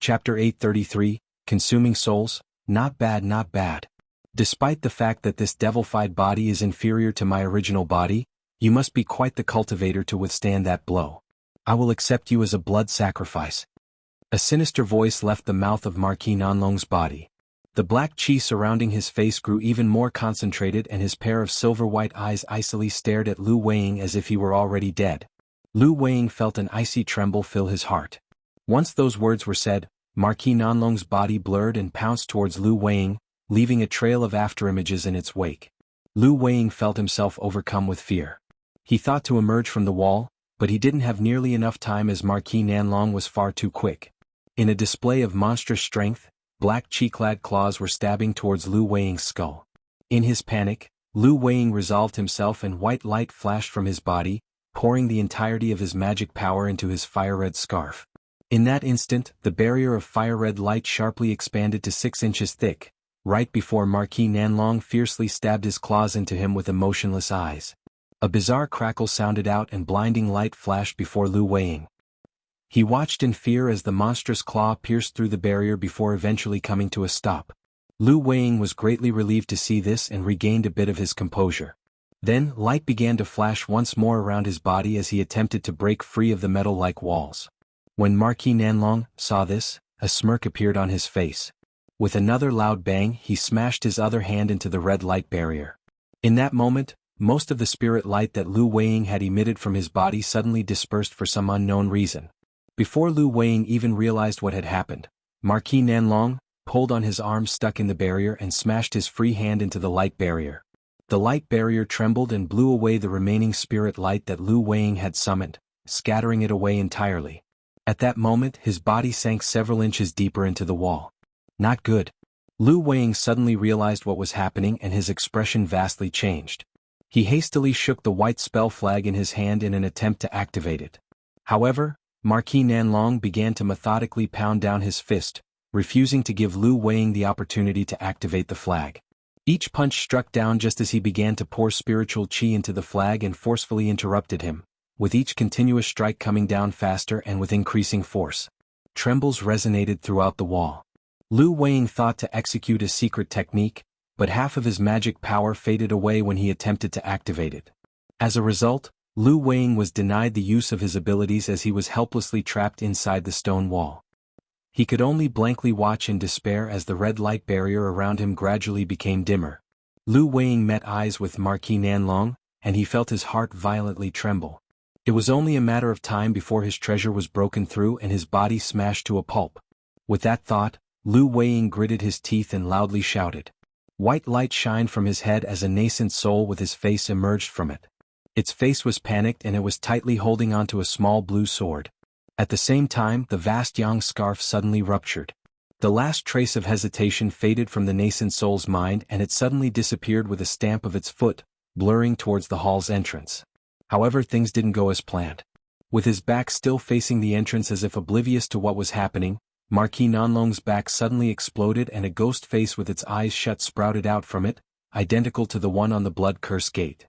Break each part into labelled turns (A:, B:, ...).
A: Chapter 833, Consuming Souls, Not Bad, Not Bad. Despite the fact that this devilified body is inferior to my original body, you must be quite the cultivator to withstand that blow. I will accept you as a blood sacrifice. A sinister voice left the mouth of Marquis Nanlong's body. The black chi surrounding his face grew even more concentrated, and his pair of silver-white eyes icily stared at Lu Weiying as if he were already dead. Lu Weiying felt an icy tremble fill his heart. Once those words were said, Marquis Nanlong's body blurred and pounced towards Lu Weiying, leaving a trail of afterimages in its wake. Lu Weiying felt himself overcome with fear. He thought to emerge from the wall, but he didn't have nearly enough time as Marquis Nanlong was far too quick. In a display of monstrous strength, black chi-clad claws were stabbing towards Lu Weiying's skull. In his panic, Lu Weiying resolved himself and white light flashed from his body, pouring the entirety of his magic power into his fire-red scarf. In that instant, the barrier of fire-red light sharply expanded to 6 inches thick, right before Marquis Nanlong fiercely stabbed his claws into him with emotionless eyes. A bizarre crackle sounded out and blinding light flashed before Lu Weiying. He watched in fear as the monstrous claw pierced through the barrier before eventually coming to a stop. Lu Weiying was greatly relieved to see this and regained a bit of his composure. Then, light began to flash once more around his body as he attempted to break free of the metal-like walls. When Marquis Nanlong saw this, a smirk appeared on his face. With another loud bang, he smashed his other hand into the red light barrier. In that moment, most of the spirit light that Lu Weiying had emitted from his body suddenly dispersed for some unknown reason. Before Lu Weiying even realized what had happened, Marquis Nanlong pulled on his arm stuck in the barrier and smashed his free hand into the light barrier. The light barrier trembled and blew away the remaining spirit light that Lu Weiying had summoned, scattering it away entirely. At that moment, his body sank several inches deeper into the wall. Not good. Lu Weiying suddenly realized what was happening and his expression vastly changed. He hastily shook the white spell flag in his hand in an attempt to activate it. However, Marquis Nanlong began to methodically pound down his fist, refusing to give Lu Weiying the opportunity to activate the flag. Each punch struck down just as he began to pour spiritual chi into the flag and forcefully interrupted him, with each continuous strike coming down faster and with increasing force. Trembles resonated throughout the wall. Lu Weiying thought to execute a secret technique, but half of his magic power faded away when he attempted to activate it. As a result, Lu Weiying was denied the use of his abilities as he was helplessly trapped inside the stone wall. He could only blankly watch in despair as the red light barrier around him gradually became dimmer. Lu Weiying met eyes with Marquis Nanlong, and he felt his heart violently tremble. It was only a matter of time before his treasure was broken through and his body smashed to a pulp. With that thought, Lu Weiying gritted his teeth and loudly shouted. White light shined from his head as a nascent soul with his face emerged from it. Its face was panicked and it was tightly holding onto a small blue sword. At the same time, the vast yang scarf suddenly ruptured. The last trace of hesitation faded from the nascent soul's mind and it suddenly disappeared with a stamp of its foot, blurring towards the hall's entrance. However, things didn't go as planned. With his back still facing the entrance as if oblivious to what was happening, Marquis Nanlong's back suddenly exploded and a ghost face with its eyes shut sprouted out from it, identical to the one on the blood curse gate.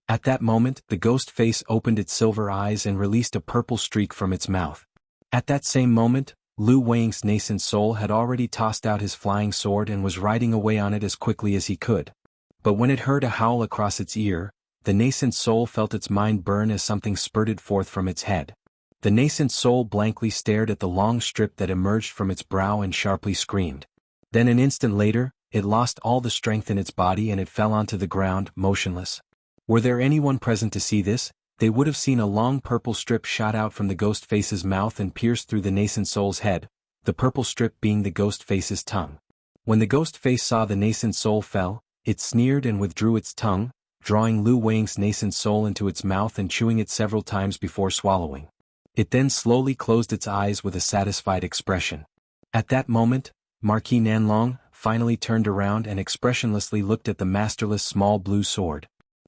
A: At that moment, the ghost face opened its silver eyes and released a purple streak from its mouth. At that same moment, Lu Weiying's nascent soul had already tossed out his flying sword and was riding away on it as quickly as he could. But when it heard a howl across its ear, the nascent soul felt its mind burn as something spurted forth from its head. The nascent soul blankly stared at the long strip that emerged from its brow and sharply screamed. Then an instant later, it lost all the strength in its body and it fell onto the ground, motionless. Were there anyone present to see this, they would have seen a long purple strip shot out from the ghost face's mouth and pierced through the nascent soul's head, the purple strip being the ghost face's tongue. When the ghost face saw the nascent soul fell, it sneered and withdrew its tongue, drawing Lu Weiying's nascent soul into its mouth and chewing it several times before swallowing. It then slowly closed its eyes with a satisfied expression. At that moment, Marquis Nanlong finally turned around and expressionlessly looked at the masterless small blue sword.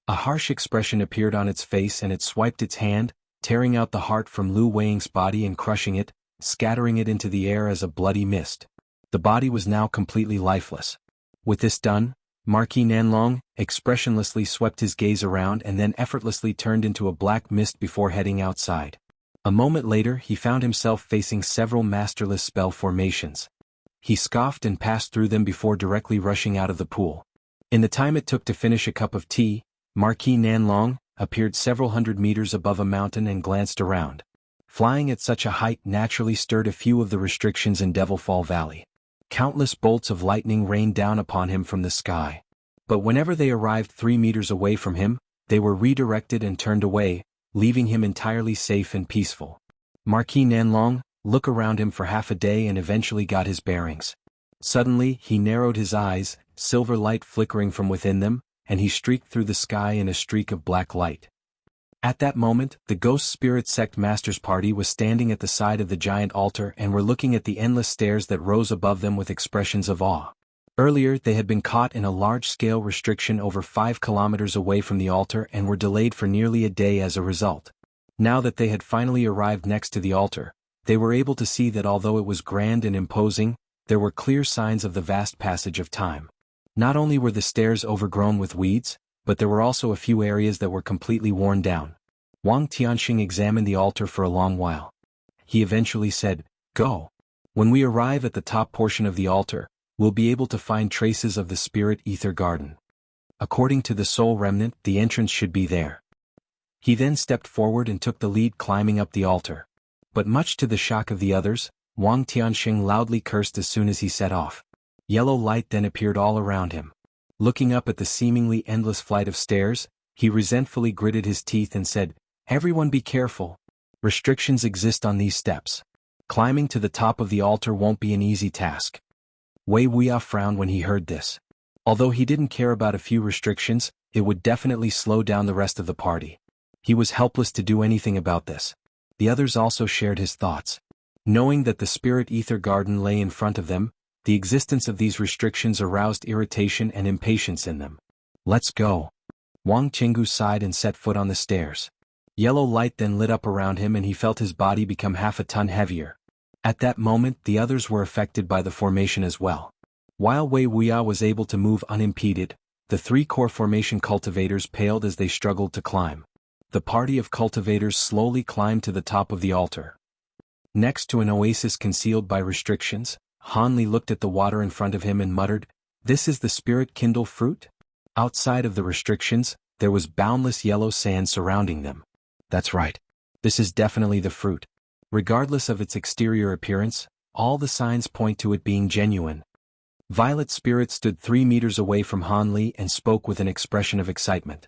A: A harsh expression appeared on its face and it swiped its hand, tearing out the heart from Lu Weiying's body and crushing it, scattering it into the air as a bloody mist. The body was now completely lifeless. With this done, Marquis Nanlong expressionlessly swept his gaze around and then effortlessly turned into a black mist before heading outside. A moment later he found himself facing several masterless spell formations. He scoffed and passed through them before directly rushing out of the pool. In the time it took to finish a cup of tea, Marquis Nanlong appeared several hundred meters above a mountain and glanced around. Flying at such a height naturally stirred a few of the restrictions in Devilfall Valley. Countless bolts of lightning rained down upon him from the sky. But whenever they arrived 3 meters away from him, they were redirected and turned away, leaving him entirely safe and peaceful. Marquis Nanlong looked around him for half a day and eventually got his bearings. Suddenly he narrowed his eyes, silver light flickering from within them, and he streaked through the sky in a streak of black light. At that moment, the Ghost Spirit Sect Masters party was standing at the side of the giant altar and were looking at the endless stairs that rose above them with expressions of awe. Earlier they had been caught in a large-scale restriction over 5 kilometers away from the altar and were delayed for nearly a day as a result. Now that they had finally arrived next to the altar, they were able to see that although it was grand and imposing, there were clear signs of the vast passage of time. Not only were the stairs overgrown with weeds, but there were also a few areas that were completely worn down. Wang Tianxing examined the altar for a long while. He eventually said, "Go. When we arrive at the top portion of the altar, we'll be able to find traces of the Spirit Ether Garden. According to the Soul Remnant, the entrance should be there." He then stepped forward and took the lead climbing up the altar. But much to the shock of the others, Wang Tianxing loudly cursed as soon as he set off. Yellow light then appeared all around him. Looking up at the seemingly endless flight of stairs, he resentfully gritted his teeth and said, "Everyone be careful. Restrictions exist on these steps. Climbing to the top of the altar won't be an easy task." Wei Wuya frowned when he heard this. Although he didn't care about a few restrictions, it would definitely slow down the rest of the party. He was helpless to do anything about this. The others also shared his thoughts. Knowing that the Spirit Ether Garden lay in front of them, the existence of these restrictions aroused irritation and impatience in them. "Let's go." Wang Qinggu sighed and set foot on the stairs. Yellow light then lit up around him and he felt his body become half a ton heavier. At that moment the others were affected by the formation as well. While Wei Wuya was able to move unimpeded, the 3 core formation cultivators paled as they struggled to climb. The party of cultivators slowly climbed to the top of the altar. Next to an oasis concealed by restrictions, Hanli looked at the water in front of him and muttered, "This is the Spirit Kindle fruit?" Outside of the restrictions, there was boundless yellow sand surrounding them. That's right. This is definitely the fruit. Regardless of its exterior appearance, all the signs point to it being genuine. Violet Spirit stood 3 meters away from Hanli and spoke with an expression of excitement.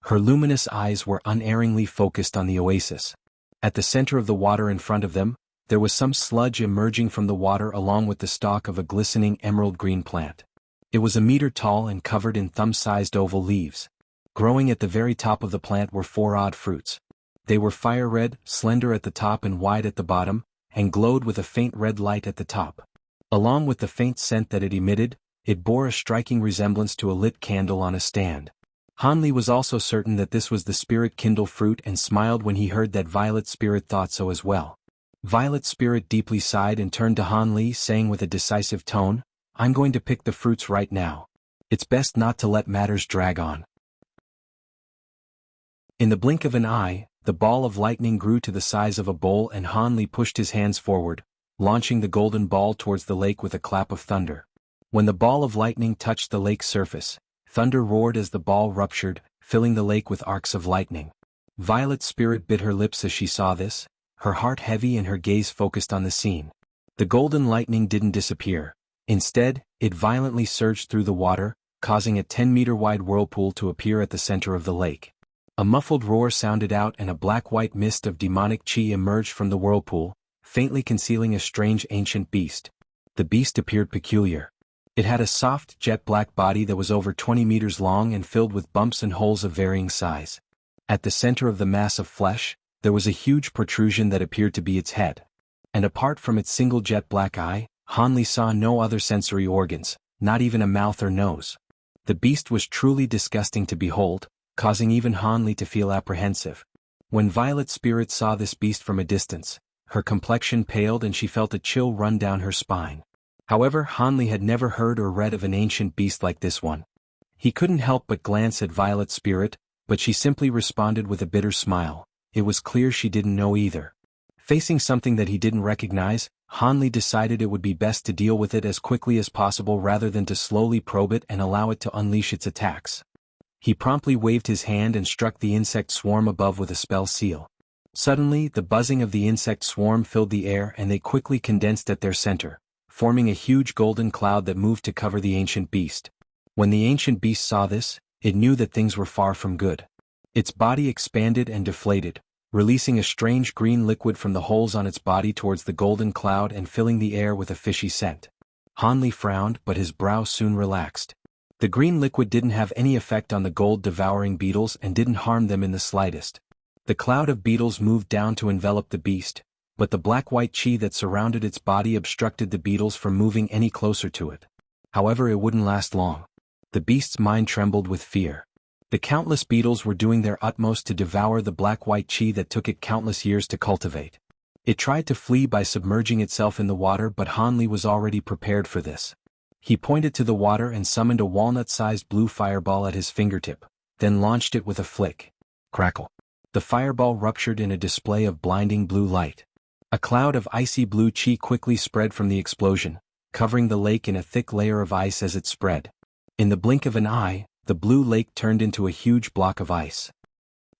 A: Her luminous eyes were unerringly focused on the oasis. At the center of the water in front of them, there was some sludge emerging from the water along with the stalk of a glistening emerald green plant. It was a meter tall and covered in thumb-sized oval leaves. Growing at the very top of the plant were 4 odd fruits. They were fire red, slender at the top and wide at the bottom, and glowed with a faint red light at the top. Along with the faint scent that it emitted, it bore a striking resemblance to a lit candle on a stand. Hanli was also certain that this was the Spirit Kindle fruit and smiled when he heard that Violet Spirit thought so as well. Violet Spirit deeply sighed and turned to Hanli saying with a decisive tone, "I'm going to pick the fruits right now. It's best not to let matters drag on." In the blink of an eye, the ball of lightning grew to the size of a bowl and Hanli pushed his hands forward, launching the golden ball towards the lake with a clap of thunder. When the ball of lightning touched the lake's surface, thunder roared as the ball ruptured, filling the lake with arcs of lightning. Violet Spirit bit her lips as she saw this, her heart heavy and her gaze focused on the scene. The golden lightning didn't disappear. Instead, it violently surged through the water, causing a 10-meter-wide whirlpool to appear at the center of the lake. A muffled roar sounded out and a black-white mist of demonic chi emerged from the whirlpool, faintly concealing a strange ancient beast. The beast appeared peculiar. It had a soft, jet-black body that was over 20 meters long and filled with bumps and holes of varying size. At the center of the mass of flesh, there was a huge protrusion that appeared to be its head. And apart from its single jet-black eye, Hanli saw no other sensory organs, not even a mouth or nose. The beast was truly disgusting to behold, causing even Hanli to feel apprehensive. When Violet Spirit saw this beast from a distance, her complexion paled and she felt a chill run down her spine. However, Hanli had never heard or read of an ancient beast like this one. He couldn't help but glance at Violet Spirit, but she simply responded with a bitter smile. It was clear she didn't know either. Facing something that he didn't recognize, Hanli decided it would be best to deal with it as quickly as possible rather than to slowly probe it and allow it to unleash its attacks. He promptly waved his hand and struck the insect swarm above with a spell seal. Suddenly, the buzzing of the insect swarm filled the air and they quickly condensed at their center, forming a huge golden cloud that moved to cover the ancient beast. When the ancient beast saw this, it knew that things were far from good. Its body expanded and deflated, releasing a strange green liquid from the holes on its body towards the golden cloud and filling the air with a fishy scent. Hanli frowned, but his brow soon relaxed. The green liquid didn't have any effect on the gold-devouring beetles and didn't harm them in the slightest. The cloud of beetles moved down to envelop the beast, but the black-white chi that surrounded its body obstructed the beetles from moving any closer to it. However, it wouldn't last long. The beast's mind trembled with fear. The countless beetles were doing their utmost to devour the black-white chi that took it countless years to cultivate. It tried to flee by submerging itself in the water, but Hanli was already prepared for this. He pointed to the water and summoned a walnut-sized blue fireball at his fingertip, then launched it with a flick. Crackle. The fireball ruptured in a display of blinding blue light. A cloud of icy blue chi quickly spread from the explosion, covering the lake in a thick layer of ice as it spread. In the blink of an eye, the blue lake turned into a huge block of ice.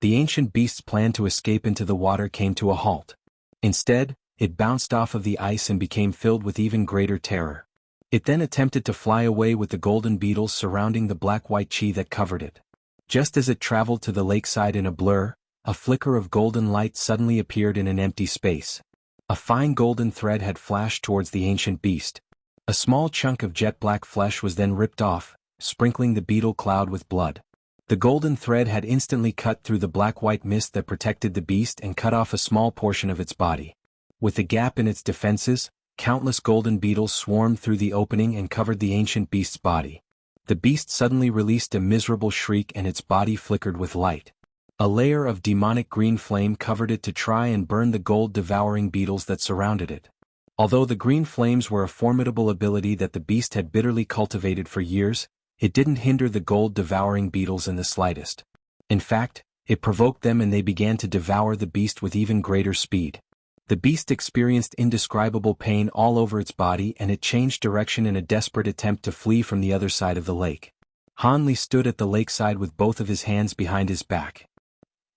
A: The ancient beast's plan to escape into the water came to a halt. Instead, it bounced off of the ice and became filled with even greater terror. It then attempted to fly away with the golden beetles surrounding the black-white chi that covered it. Just as it traveled to the lakeside in a blur, a flicker of golden light suddenly appeared in an empty space. A fine golden thread had flashed towards the ancient beast. A small chunk of jet-black flesh was then ripped off, sprinkling the beetle cloud with blood. The golden thread had instantly cut through the black-white mist that protected the beast and cut off a small portion of its body. With a gap in its defenses, countless golden beetles swarmed through the opening and covered the ancient beast's body. The beast suddenly released a miserable shriek and its body flickered with light. A layer of demonic green flame covered it to try and burn the gold-devouring beetles that surrounded it. Although the green flames were a formidable ability that the beast had bitterly cultivated for years, it didn't hinder the gold-devouring beetles in the slightest. In fact, it provoked them and they began to devour the beast with even greater speed. The beast experienced indescribable pain all over its body and it changed direction in a desperate attempt to flee from the other side of the lake. Hanli stood at the lakeside with both of his hands behind his back.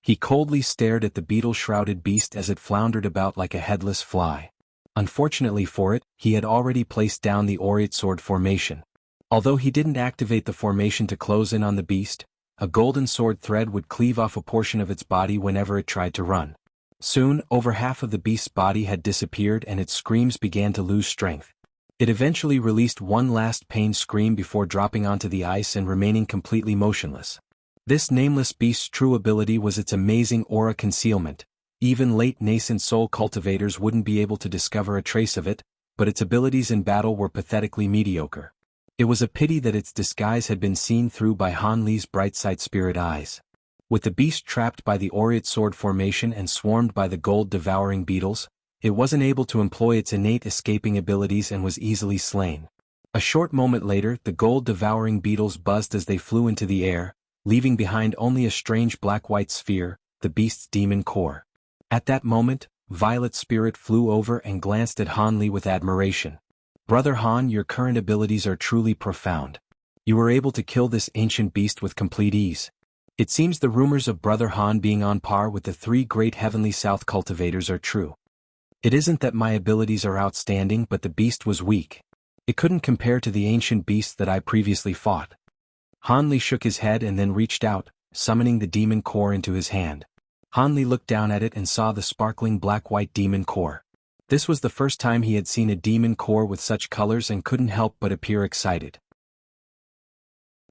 A: He coldly stared at the beetle-shrouded beast as it floundered about like a headless fly. Unfortunately for it, he had already placed down the Aureate Sword formation. Although he didn't activate the formation to close in on the beast, a golden sword thread would cleave off a portion of its body whenever it tried to run. Soon, over half of the beast's body had disappeared and its screams began to lose strength. It eventually released one last pained scream before dropping onto the ice and remaining completely motionless. This nameless beast's true ability was its amazing aura concealment. Even late nascent soul cultivators wouldn't be able to discover a trace of it, but its abilities in battle were pathetically mediocre. It was a pity that its disguise had been seen through by Hanli's bright-side spirit eyes. With the beast trapped by the Aureate Sword formation and swarmed by the gold-devouring beetles, it wasn't able to employ its innate escaping abilities and was easily slain. A short moment later, the gold-devouring beetles buzzed as they flew into the air, leaving behind only a strange black-white sphere, the beast's demon core. At that moment, Violet Spirit flew over and glanced at Hanli with admiration. "Brother Han, your current abilities are truly profound. You were able to kill this ancient beast with complete ease. It seems the rumors of Brother Han being on par with the 3 great Heavenly South cultivators are true. It isn't that my abilities are outstanding, but the beast was weak. It couldn't compare to the ancient beast that I previously fought." Hanli shook his head and then reached out, summoning the demon core into his hand. Hanli looked down at it and saw the sparkling black-white demon core. This was the first time he had seen a demon core with such colors and couldn't help but appear excited.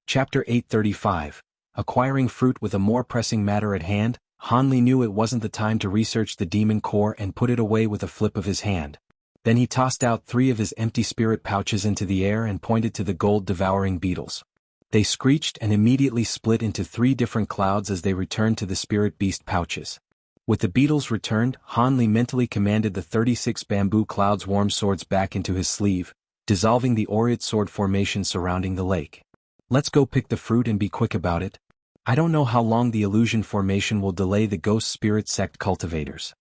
A: Chapter 835. Acquiring fruit. With a more pressing matter at hand, Hanli knew it wasn't the time to research the demon core and put it away with a flip of his hand. Then he tossed out 3 of his empty spirit pouches into the air and pointed to the gold-devouring beetles. They screeched and immediately split into 3 different clouds as they returned to the spirit beast pouches. With the beetles returned, Hanli mentally commanded the 36 bamboo clouds warm swords back into his sleeve, dissolving the Aureate Sword formation surrounding the lake. "Let's go pick the fruit and be quick about it. I don't know how long the illusion formation will delay the ghost spirit sect cultivators."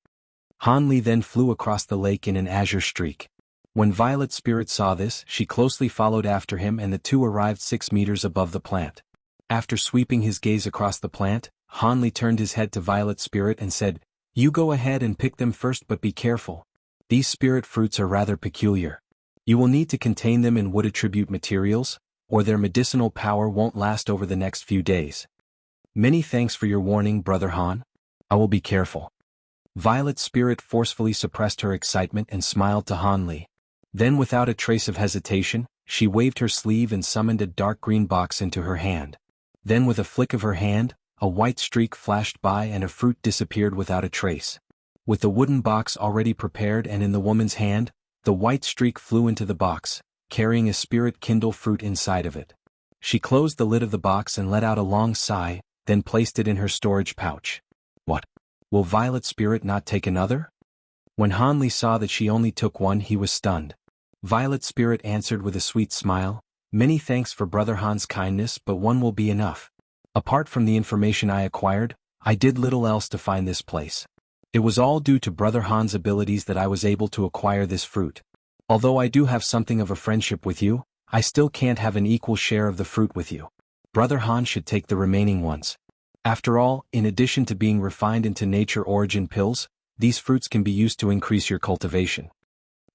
A: Han Li then flew across the lake in an azure streak. When Violet Spirit saw this, she closely followed after him and the two arrived 6 meters above the plant. After sweeping his gaze across the plant, Han Li turned his head to Violet Spirit and said, "You go ahead and pick them first, but be careful. These spirit fruits are rather peculiar. You will need to contain them in wood attribute materials, or their medicinal power won't last over the next few days." "Many thanks for your warning, Brother Han. I will be careful." Violet Spirit forcefully suppressed her excitement and smiled to Han Li. Then without a trace of hesitation, she waved her sleeve and summoned a dark green box into her hand. Then with a flick of her hand, a white streak flashed by and a fruit disappeared without a trace. With the wooden box already prepared and in the woman's hand, the white streak flew into the box, carrying a spirit kindle fruit inside of it. She closed the lid of the box and let out a long sigh, then placed it in her storage pouch. "What? Will Violet Spirit not take another?" When Han Li saw that she only took one, he was stunned. Violet Spirit answered with a sweet smile, "Many thanks for Brother Han's kindness, but one will be enough. Apart from the information I acquired, I did little else to find this place. It was all due to Brother Han's abilities that I was able to acquire this fruit. Although I do have something of a friendship with you, I still can't have an equal share of the fruit with you. Brother Han should take the remaining ones. After all, in addition to being refined into nature origin pills, these fruits can be used to increase your cultivation."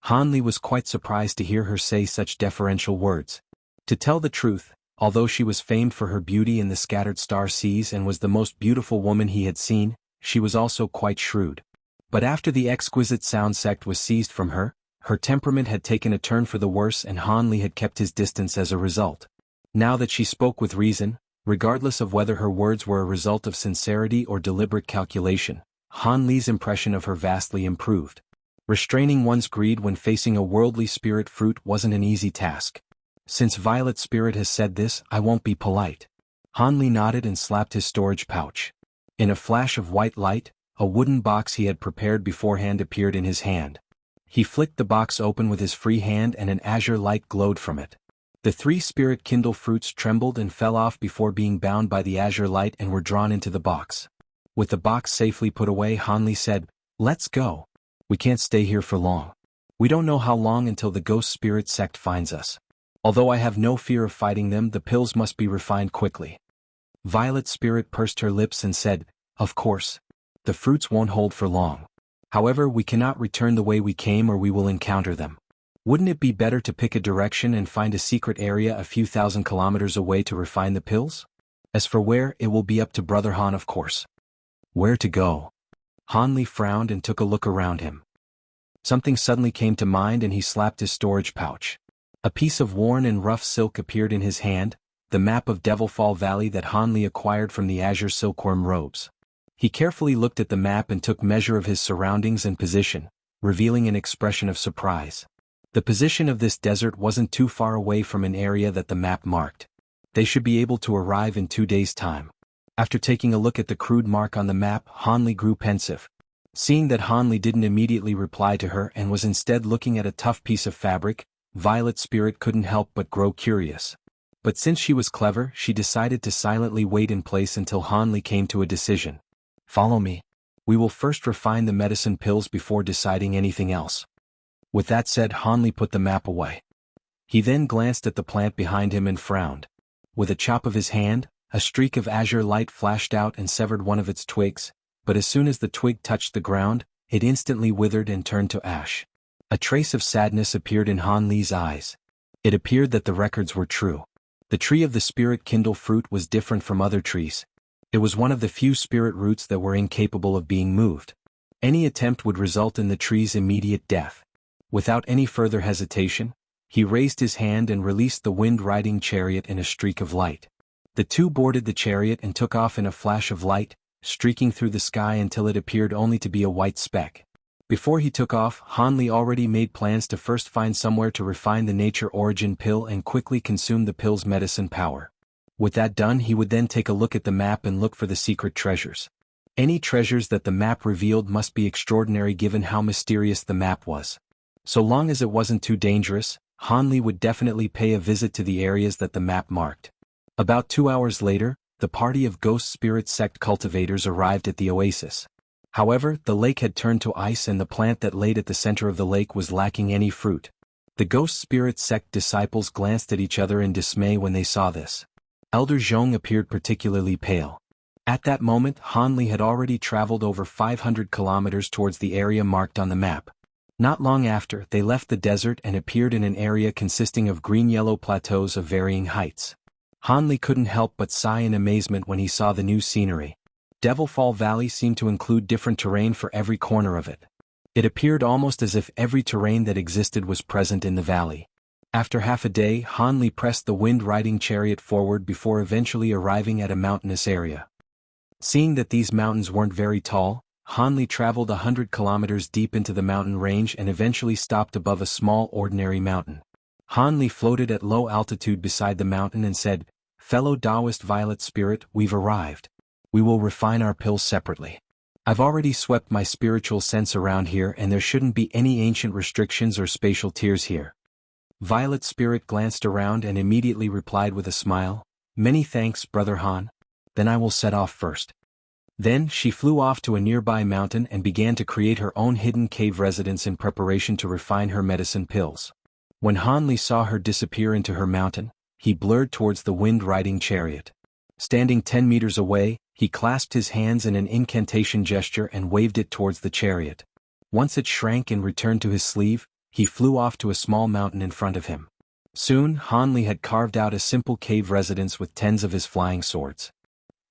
A: Han Li was quite surprised to hear her say such deferential words. To tell the truth, although she was famed for her beauty in the scattered star seas and was the most beautiful woman he had seen, she was also quite shrewd. But after the exquisite sound sect was seized from her, her temperament had taken a turn for the worse and Han Li had kept his distance as a result. Now that she spoke with reason, regardless of whether her words were a result of sincerity or deliberate calculation, Han Li's impression of her vastly improved. Restraining one's greed when facing a worldly spirit fruit wasn't an easy task. "Since Violet Spirit has said this, I won't be polite." Han Li nodded and slapped his storage pouch. In a flash of white light, a wooden box he had prepared beforehand appeared in his hand. He flicked the box open with his free hand and an azure light glowed from it. The 3 spirit kindle fruits trembled and fell off before being bound by the azure light and were drawn into the box. With the box safely put away, Han Li said, "Let's go. We can't stay here for long. We don't know how long until the ghost spirit sect finds us. Although I have no fear of fighting them, the pills must be refined quickly." Violet Spirit pursed her lips and said, "Of course. The fruits won't hold for long. However, we cannot return the way we came or we will encounter them. Wouldn't it be better to pick a direction and find a secret area a few thousand kilometers away to refine the pills? As for where, it will be up to Brother Han, of course." "Where to go?" Han Li frowned and took a look around him. Something suddenly came to mind and he slapped his storage pouch. A piece of worn and rough silk appeared in his hand, the map of Devilfall Valley that Han Li acquired from the azure silkworm robes. He carefully looked at the map and took measure of his surroundings and position, revealing an expression of surprise. The position of this desert wasn't too far away from an area that the map marked. They should be able to arrive in 2 days' time. After taking a look at the crude mark on the map, Han Li grew pensive. Seeing that Han Li didn't immediately reply to her and was instead looking at a tough piece of fabric, Violet Spirit couldn't help but grow curious. But since she was clever, she decided to silently wait in place until Han Li came to a decision. "Follow me. We will first refine the medicine pills before deciding anything else." With that said, Han Li put the map away. He then glanced at the plant behind him and frowned. With a chop of his hand, a streak of azure light flashed out and severed one of its twigs, but as soon as the twig touched the ground, it instantly withered and turned to ash. A trace of sadness appeared in Han Li's eyes. It appeared that the records were true. The tree of the spirit kindle fruit was different from other trees. It was one of the few spirit roots that were incapable of being moved. Any attempt would result in the tree's immediate death. Without any further hesitation, he raised his hand and released the wind-riding chariot in a streak of light. The two boarded the chariot and took off in a flash of light, streaking through the sky until it appeared only to be a white speck. Before he took off, Han Li already made plans to first find somewhere to refine the nature origin pill and quickly consume the pill's medicine power. With that done, he would then take a look at the map and look for the secret treasures. Any treasures that the map revealed must be extraordinary given how mysterious the map was. So long as it wasn't too dangerous, Han Li would definitely pay a visit to the areas that the map marked. About 2 hours later, the party of ghost spirit sect cultivators arrived at the oasis. However, the lake had turned to ice and the plant that laid at the center of the lake was lacking any fruit. The ghost spirit sect disciples glanced at each other in dismay when they saw this. Elder Zhong appeared particularly pale. At that moment, Hanli had already traveled over 500 kilometers towards the area marked on the map. Not long after, they left the desert and appeared in an area consisting of green-yellow plateaus of varying heights. Hanli couldn't help but sigh in amazement when he saw the new scenery. Devilfall Valley seemed to include different terrain for every corner of it. It appeared almost as if every terrain that existed was present in the valley. After half a day, Hanli pressed the wind-riding chariot forward before eventually arriving at a mountainous area. Seeing that these mountains weren't very tall, Hanli traveled 100 kilometers deep into the mountain range and eventually stopped above a small ordinary mountain. Hanli floated at low altitude beside the mountain and said, "Fellow Taoist Violet Spirit, we've arrived. We will refine our pills separately. I've already swept my spiritual sense around here and there shouldn't be any ancient restrictions or spatial tiers here." Violet Spirit glanced around and immediately replied with a smile, "Many thanks, Brother Han. Then I will set off first." Then she flew off to a nearby mountain and began to create her own hidden cave residence in preparation to refine her medicine pills. When Hanli saw her disappear into her mountain, he blurred towards the wind-riding chariot. Standing 10 meters away, he clasped his hands in an incantation gesture and waved it towards the chariot. Once it shrank and returned to his sleeve, he flew off to a small mountain in front of him. Soon, Hanli had carved out a simple cave residence with 10 of his flying swords.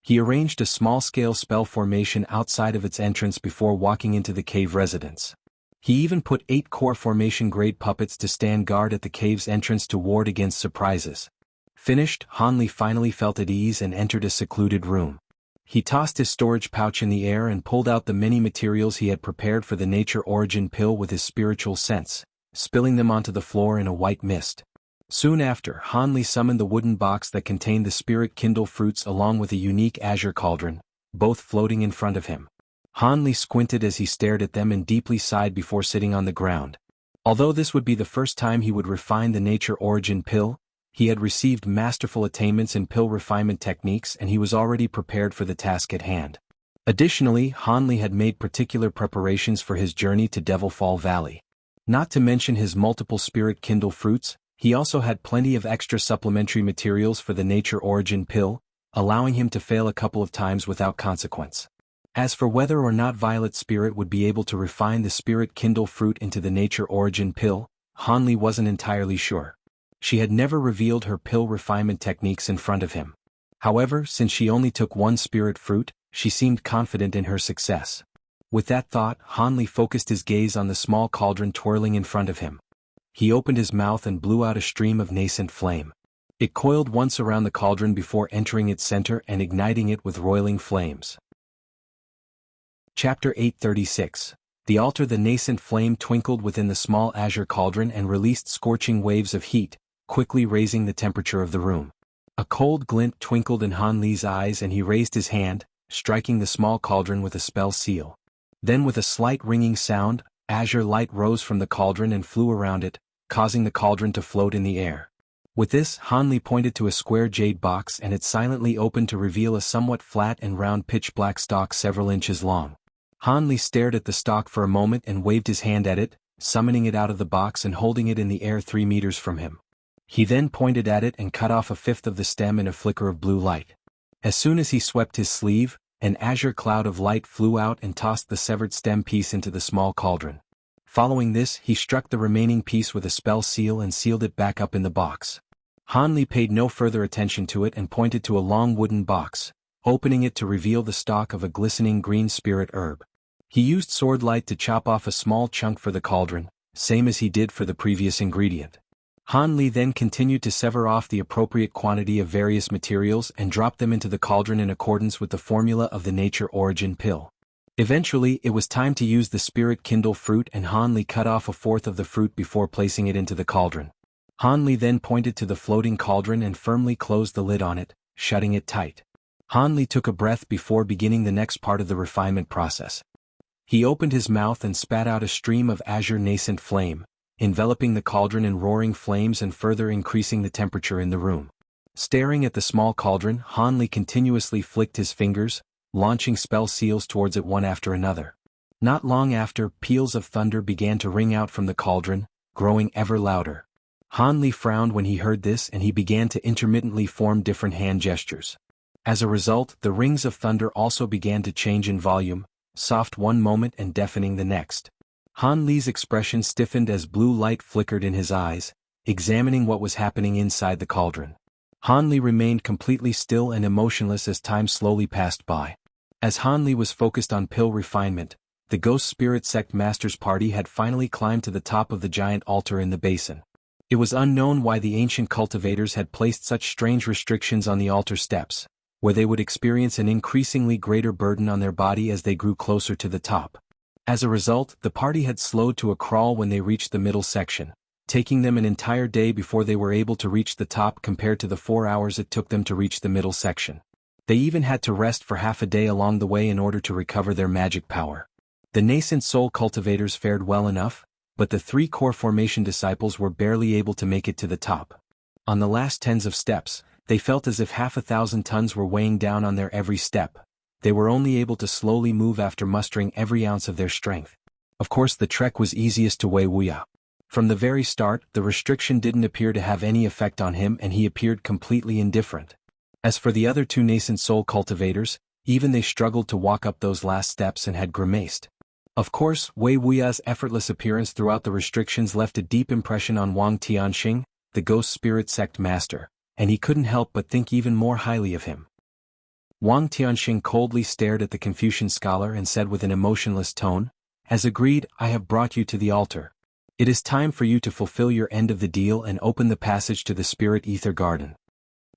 A: He arranged a small-scale spell formation outside of its entrance before walking into the cave residence. He even put 8 core formation-grade puppets to stand guard at the cave's entrance to ward against surprises. Finished, Hanli finally felt at ease and entered a secluded room. He tossed his storage pouch in the air and pulled out the many materials he had prepared for the nature origin pill with his spiritual sense, spilling them onto the floor in a white mist. Soon after, Hanli summoned the wooden box that contained the spirit kindle fruits along with a unique azure cauldron, both floating in front of him. Hanli squinted as he stared at them and deeply sighed before sitting on the ground. Although this would be the first time he would refine the nature origin pill, he had received masterful attainments in pill refinement techniques and he was already prepared for the task at hand. Additionally, Hanli had made particular preparations for his journey to Devilfall Valley. Not to mention his multiple spirit kindle fruits, he also had plenty of extra supplementary materials for the nature origin pill, allowing him to fail a couple of times without consequence. As for whether or not Violet Spirit would be able to refine the spirit kindle fruit into the nature origin pill, Hanli wasn't entirely sure. She had never revealed her pill refinement techniques in front of him. However, since she only took one spirit fruit, she seemed confident in her success. With that thought, Hanli focused his gaze on the small cauldron twirling in front of him. He opened his mouth and blew out a stream of nascent flame. It coiled once around the cauldron before entering its center and igniting it with roiling flames. Chapter 836. The altar. The nascent flame twinkled within the small azure cauldron and released scorching waves of heat, quickly raising the temperature of the room. A cold glint twinkled in Hanli's eyes and he raised his hand, striking the small cauldron with a spell seal. Then with a slight ringing sound, azure light rose from the cauldron and flew around it, causing the cauldron to float in the air. With this, Hanli pointed to a square jade box and it silently opened to reveal a somewhat flat and round pitch-black stalk several inches long. Hanli stared at the stalk for a moment and waved his hand at it, summoning it out of the box and holding it in the air 3 meters from him. He then pointed at it and cut off a fifth of the stem in a flicker of blue light. As soon as he swept his sleeve, an azure cloud of light flew out and tossed the severed stem piece into the small cauldron. Following this, he struck the remaining piece with a spell seal and sealed it back up in the box. Hanli paid no further attention to it and pointed to a long wooden box, opening it to reveal the stalk of a glistening green spirit herb. He used sword light to chop off a small chunk for the cauldron, same as he did for the previous ingredient. Hanli then continued to sever off the appropriate quantity of various materials and drop them into the cauldron in accordance with the formula of the nature origin pill. Eventually, it was time to use the spirit kindle fruit and Hanli cut off a fourth of the fruit before placing it into the cauldron. Hanli then pointed to the floating cauldron and firmly closed the lid on it, shutting it tight. Hanli took a breath before beginning the next part of the refinement process. He opened his mouth and spat out a stream of azure nascent flame, enveloping the cauldron in roaring flames and further increasing the temperature in the room. Staring at the small cauldron, Hanli continuously flicked his fingers, launching spell seals towards it one after another. Not long after, peals of thunder began to ring out from the cauldron, growing ever louder. Han Li frowned when he heard this and he began to intermittently form different hand gestures. As a result, the rings of thunder also began to change in volume, soft one moment and deafening the next. Han Li's expression stiffened as blue light flickered in his eyes, examining what was happening inside the cauldron. Han Li remained completely still and emotionless as time slowly passed by. As Han Li was focused on pill refinement, the Ghost Spirit Sect Master's party had finally climbed to the top of the giant altar in the basin. It was unknown why the ancient cultivators had placed such strange restrictions on the altar steps, where they would experience an increasingly greater burden on their body as they grew closer to the top. As a result, the party had slowed to a crawl when they reached the middle section, taking them an entire day before they were able to reach the top compared to the 4 hours it took them to reach the middle section. They even had to rest for half a day along the way in order to recover their magic power. The nascent soul cultivators fared well enough, but the 3 core formation disciples were barely able to make it to the top. On the last tens of steps, they felt as if 1,000 tons were weighing down on their every step. They were only able to slowly move after mustering every ounce of their strength. Of course, the trek was easiest to Wei Wuya. From the very start, the restriction didn't appear to have any effect on him and he appeared completely indifferent. As for the other 2 nascent soul cultivators, even they struggled to walk up those last steps and had grimaced. Of course, Wei Wuya's effortless appearance throughout the restrictions left a deep impression on Wang Tianxing, the Ghost Spirit Sect Master, and he couldn't help but think even more highly of him. Wang Tianxing coldly stared at the Confucian scholar and said with an emotionless tone, "As agreed, I have brought you to the altar. It is time for you to fulfill your end of the deal and open the passage to the Spirit Ether Garden.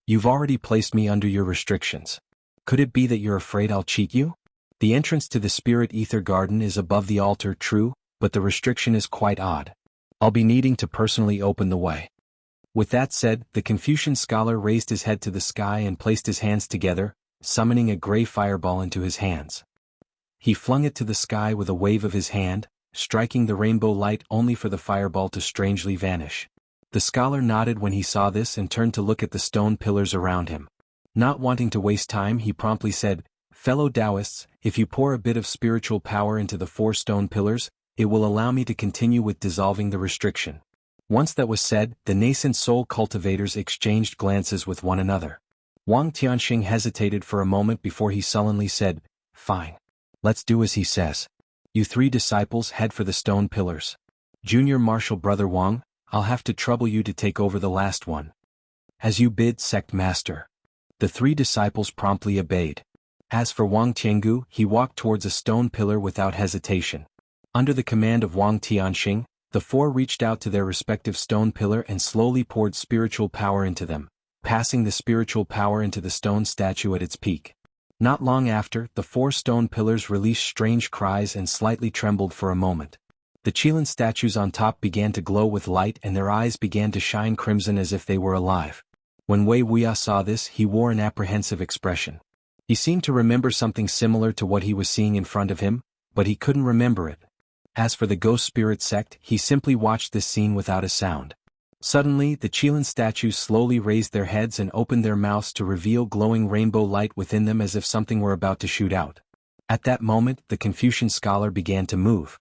A: You've already placed me under your restrictions. Could it be that you're afraid I'll cheat you? The entrance to the Spirit Ether Garden is above the altar, true, but the restriction is quite odd. I'll be needing to personally open the way." With that said, the Confucian scholar raised his head to the sky and placed his hands together, summoning a gray fireball into his hands. He flung it to the sky with a wave of his hand, striking the rainbow light only for the fireball to strangely vanish. The scholar nodded when he saw this and turned to look at the stone pillars around him. Not wanting to waste time, he promptly said, "Fellow Taoists, if you pour a bit of spiritual power into the 4 stone pillars, it will allow me to continue with dissolving the restriction." Once that was said, the nascent soul cultivators exchanged glances with one another. Wang Tianxing hesitated for a moment before he sullenly said, "Fine. Let's do as he says. You 3 disciples head for the stone pillars. Junior Marshal Brother Wang, I'll have to trouble you to take over the last one." "As you bid, Sect Master." The 3 disciples promptly obeyed. As for Wang Tiangu, he walked towards a stone pillar without hesitation. Under the command of Wang Tianxing, the 4 reached out to their respective stone pillar and slowly poured spiritual power into them, passing the spiritual power into the stone statue at its peak. Not long after, the 4 stone pillars released strange cries and slightly trembled for a moment. The Qilin statues on top began to glow with light and their eyes began to shine crimson as if they were alive. When Wei Wuya saw this, he wore an apprehensive expression. He seemed to remember something similar to what he was seeing in front of him, but he couldn't remember it. As for the Ghost Spirit Sect, he simply watched this scene without a sound. Suddenly, the Qilin statues slowly raised their heads and opened their mouths to reveal glowing rainbow light within them as if something were about to shoot out. At that moment, the Confucian scholar began to move.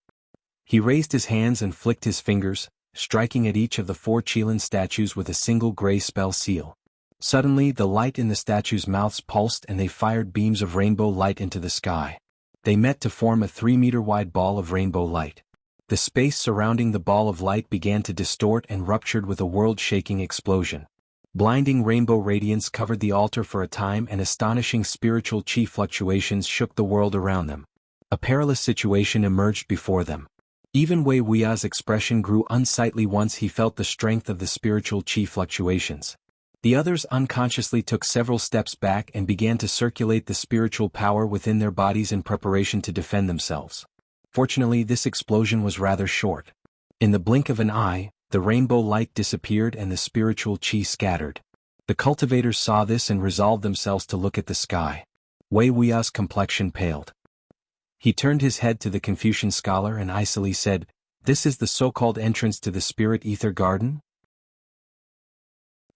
A: He raised his hands and flicked his fingers, striking at each of the 4 Qilin statues with a single gray spell seal. Suddenly, the light in the statues' mouths pulsed and they fired beams of rainbow light into the sky. They met to form a 3-meter-wide ball of rainbow light. The space surrounding the ball of light began to distort and ruptured with a world-shaking explosion. Blinding rainbow radiance covered the altar for a time and astonishing spiritual chi fluctuations shook the world around them. A perilous situation emerged before them. Even Wei Wuya's expression grew unsightly once he felt the strength of the spiritual chi fluctuations. The others unconsciously took several steps back and began to circulate the spiritual power within their bodies in preparation to defend themselves. Fortunately, this explosion was rather short. In the blink of an eye, the rainbow light disappeared and the spiritual chi scattered. The cultivators saw this and resolved themselves to look at the sky. Wei Wuya's complexion paled. He turned his head to the Confucian scholar and icily said, "This is the so-called entrance to the Spirit Ether Garden?"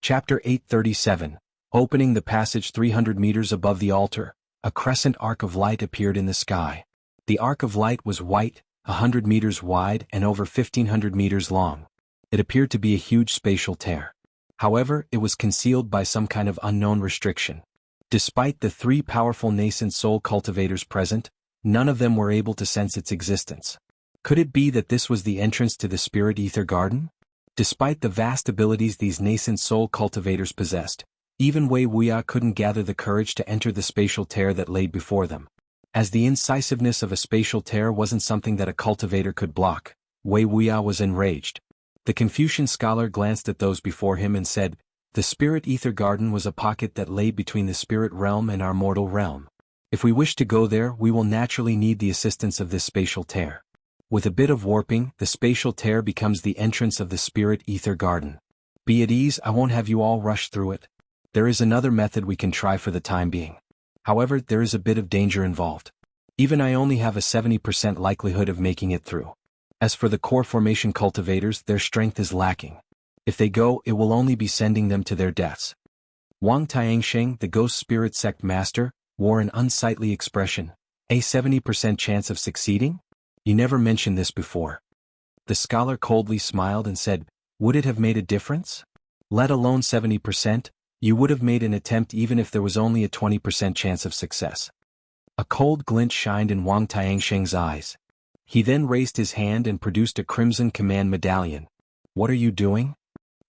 A: Chapter 837, Opening the Passage 300 meters above the altar. A crescent arc of light appeared in the sky. The arc of light was white, 100 meters wide and over 1,500 meters long. It appeared to be a huge spatial tear. However, it was concealed by some kind of unknown restriction. Despite the 3 powerful nascent soul cultivators present, none of them were able to sense its existence. Could it be that this was the entrance to the spirit ether garden? Despite the vast abilities these nascent soul cultivators possessed, even Wei Wuya couldn't gather the courage to enter the spatial tear that lay before them. As the incisiveness of a spatial tear wasn't something that a cultivator could block, Wei Wuya was enraged. The Confucian scholar glanced at those before him and said, "The spirit ether garden was a pocket that lay between the spirit realm and our mortal realm. If we wish to go there, we will naturally need the assistance of this spatial tear. With a bit of warping, the spatial tear becomes the entrance of the spirit ether garden. Be at ease, I won't have you all rush through it. There is another method we can try for the time being. However, there is a bit of danger involved. Even I only have a 70% likelihood of making it through. As for the core formation cultivators, their strength is lacking. If they go, it will only be sending them to their deaths." Wang Tiansheng, the ghost spirit sect master, wore an unsightly expression. "A 70% chance of succeeding? You never mentioned this before." The scholar coldly smiled and said, "Would it have made a difference? Let alone 70%, you would have made an attempt even if there was only a 20% chance of success." A cold glint shined in Wang Tiansheng's eyes. He then raised his hand and produced a crimson command medallion. "What are you doing?"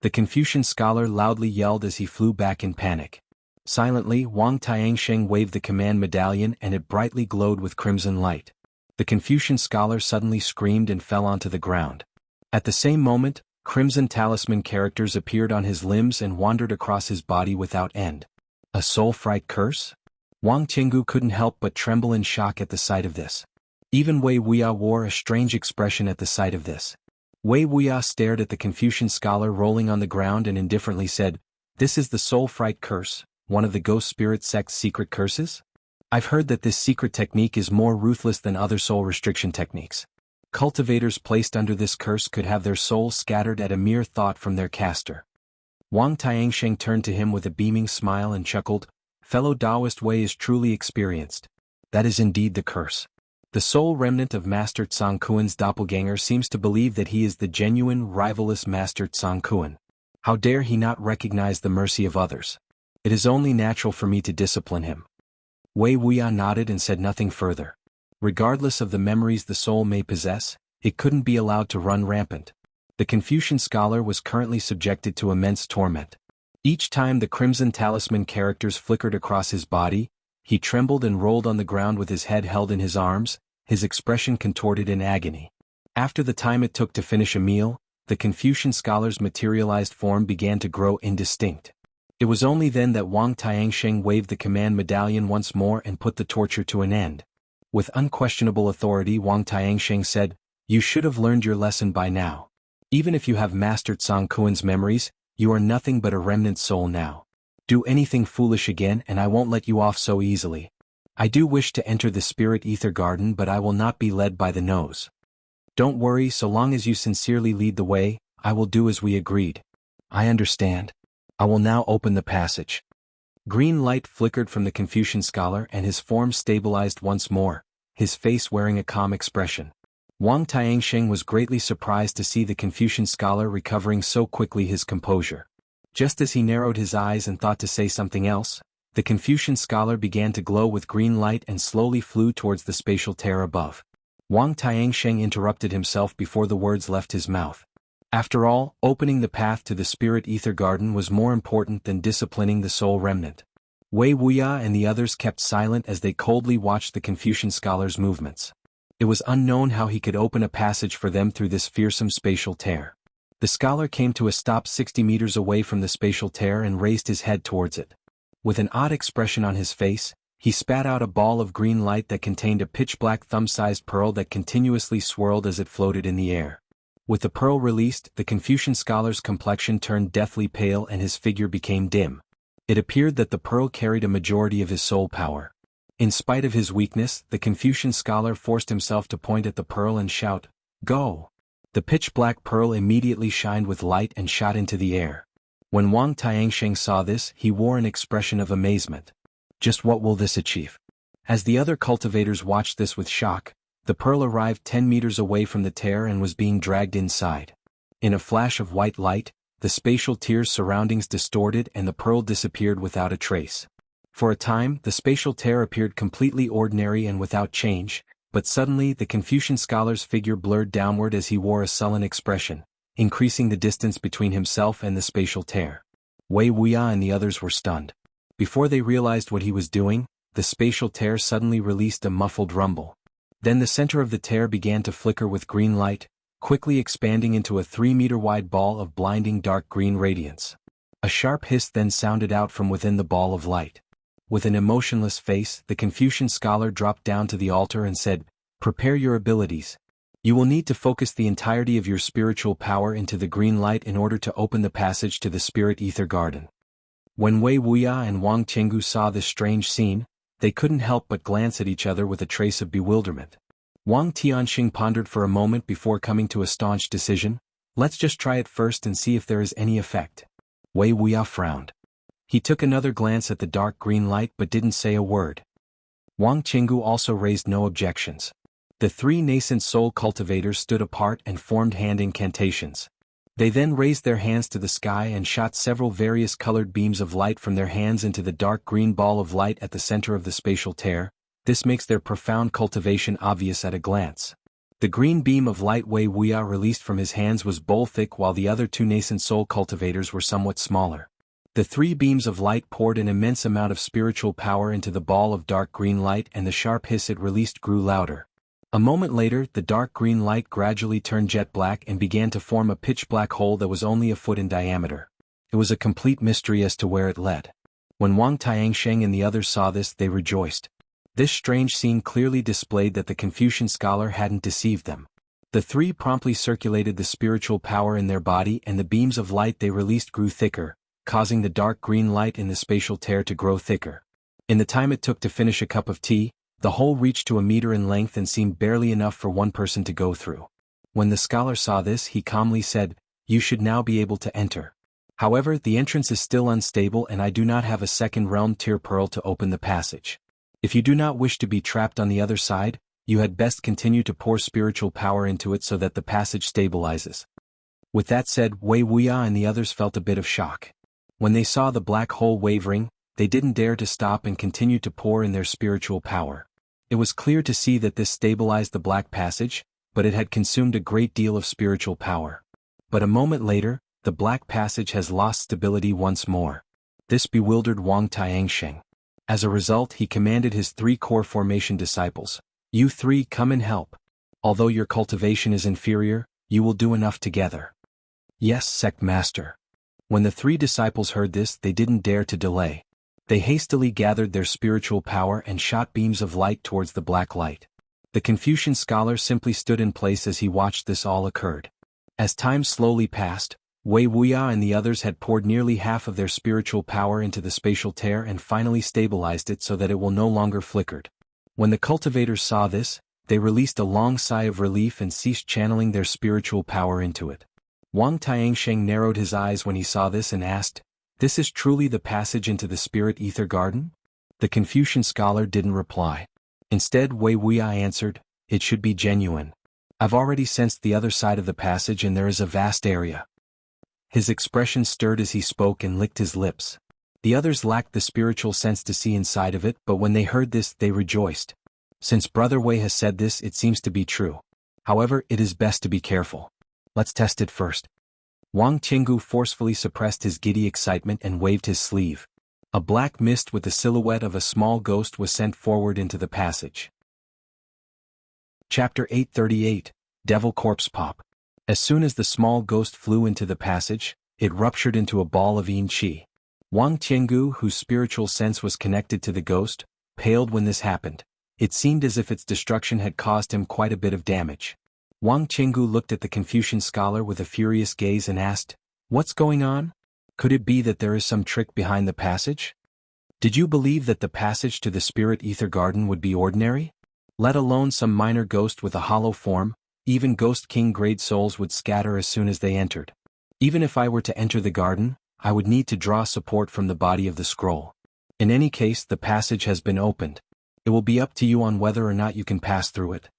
A: The Confucian scholar loudly yelled as he flew back in panic. Silently, Wang Tiansheng waved the command medallion and it brightly glowed with crimson light. The Confucian scholar suddenly screamed and fell onto the ground. At the same moment, crimson talisman characters appeared on his limbs and wandered across his body without end. A soul fright curse? Wang Qinggu couldn't help but tremble in shock at the sight of this. Even Wei Wuya wore a strange expression at the sight of this. Wei Wuya stared at the Confucian scholar rolling on the ground and indifferently said, "This is the soul fright curse, one of the ghost spirit sect's secret curses? I've heard that this secret technique is more ruthless than other soul restriction techniques. Cultivators placed under this curse could have their souls scattered at a mere thought from their caster." Wang Tiansheng turned to him with a beaming smile and chuckled, "Fellow Taoist Wei is truly experienced. That is indeed the curse. The soul remnant of Master Tsang Kuan's doppelganger seems to believe that he is the genuine, rivalless Master Tsang Kuan. How dare he not recognize the mercy of others? It is only natural for me to discipline him." Wei Wuya nodded and said nothing further. Regardless of the memories the soul may possess, it couldn't be allowed to run rampant. The Confucian scholar was currently subjected to immense torment. Each time the crimson talisman characters flickered across his body, he trembled and rolled on the ground with his head held in his arms, his expression contorted in agony. After the time it took to finish a meal, the Confucian scholar's materialized form began to grow indistinct. It was only then that Wang Tiansheng waved the command medallion once more and put the torture to an end. With unquestionable authority, Wang Tiansheng said, "You should have learned your lesson by now. Even if you have mastered Tsang Kuan's memories, you are nothing but a remnant soul now. Do anything foolish again and I won't let you off so easily. I do wish to enter the spirit ether garden, but I will not be led by the nose. Don't worry, so long as you sincerely lead the way, I will do as we agreed." "I understand. I will now open the passage." Green light flickered from the Confucian scholar and his form stabilized once more, his face wearing a calm expression. Wang Tiansheng was greatly surprised to see the Confucian scholar recovering so quickly his composure. Just as he narrowed his eyes and thought to say something else, the Confucian scholar began to glow with green light and slowly flew towards the spatial tear above. Wang Tiansheng interrupted himself before the words left his mouth. After all, opening the path to the spirit ether garden was more important than disciplining the soul remnant. Wei Wuya and the others kept silent as they coldly watched the Confucian scholar's movements. It was unknown how he could open a passage for them through this fearsome spatial tear. The scholar came to a stop 60 meters away from the spatial tear and raised his head towards it. With an odd expression on his face, he spat out a ball of green light that contained a pitch-black thumb-sized pearl that continuously swirled as it floated in the air. With the pearl released, the Confucian scholar's complexion turned deathly pale and his figure became dim. It appeared that the pearl carried a majority of his soul power. In spite of his weakness, the Confucian scholar forced himself to point at the pearl and shout, "Go!" The pitch-black pearl immediately shined with light and shot into the air. When Wang Tiansheng saw this, he wore an expression of amazement. Just what will this achieve? As the other cultivators watched this with shock, the pearl arrived 10 meters away from the tear and was being dragged inside. In a flash of white light, the spatial tear's surroundings distorted and the pearl disappeared without a trace. For a time, the spatial tear appeared completely ordinary and without change, but suddenly the Confucian scholar's figure blurred downward as he wore a sullen expression, increasing the distance between himself and the spatial tear. Wei Wuya and the others were stunned. Before they realized what he was doing, the spatial tear suddenly released a muffled rumble. Then the center of the tear began to flicker with green light, quickly expanding into a 3-meter-wide ball of blinding dark green radiance. A sharp hiss then sounded out from within the ball of light. With an emotionless face, the Confucian scholar dropped down to the altar and said, "Prepare your abilities. You will need to focus the entirety of your spiritual power into the green light in order to open the passage to the spirit ether garden." When Wei Wuya and Wang Qinggu saw this strange scene, they couldn't help but glance at each other with a trace of bewilderment. Wang Tianxing pondered for a moment before coming to a staunch decision. "Let's just try it first and see if there is any effect." Wei Wuya frowned. He took another glance at the dark green light but didn't say a word. Wang Qinggu also raised no objections. The 3 nascent soul cultivators stood apart and formed hand incantations. They then raised their hands to the sky and shot several various colored beams of light from their hands into the dark green ball of light at the center of the spatial tear. This makes their profound cultivation obvious at a glance. The green beam of light Wei Wuya released from his hands was bowl-thick while the other 2 nascent soul cultivators were somewhat smaller. The 3 beams of light poured an immense amount of spiritual power into the ball of dark green light and the sharp hiss it released grew louder. A moment later, the dark green light gradually turned jet black and began to form a pitch-black hole that was only a foot in diameter. It was a complete mystery as to where it led. When Wang Tianxing and the others saw this, they rejoiced. This strange scene clearly displayed that the Confucian scholar hadn't deceived them. The 3 promptly circulated the spiritual power in their body and the beams of light they released grew thicker, causing the dark green light in the spatial tear to grow thicker. In the time it took to finish a cup of tea, the hole reached to a meter in length and seemed barely enough for one person to go through. When the scholar saw this, he calmly said, "You should now be able to enter. However, the entrance is still unstable and I do not have a second realm tier pearl to open the passage. If you do not wish to be trapped on the other side, you had best continue to pour spiritual power into it so that the passage stabilizes." With that said, Wei Wuya and the others felt a bit of shock. When they saw the black hole wavering, they didn't dare to stop and continued to pour in their spiritual power. It was clear to see that this stabilized the black passage, but it had consumed a great deal of spiritual power. But a moment later, the black passage has lost stability once more. This bewildered Wang Tianxing. As a result, he commanded his 3 core formation disciples, "You 3 come and help. Although your cultivation is inferior, you will do enough together." "Yes, sect master." When the 3 disciples heard this, they didn't dare to delay. They hastily gathered their spiritual power and shot beams of light towards the black light. The Confucian scholar simply stood in place as he watched this all occurred. As time slowly passed, Wei Wuya and the others had poured nearly half of their spiritual power into the spatial tear and finally stabilized it so that it will no longer flickered. When the cultivators saw this, they released a long sigh of relief and ceased channeling their spiritual power into it. Wang Tianxing narrowed his eyes when he saw this and asked, "This is truly the passage into the spirit ether garden?" The Confucian scholar didn't reply. Instead, Wei Wuya answered, "It should be genuine. I've already sensed the other side of the passage and there is a vast area." His expression stirred as he spoke and licked his lips. The others lacked the spiritual sense to see inside of it, but when they heard this, they rejoiced. Since Brother Wei has said this, it seems to be true. However, it is best to be careful. Let's test it first. Wang Qinggu forcefully suppressed his giddy excitement and waved his sleeve. A black mist with the silhouette of a small ghost was sent forward into the passage. Chapter 838, Devil Corpse Pop. As soon as the small ghost flew into the passage, it ruptured into a ball of yin qi. Wang Qinggu, whose spiritual sense was connected to the ghost, paled when this happened. It seemed as if its destruction had caused him quite a bit of damage. Wang Qinggu looked at the Confucian scholar with a furious gaze and asked, "What's going on? Could it be that there is some trick behind the passage? Did you believe that the passage to the spirit ether garden would be ordinary? Let alone some minor ghost with a hollow form, even Ghost King grade souls would scatter as soon as they entered. Even if I were to enter the garden, I would need to draw support from the body of the scroll. In any case, the passage has been opened. It will be up to you on whether or not you can pass through it.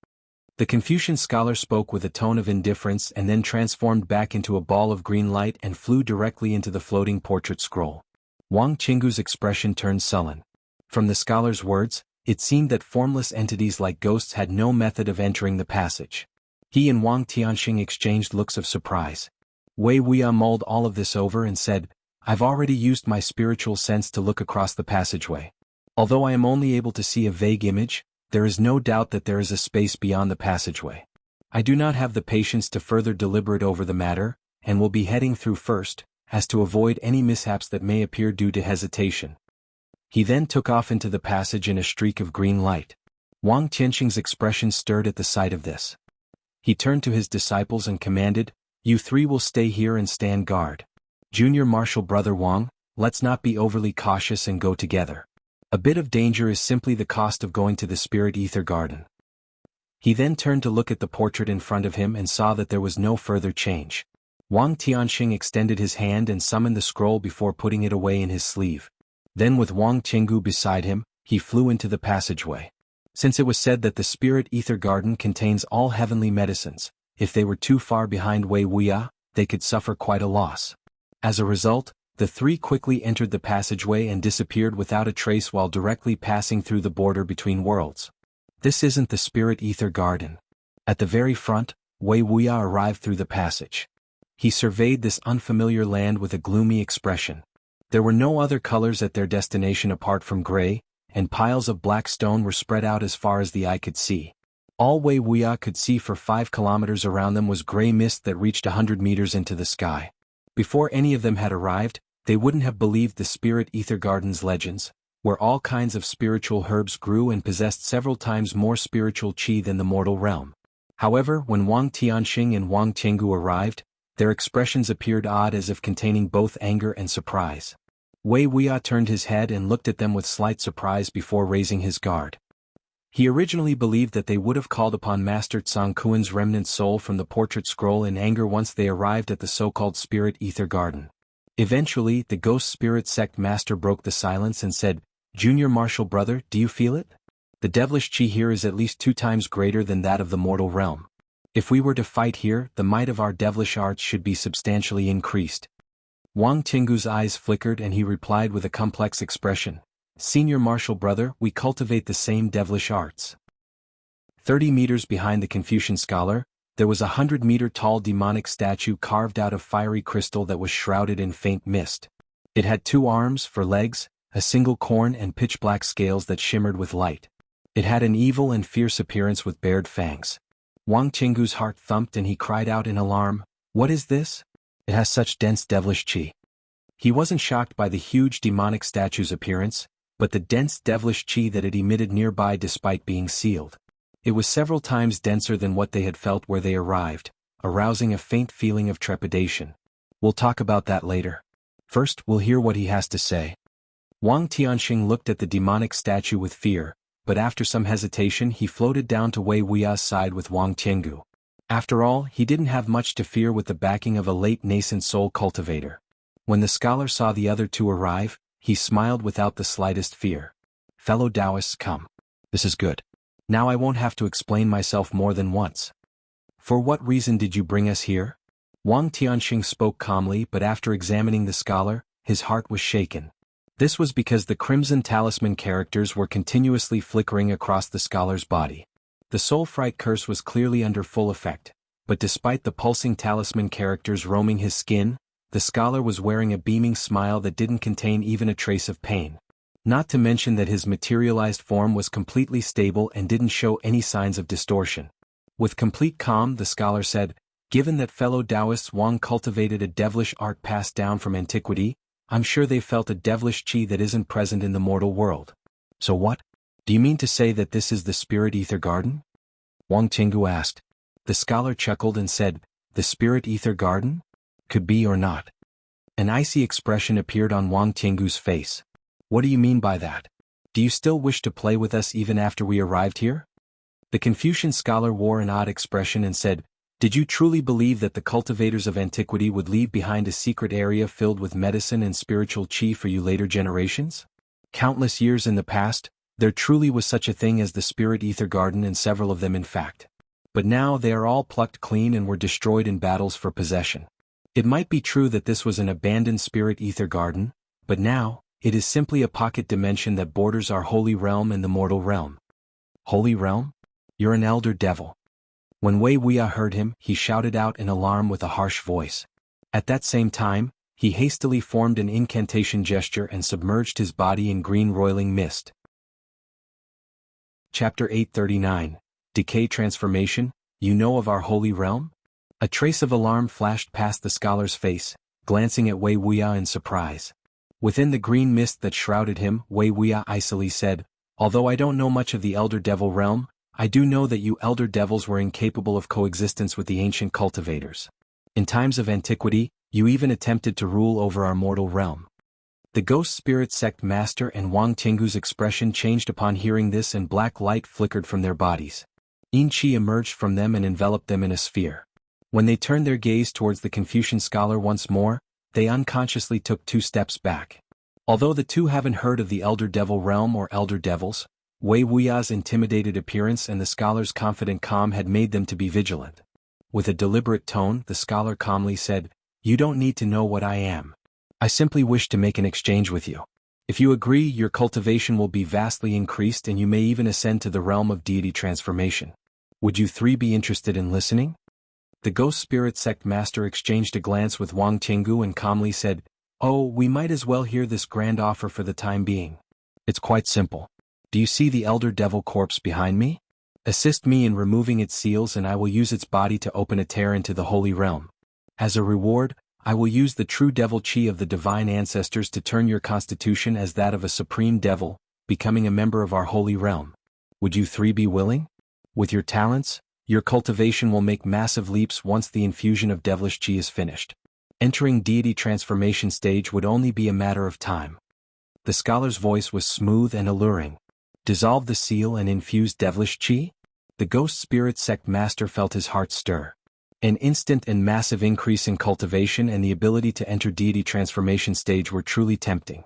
A: The Confucian scholar spoke with a tone of indifference and then transformed back into a ball of green light and flew directly into the floating portrait scroll. Wang Qinggu's expression turned sullen. From the scholar's words, it seemed that formless entities like ghosts had no method of entering the passage. He and Wang Tianxing exchanged looks of surprise. Wei Wuya mulled all of this over and said, "I've already used my spiritual sense to look across the passageway. Although I am only able to see a vague image, there is no doubt that there is a space beyond the passageway. I do not have the patience to further deliberate over the matter, and will be heading through first, as to avoid any mishaps that may appear due to hesitation." He then took off into the passage in a streak of green light. Wang Tianxing's expression stirred at the sight of this. He turned to his disciples and commanded, "You three will stay here and stand guard. Junior Marshal Brother Wang, let's not be overly cautious and go together. A bit of danger is simply the cost of going to the Spirit Ether Garden." He then turned to look at the portrait in front of him and saw that there was no further change. Wang Tianxing extended his hand and summoned the scroll before putting it away in his sleeve. Then with Wang Qinggu beside him, he flew into the passageway. Since it was said that the Spirit Ether Garden contains all heavenly medicines, if they were too far behind Wei Wuya, they could suffer quite a loss. As a result, the three quickly entered the passageway and disappeared without a trace while directly passing through the border between worlds. This isn't the Spirit Ether Garden. At the very front, Wei Wuya arrived through the passage. He surveyed this unfamiliar land with a gloomy expression. There were no other colors at their destination apart from gray, and piles of black stone were spread out as far as the eye could see. All Wei Wuya could see for 5 kilometers around them was gray mist that reached 100 meters into the sky. Before any of them had arrived, they wouldn't have believed the Spirit Ether Garden's legends, where all kinds of spiritual herbs grew and possessed several times more spiritual qi than the mortal realm. However, when Wang Tianxing and Wang Qinggu arrived, their expressions appeared odd, as if containing both anger and surprise. Wei Wuya turned his head and looked at them with slight surprise before raising his guard. He originally believed that they would have called upon Master Tsang Kuan's remnant soul from the portrait scroll in anger once they arrived at the so-called Spirit Ether Garden. Eventually, the Ghost Spirit Sect Master broke the silence and said, "Junior Marshal Brother, do you feel it? The devilish chi here is at least 2 times greater than that of the mortal realm. If we were to fight here, the might of our devilish arts should be substantially increased." Wang Qinggu's eyes flickered and he replied with a complex expression, "Senior Marshal Brother, we cultivate the same devilish arts." 30 meters behind the Confucian scholar, there was a 100-meter-tall demonic statue carved out of fiery crystal that was shrouded in faint mist. It had 2 arms for legs, a single corn and pitch-black scales that shimmered with light. It had an evil and fierce appearance with bared fangs. Wang Qinggu's heart thumped and he cried out in alarm, "What is this? It has such dense devilish qi." He wasn't shocked by the huge demonic statue's appearance, but the dense devilish qi that it emitted nearby despite being sealed. It was several times denser than what they had felt where they arrived, arousing a faint feeling of trepidation. We'll talk about that later. First, we'll hear what he has to say. Wang Tianxing looked at the demonic statue with fear, but after some hesitation he floated down to Wei Wuya's side with Wang Qinggu. After all, he didn't have much to fear with the backing of a late nascent soul cultivator. When the scholar saw the other 2 arrive, he smiled without the slightest fear. "Fellow Taoists, come. This is good. Now I won't have to explain myself more than once. For what reason did you bring us here?" Wang Tianxing spoke calmly, but after examining the scholar, his heart was shaken. This was because the crimson talisman characters were continuously flickering across the scholar's body. The soul fright curse was clearly under full effect, but despite the pulsing talisman characters roaming his skin, the scholar was wearing a beaming smile that didn't contain even a trace of pain. Not to mention that his materialized form was completely stable and didn't show any signs of distortion. With complete calm, the scholar said, "Given that fellow Taoists Wang cultivated a devilish art passed down from antiquity, I'm sure they felt a devilish qi that isn't present in the mortal world. So what? Do you mean to say that this is the Spirit Ether Garden?" Wang Qinggu asked. The scholar chuckled and said, "The Spirit Ether Garden? Could be or not." An icy expression appeared on Wang Qinggu's face. "What do you mean by that? Do you still wish to play with us even after we arrived here?" The Confucian scholar wore an odd expression and said, "Did you truly believe that the cultivators of antiquity would leave behind a secret area filled with medicine and spiritual qi for you later generations? Countless years in the past, There truly was such a thing as the spirit ether garden, and several of them in fact. But now they are all plucked clean and were destroyed in battles for possession. It might be true that this was an abandoned spirit ether garden, but now, it is simply a pocket dimension that borders our holy realm and the mortal realm. Holy realm? You're an elder devil. When Wei Wuya heard him, he shouted out in alarm with a harsh voice. At that same time, he hastily formed an incantation gesture and submerged his body in green roiling mist. Chapter 839, Decay Transformation. You know of our holy realm? A trace of alarm flashed past the scholar's face, glancing at Wei Wuya in surprise. Within the green mist that shrouded him, Wei Wuya icily said, "Although I don't know much of the Elder Devil realm, I do know that you Elder Devils were incapable of coexistence with the ancient cultivators. In times of antiquity, you even attempted to rule over our mortal realm." The ghost spirit sect master and Wang Tinggu's expression changed upon hearing this, and black light flickered from their bodies. Yin Qi emerged from them and enveloped them in a sphere. When they turned their gaze towards the Confucian scholar once more, they unconsciously took 2 steps back. Although the two haven't heard of the Elder Devil realm or Elder Devils, Wei Wuya's intimidated appearance and the scholar's confident calm had made them to be vigilant. With a deliberate tone, the scholar calmly said, "You don't need to know what I am. I simply wish to make an exchange with you. If you agree, your cultivation will be vastly increased and you may even ascend to the realm of deity transformation. Would you 3 be interested in listening?" The ghost spirit sect master exchanged a glance with Wang Tinggu and calmly said, "Oh, we might as well hear this grand offer for the time being. It's quite simple. Do you see the Elder Devil corpse behind me? Assist me in removing its seals and I will use its body to open a tear into the holy realm. As a reward, I will use the true devil chi of the divine ancestors to turn your constitution as that of a supreme devil, becoming a member of our holy realm. Would you 3 be willing? With your talents, your cultivation will make massive leaps once the infusion of devilish chi is finished. Entering deity transformation stage would only be a matter of time." The scholar's voice was smooth and alluring. Dissolve the seal and infuse devilish chi? The ghost spirit sect master felt his heart stir. An instant and massive increase in cultivation and the ability to enter deity transformation stage were truly tempting.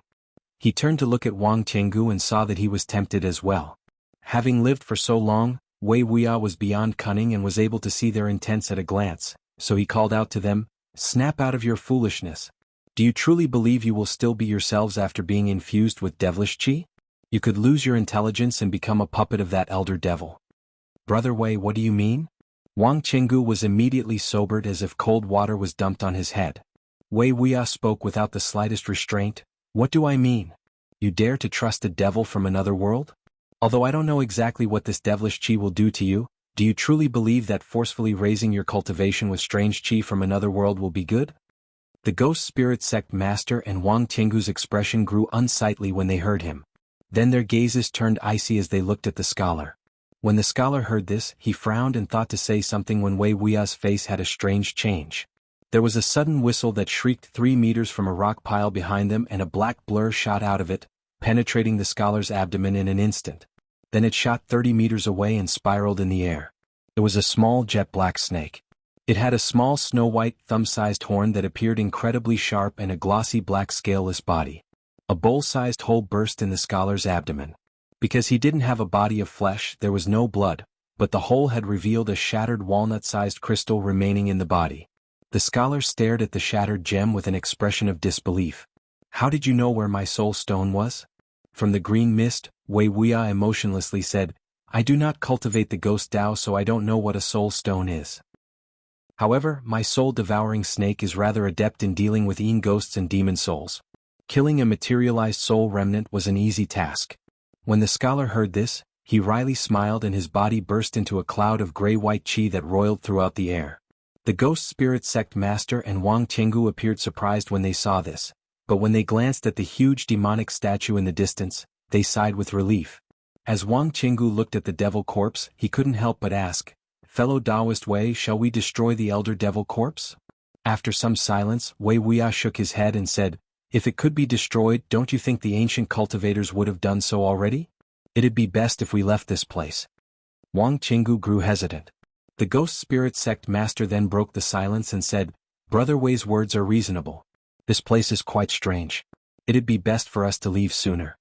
A: He turned to look at Wang Tinggu and saw that he was tempted as well. Having lived for so long, Wei Wuya was beyond cunning and was able to see their intents at a glance, so he called out to them, "Snap out of your foolishness. Do you truly believe you will still be yourselves after being infused with devilish chi? You could lose your intelligence and become a puppet of that elder devil." "Brother Wei, what do you mean?" Wang Tinggu was immediately sobered as if cold water was dumped on his head. Wei Wuya spoke without the slightest restraint. "What do I mean? You dare to trust a devil from another world? Although I don't know exactly what this devilish chi will do to you, do you truly believe that forcefully raising your cultivation with strange chi from another world will be good?" The ghost spirit sect master and Wang Tinggu's expression grew unsightly when they heard him. Then their gazes turned icy as they looked at the scholar. When the scholar heard this, he frowned and thought to say something when Wei Wuya's face had a strange change. There was a sudden whistle that shrieked 3 meters from a rock pile behind them, and a black blur shot out of it, penetrating the scholar's abdomen in an instant. Then it shot 30 meters away and spiraled in the air. It was a small jet-black snake. It had a small snow-white thumb-sized horn that appeared incredibly sharp and a glossy black scaleless body. A bowl-sized hole burst in the scholar's abdomen. Because he didn't have a body of flesh, there was no blood, but the hole had revealed a shattered walnut-sized crystal remaining in the body. The scholar stared at the shattered gem with an expression of disbelief. "How did you know where my soul stone was?" From the green mist, Wei Wuya emotionlessly said, "I do not cultivate the ghost Tao, so I don't know what a soul stone is. However, my soul-devouring snake is rather adept in dealing with Yin ghosts and demon souls. Killing a materialized soul remnant was an easy task." When the scholar heard this, he wryly smiled and his body burst into a cloud of gray-white chi that roiled throughout the air. The ghost spirit sect master and Wang Tinggu appeared surprised when they saw this, but when they glanced at the huge demonic statue in the distance, they sighed with relief. As Wang Tinggu looked at the devil corpse, he couldn't help but ask, "Fellow Taoist Wei, shall we destroy the elder devil corpse?" After some silence, Wei Wuya shook his head and said, "If it could be destroyed, don't you think the ancient cultivators would have done so already? It'd be best if we left this place." Wang Tinggu grew hesitant. The ghost spirit sect master then broke the silence and said, "Brother Wei's words are reasonable. This place is quite strange. It'd be best for us to leave sooner."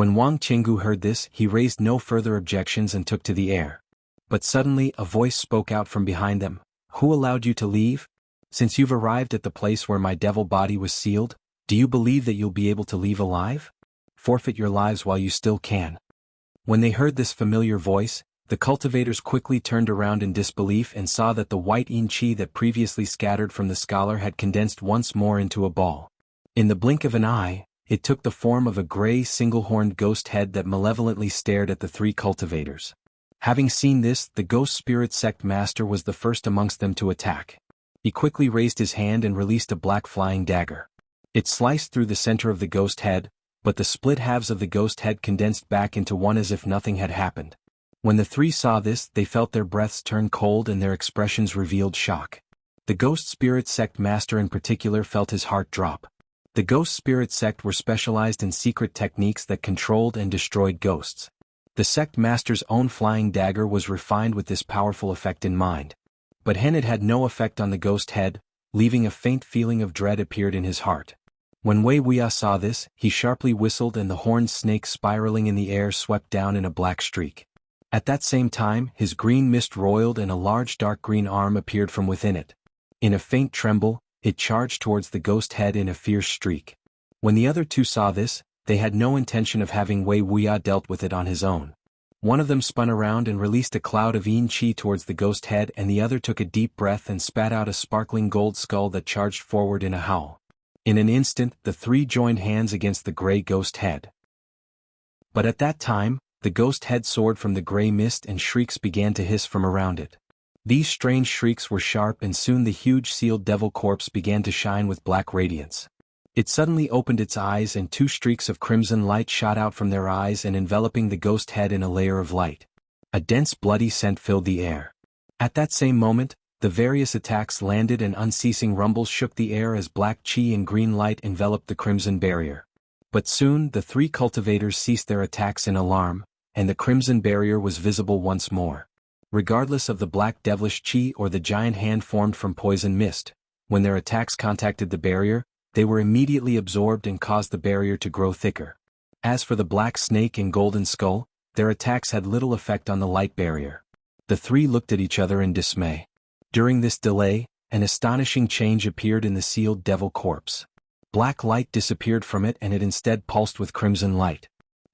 A: When Wang Qinggu heard this, he raised no further objections and took to the air. But suddenly a voice spoke out from behind them. Who allowed you to leave? Since you've arrived at the place where my devil body was sealed, do you believe that you'll be able to leave alive? Forfeit your lives while you still can. When they heard this familiar voice, the cultivators quickly turned around in disbelief and saw that the white yin qi that previously scattered from the scholar had condensed once more into a ball. In the blink of an eye, it took the form of a gray single-horned ghost head that malevolently stared at the three cultivators. Having seen this, the ghost spirit sect master was the first amongst them to attack. He quickly raised his hand and released a black flying dagger. It sliced through the center of the ghost head, but the split halves of the ghost head condensed back into one as if nothing had happened. When the three saw this, they felt their breaths turn cold and their expressions revealed shock. The ghost spirit sect master in particular felt his heart drop. The ghost spirit sect were specialized in secret techniques that controlled and destroyed ghosts. The sect master's own flying dagger was refined with this powerful effect in mind. But it had no effect on the ghost head, leaving a faint feeling of dread appeared in his heart. When Wei Wuya saw this, he sharply whistled and the horned snake spiraling in the air swept down in a black streak. At that same time, his green mist roiled and a large dark green arm appeared from within it. In a faint tremble, it charged towards the ghost head in a fierce streak. When the other two saw this, they had no intention of having Wei Wuya dealt with it on his own. One of them spun around and released a cloud of yin qi towards the ghost head, and the other took a deep breath and spat out a sparkling gold skull that charged forward in a howl. In an instant, the three joined hands against the gray ghost head. But at that time, the ghost head soared from the gray mist and shrieks began to hiss from around it. These strange shrieks were sharp and soon the huge sealed devil corpse began to shine with black radiance. It suddenly opened its eyes and two streaks of crimson light shot out from their eyes and enveloping the ghost head in a layer of light. A dense bloody scent filled the air. At that same moment, the various attacks landed and unceasing rumbles shook the air as black qi and green light enveloped the crimson barrier. But soon the three cultivators ceased their attacks in alarm, and the crimson barrier was visible once more. Regardless of the black devilish qi or the giant hand formed from poison mist, when their attacks contacted the barrier, they were immediately absorbed and caused the barrier to grow thicker. As for the black snake and golden skull, their attacks had little effect on the light barrier. The three looked at each other in dismay. During this delay, an astonishing change appeared in the sealed devil corpse. Black light disappeared from it and it instead pulsed with crimson light.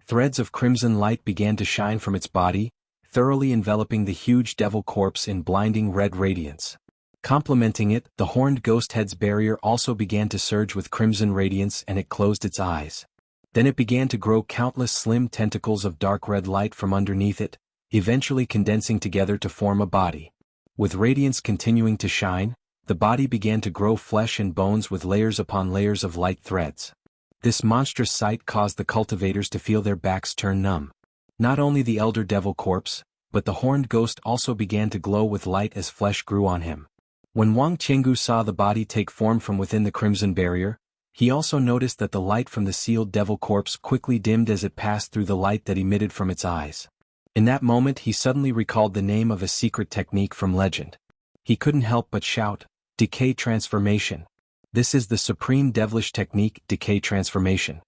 A: Threads of crimson light began to shine from its body, thoroughly enveloping the huge devil corpse in blinding red radiance. Complementing it, the horned ghost head's barrier also began to surge with crimson radiance and it closed its eyes. Then it began to grow countless slim tentacles of dark red light from underneath it, eventually condensing together to form a body. With radiance continuing to shine, the body began to grow flesh and bones with layers upon layers of light threads. This monstrous sight caused the cultivators to feel their backs turn numb. Not only the elder devil corpse, but the horned ghost also began to glow with light as flesh grew on him. When Wang Qinggu saw the body take form from within the crimson barrier, he also noticed that the light from the sealed devil corpse quickly dimmed as it passed through the light that emitted from its eyes. In that moment he suddenly recalled the name of a secret technique from legend. He couldn't help but shout, "Decay transformation. This is the supreme devilish technique, decay transformation."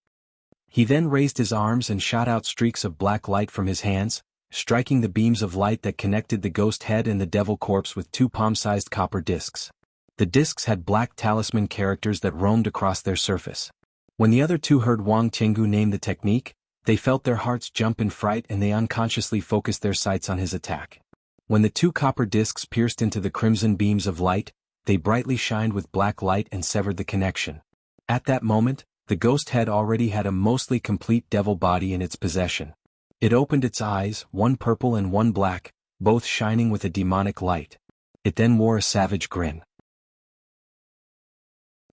A: He then raised his arms and shot out streaks of black light from his hands, striking the beams of light that connected the ghost head and the devil corpse with two palm-sized copper discs. The discs had black talisman characters that roamed across their surface. When the other two heard Wang Qinggu name the technique, they felt their hearts jump in fright and they unconsciously focused their sights on his attack. When the two copper discs pierced into the crimson beams of light, they brightly shined with black light and severed the connection. At that moment, the ghost head already had a mostly complete devil body in its possession. It opened its eyes, one purple and one black, both shining with a demonic light. It then wore a savage grin.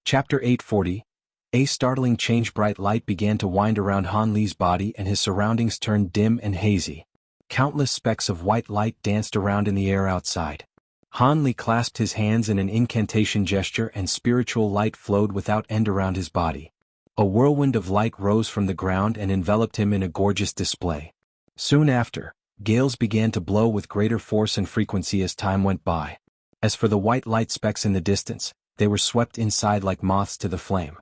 A: Chapter 840. A startling change. Bright light began to wind around Han Li's body and his surroundings turned dim and hazy. Countless specks of white light danced around in the air outside. Han Li clasped his hands in an incantation gesture and spiritual light flowed without end around his body. A whirlwind of light rose from the ground and enveloped him in a gorgeous display. Soon after, gales began to blow with greater force and frequency as time went by. As for the white light specks in the distance, they were swept inside like moths to the flame.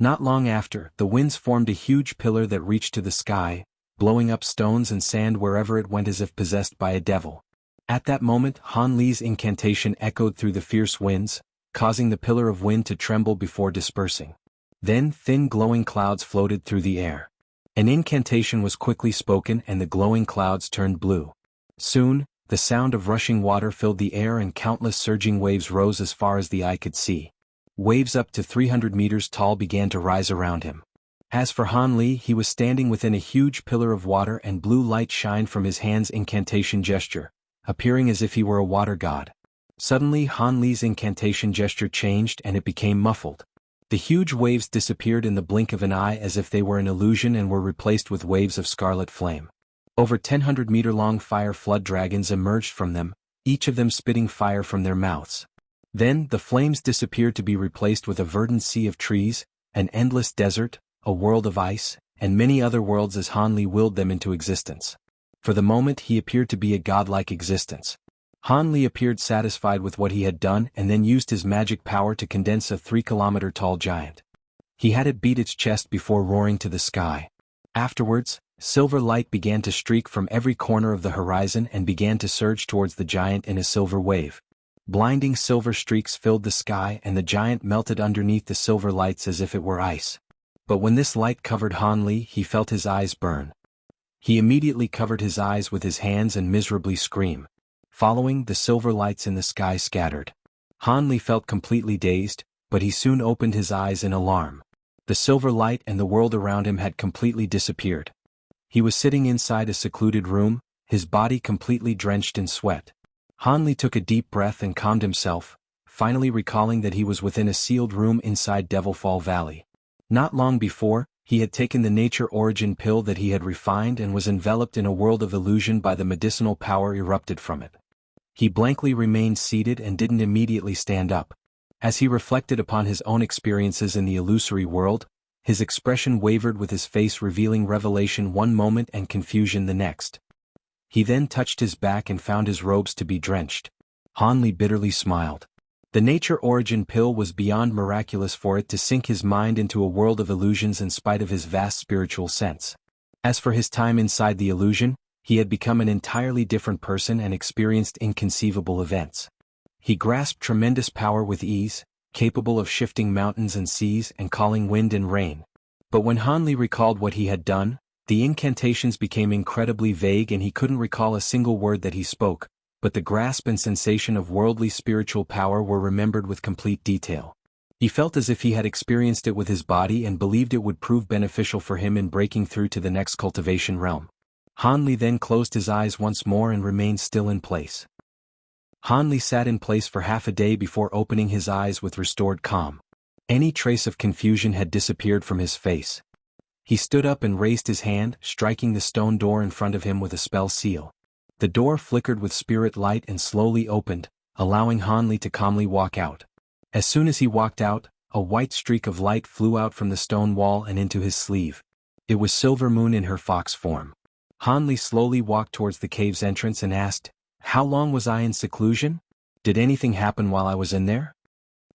A: Not long after, the winds formed a huge pillar that reached to the sky, blowing up stones and sand wherever it went as if possessed by a devil. At that moment Han Li's incantation echoed through the fierce winds, causing the pillar of wind to tremble before dispersing. Then thin glowing clouds floated through the air. An incantation was quickly spoken and the glowing clouds turned blue. Soon, the sound of rushing water filled the air and countless surging waves rose as far as the eye could see. Waves up to 300 meters tall began to rise around him. As for Han Li, he was standing within a huge pillar of water and blue light shined from his hand's incantation gesture, appearing as if he were a water god. Suddenly Han Li's incantation gesture changed and it became muffled. The huge waves disappeared in the blink of an eye as if they were an illusion and were replaced with waves of scarlet flame. Over 1,000-meter-long fire flood dragons emerged from them, each of them spitting fire from their mouths. Then the flames disappeared to be replaced with a verdant sea of trees, an endless desert, a world of ice, and many other worlds as Han Li willed them into existence. For the moment he appeared to be a godlike existence. Han Li appeared satisfied with what he had done and then used his magic power to condense a 3-kilometer-tall giant. He had it beat its chest before roaring to the sky. Afterwards, silver light began to streak from every corner of the horizon and began to surge towards the giant in a silver wave. Blinding silver streaks filled the sky and the giant melted underneath the silver lights as if it were ice. But when this light covered Han Li, he felt his eyes burn. He immediately covered his eyes with his hands and miserably screamed. Following, the silver lights in the sky scattered. Han Li felt completely dazed, but he soon opened his eyes in alarm. The silver light and the world around him had completely disappeared. He was sitting inside a secluded room, his body completely drenched in sweat. Han Li took a deep breath and calmed himself, finally recalling that he was within a sealed room inside Devilfall Valley. Not long before, he had taken the nature origin pill that he had refined and was enveloped in a world of illusion by the medicinal power erupted from it. He blankly remained seated and didn't immediately stand up. As he reflected upon his own experiences in the illusory world, his expression wavered with his face revealing revelation one moment and confusion the next. He then touched his back and found his robes to be drenched. Han Li bitterly smiled. The nature origin pill was beyond miraculous for it to sink his mind into a world of illusions in spite of his vast spiritual sense. As for his time inside the illusion, he had become an entirely different person and experienced inconceivable events. He grasped tremendous power with ease, capable of shifting mountains and seas and calling wind and rain. But when Han Li recalled what he had done, the incantations became incredibly vague and he couldn't recall a single word that he spoke, but the grasp and sensation of worldly spiritual power were remembered with complete detail. He felt as if he had experienced it with his body and believed it would prove beneficial for him in breaking through to the next cultivation realm. Han Li then closed his eyes once more and remained still in place. Han Li sat in place for half a day before opening his eyes with restored calm. Any trace of confusion had disappeared from his face. He stood up and raised his hand, striking the stone door in front of him with a spell seal. The door flickered with spirit light and slowly opened, allowing Han Li to calmly walk out. As soon as he walked out, a white streak of light flew out from the stone wall and into his sleeve. It was Silver Moon in her fox form. Han Li slowly walked towards the cave's entrance and asked, "How long was I in seclusion? Did anything happen while I was in there?"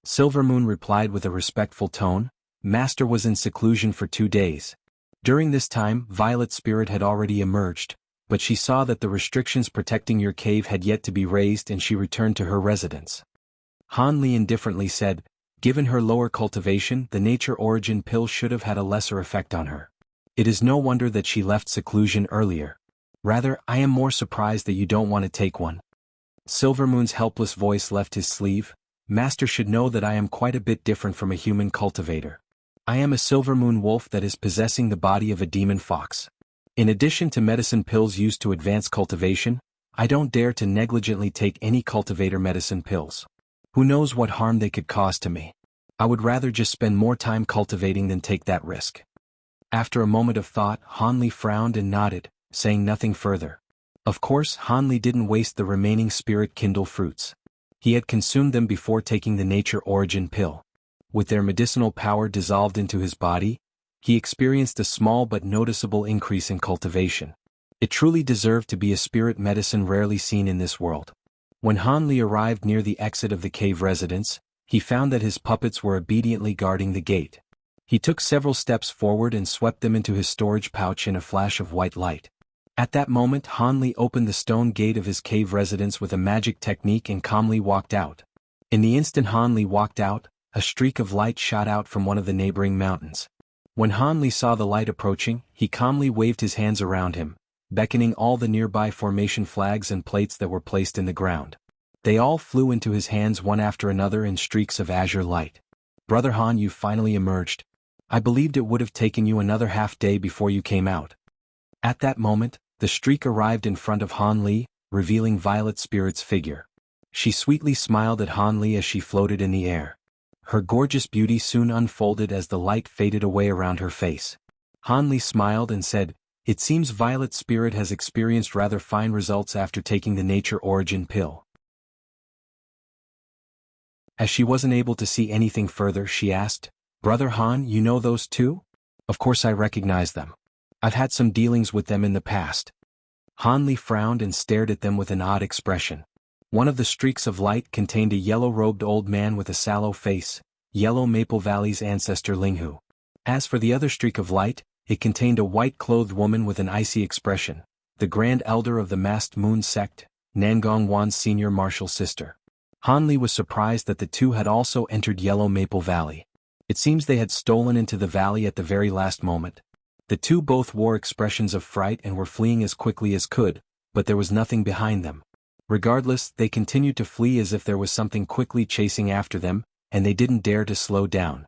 A: Silver Moon replied with a respectful tone, "Master was in seclusion for 2 days. During this time, Violet Spirit had already emerged, but she saw that the restrictions protecting your cave had yet to be raised and she returned to her residence." Han Li indifferently said, "Given her lower cultivation, the nature origin pill should have had a lesser effect on her. It is no wonder that she left seclusion earlier. Rather, I am more surprised that you don't want to take one." Silver Moon's helpless voice left his sleeve. "Master should know that I am quite a bit different from a human cultivator. I am a Silver Moon wolf that is possessing the body of a demon fox. In addition to medicine pills used to advance cultivation, I don't dare to negligently take any cultivator medicine pills. Who knows what harm they could cause to me? I would rather just spend more time cultivating than take that risk." After a moment of thought, Han Li frowned and nodded, saying nothing further. Of course, Han Li didn't waste the remaining spirit kindle fruits. He had consumed them before taking the nature origin pill. With their medicinal power dissolved into his body, he experienced a small but noticeable increase in cultivation. It truly deserved to be a spirit medicine rarely seen in this world. When Han Li arrived near the exit of the cave residence, he found that his puppets were obediently guarding the gate. He took several steps forward and swept them into his storage pouch in a flash of white light. At that moment Han Li opened the stone gate of his cave residence with a magic technique and calmly walked out. In the instant Han Li walked out, a streak of light shot out from one of the neighboring mountains. When Han Li saw the light approaching, he calmly waved his hands around him, beckoning all the nearby formation flags and plates that were placed in the ground. They all flew into his hands one after another in streaks of azure light. "Brother Han, you finally emerged. I believed it would have taken you another half-day before you came out." At that moment, the streak arrived in front of Han Li, revealing Violet Spirit's figure. She sweetly smiled at Han Li as she floated in the air. Her gorgeous beauty soon unfolded as the light faded away around her face. Han Li smiled and said, "It seems Violet Spirit has experienced rather fine results after taking the Nature Origin pill." As she wasn't able to see anything further, she asked, "Brother Han, you know those two?" "Of course I recognize them. I've had some dealings with them in the past." Han Li frowned and stared at them with an odd expression. One of the streaks of light contained a yellow-robed old man with a sallow face, Yellow Maple Valley's ancestor Linghu. As for the other streak of light, it contained a white-clothed woman with an icy expression, the Grand Elder of the Masked Moon Sect, Nangong Wan's senior martial sister. Han Li was surprised that the two had also entered Yellow Maple Valley. It seems they had stolen into the valley at the very last moment. The two both wore expressions of fright and were fleeing as quickly as could, but there was nothing behind them. Regardless, they continued to flee as if there was something quickly chasing after them, and they didn't dare to slow down.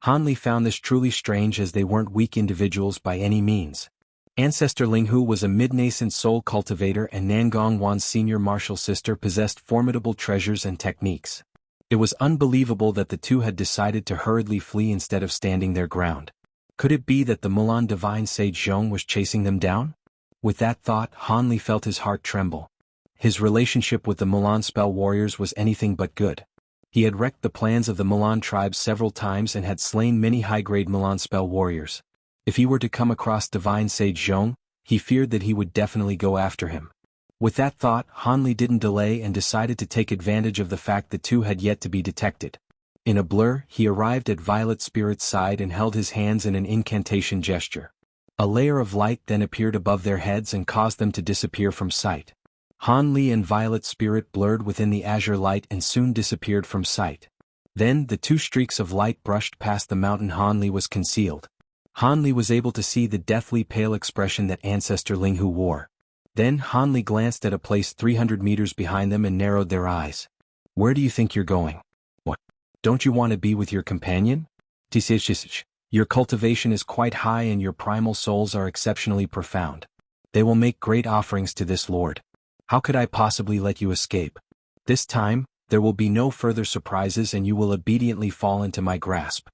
A: Han Li found this truly strange as they weren't weak individuals by any means. Ancestor Linghu was a mid-nascent soul cultivator and Nangong Wan's senior martial sister possessed formidable treasures and techniques. It was unbelievable that the two had decided to hurriedly flee instead of standing their ground. Could it be that the Mulan divine sage Zhong was chasing them down? With that thought, Han Li felt his heart tremble. His relationship with the Mulan spell warriors was anything but good. He had wrecked the plans of the Mulan tribes several times and had slain many high-grade Mulan spell warriors. If he were to come across divine sage Zhong, he feared that he would definitely go after him. With that thought, Han Li didn't delay and decided to take advantage of the fact the two had yet to be detected. In a blur, he arrived at Violet Spirit's side and held his hands in an incantation gesture. A layer of light then appeared above their heads and caused them to disappear from sight. Han Li and Violet Spirit blurred within the azure light and soon disappeared from sight. Then, the two streaks of light brushed past the mountain Han Li was concealed. Han Li was able to see the deathly pale expression that Ancestor Linghu wore. Then Han Li glanced at a place 300 meters behind them and narrowed their eyes. "Where do you think you're going? What? Don't you want to be with your companion? Your cultivation is quite high and your primal souls are exceptionally profound. They will make great offerings to this Lord. How could I possibly let you escape? This time, there will be no further surprises and you will obediently fall into my grasp."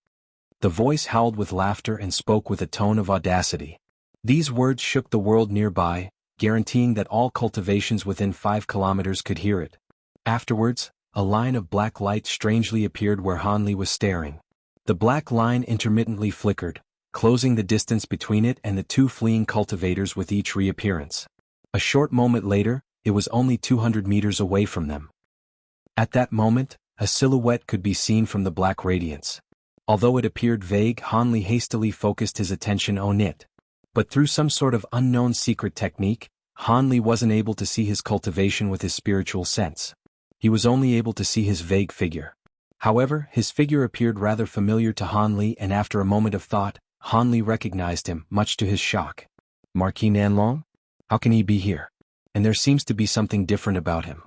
A: The voice howled with laughter and spoke with a tone of audacity. These words shook the world nearby, guaranteeing that all cultivations within 5 kilometers could hear it. Afterwards, a line of black light strangely appeared where Han Li was staring. The black line intermittently flickered, closing the distance between it and the two fleeing cultivators with each reappearance. A short moment later, it was only 200 meters away from them. At that moment, a silhouette could be seen from the black radiance. Although it appeared vague, Han Li hastily focused his attention on it. But through some sort of unknown secret technique, Han Li wasn't able to see his cultivation with his spiritual sense. He was only able to see his vague figure. However, his figure appeared rather familiar to Han Li and after a moment of thought, Han Li recognized him, much to his shock. "Marquis Nanlong? How can he be here? And there seems to be something different about him."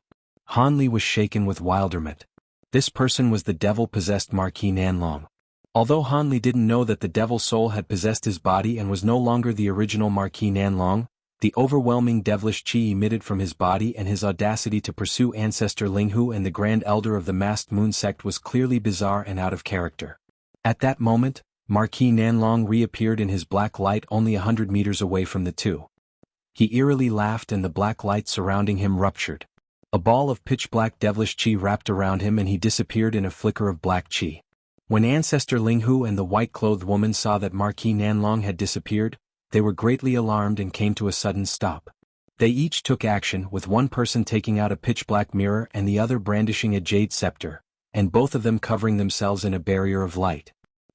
A: Han Li was shaken with wilderment. This person was the devil-possessed Marquis Nanlong. Although Han Li didn't know that the devil soul had possessed his body and was no longer the original Marquis Nanlong, the overwhelming devilish qi emitted from his body and his audacity to pursue Ancestor Linghu and the Grand Elder of the Masked Moon Sect was clearly bizarre and out of character. At that moment, Marquis Nanlong reappeared in his black light only 100 meters away from the two. He eerily laughed and the black light surrounding him ruptured. A ball of pitch-black devilish qi wrapped around him and he disappeared in a flicker of black qi. When Ancestor Linghu and the white-clothed woman saw that Marquis Nanlong had disappeared, they were greatly alarmed and came to a sudden stop. They each took action, with one person taking out a pitch-black mirror and the other brandishing a jade scepter, and both of them covering themselves in a barrier of light.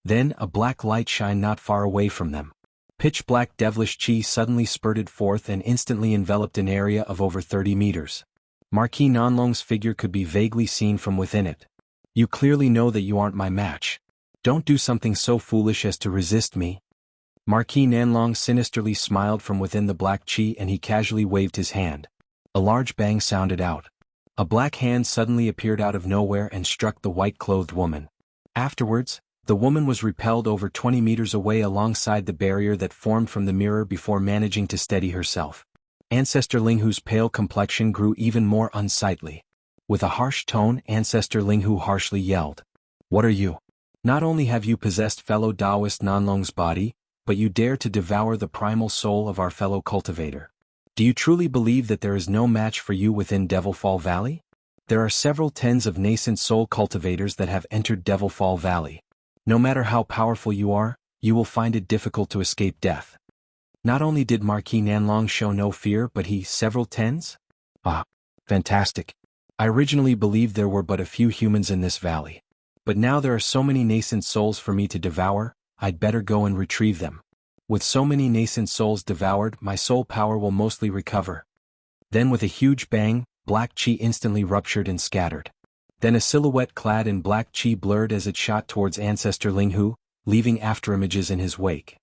A: Then a black light shined not far away from them. Pitch-black devilish chi suddenly spurted forth and instantly enveloped an area of over 30 meters. Marquis Nanlong's figure could be vaguely seen from within it. "You clearly know that you aren't my match. Don't do something so foolish as to resist me." Marquis Nanlong sinisterly smiled from within the black chi and he casually waved his hand. A large bang sounded out. A black hand suddenly appeared out of nowhere and struck the white-clothed woman. Afterwards, the woman was repelled over 20 meters away alongside the barrier that formed from the mirror before managing to steady herself. Ancestor Linghu's pale complexion grew even more unsightly. With a harsh tone, Ancestor Linghu harshly yelled, "What are you? Not only have you possessed fellow Taoist Nanlong's body, but you dare to devour the primal soul of our fellow cultivator. Do you truly believe that there is no match for you within Devilfall Valley? There are several tens of nascent soul cultivators that have entered Devilfall Valley. No matter how powerful you are, you will find it difficult to escape death." Not only did Marquis Nanlong show no fear, but he, several tens? Ah, fantastic. I originally believed there were but a few humans in this valley. But now there are so many nascent souls for me to devour, I'd better go and retrieve them. With so many nascent souls devoured, my soul power will mostly recover. Then with a huge bang, black chi instantly ruptured and scattered. Then a silhouette clad in black chi blurred as it shot towards Ancestor Linghu, leaving afterimages in his wake.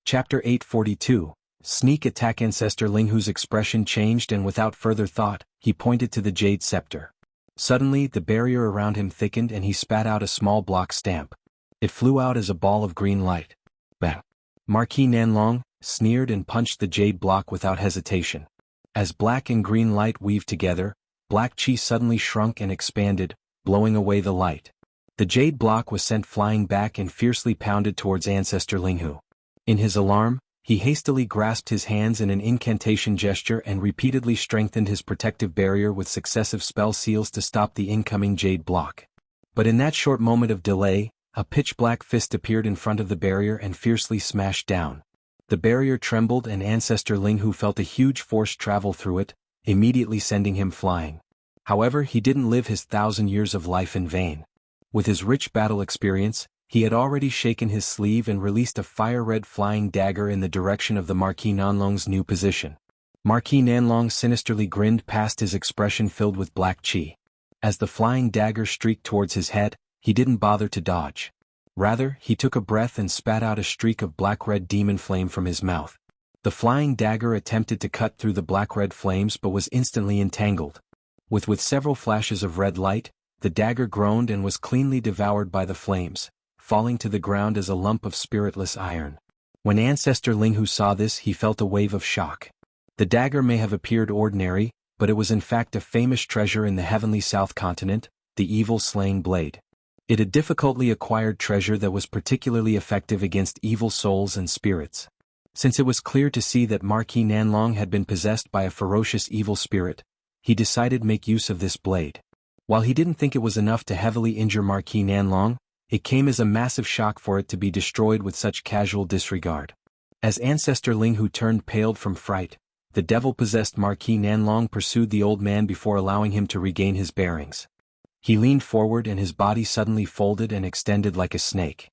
A: Chapter 842. Sneak Attack. Ancestor Linghu's expression changed and without further thought, he pointed to the jade scepter. Suddenly the barrier around him thickened and he spat out a small block stamp. It flew out as a ball of green light. Bang! Marquis Nanlong sneered and punched the jade block without hesitation. As black and green light weaved together, black chi suddenly shrunk and expanded, blowing away the light. The jade block was sent flying back and fiercely pounded towards Ancestor Linghu. In his alarm, he hastily grasped his hands in an incantation gesture and repeatedly strengthened his protective barrier with successive spell seals to stop the incoming jade block. But in that short moment of delay, a pitch-black fist appeared in front of the barrier and fiercely smashed down. The barrier trembled and Ancestor Linghu felt a huge force travel through it, immediately sending him flying. However, he didn't live his 1,000 years of life in vain. With his rich battle experience, he had already shaken his sleeve and released a fire-red flying dagger in the direction of the Marquis Nanlong's new position. Marquis Nanlong sinisterly grinned past his expression filled with black chi. As the flying dagger streaked towards his head, he didn't bother to dodge. Rather, he took a breath and spat out a streak of black-red demon flame from his mouth. The flying dagger attempted to cut through the black-red flames but was instantly entangled. With several flashes of red light, the dagger groaned and was cleanly devoured by the flames, falling to the ground as a lump of spiritless iron. When Ancestor Linghu saw this, he felt a wave of shock. The dagger may have appeared ordinary, but it was in fact a famous treasure in the heavenly South Continent, the evil slaying blade. It a difficultly acquired treasure that was particularly effective against evil souls and spirits. Since it was clear to see that Marquis Nanlong had been possessed by a ferocious evil spirit, he decided to make use of this blade. While he didn't think it was enough to heavily injure Marquis Nanlong, it came as a massive shock for it to be destroyed with such casual disregard. As Ancestor Linghu turned pale from fright, the devil-possessed Marquis Nanlong pursued the old man before allowing him to regain his bearings. He leaned forward and his body suddenly folded and extended like a snake.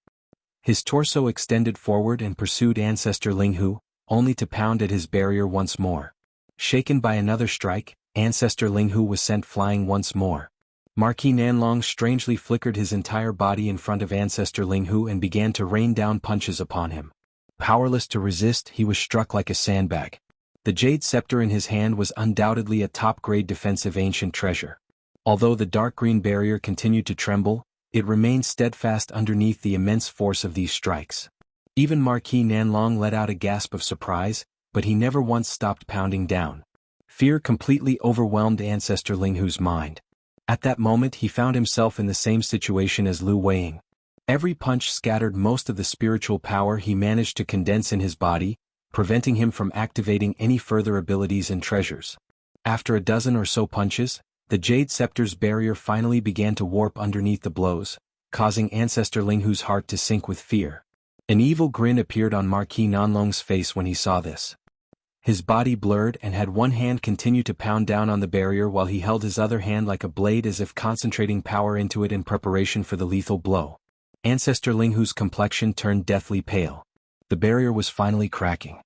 A: His torso extended forward and pursued Ancestor Linghu, only to pound at his barrier once more. Shaken by another strike, Ancestor Linghu was sent flying once more. Marquis Nanlong strangely flickered his entire body in front of Ancestor Linghu and began to rain down punches upon him. Powerless to resist, he was struck like a sandbag. The jade scepter in his hand was undoubtedly a top-grade defensive ancient treasure. Although the dark green barrier continued to tremble, it remained steadfast underneath the immense force of these strikes. Even Marquis Nanlong let out a gasp of surprise, but he never once stopped pounding down. Fear completely overwhelmed Ancestor Linghu's mind. At that moment he found himself in the same situation as Lu Weiying. Every punch scattered most of the spiritual power he managed to condense in his body, preventing him from activating any further abilities and treasures. After a dozen or so punches, the Jade Scepter's barrier finally began to warp underneath the blows, causing Ancestor Linghu's heart to sink with fear. An evil grin appeared on Marquis Nanlong's face when he saw this. His body blurred and had one hand continue to pound down on the barrier while he held his other hand like a blade as if concentrating power into it in preparation for the lethal blow. Ancestor Linghu's complexion turned deathly pale. The barrier was finally cracking.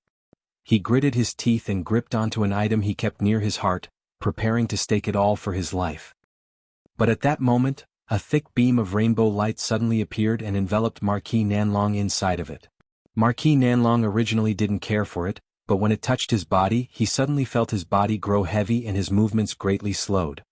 A: He gritted his teeth and gripped onto an item he kept near his heart, preparing to stake it all for his life. But at that moment, a thick beam of rainbow light suddenly appeared and enveloped Marquis Nanlong inside of it. Marquis Nanlong originally didn't care for it, but when it touched his body, he suddenly felt his body grow heavy and his movements greatly slowed.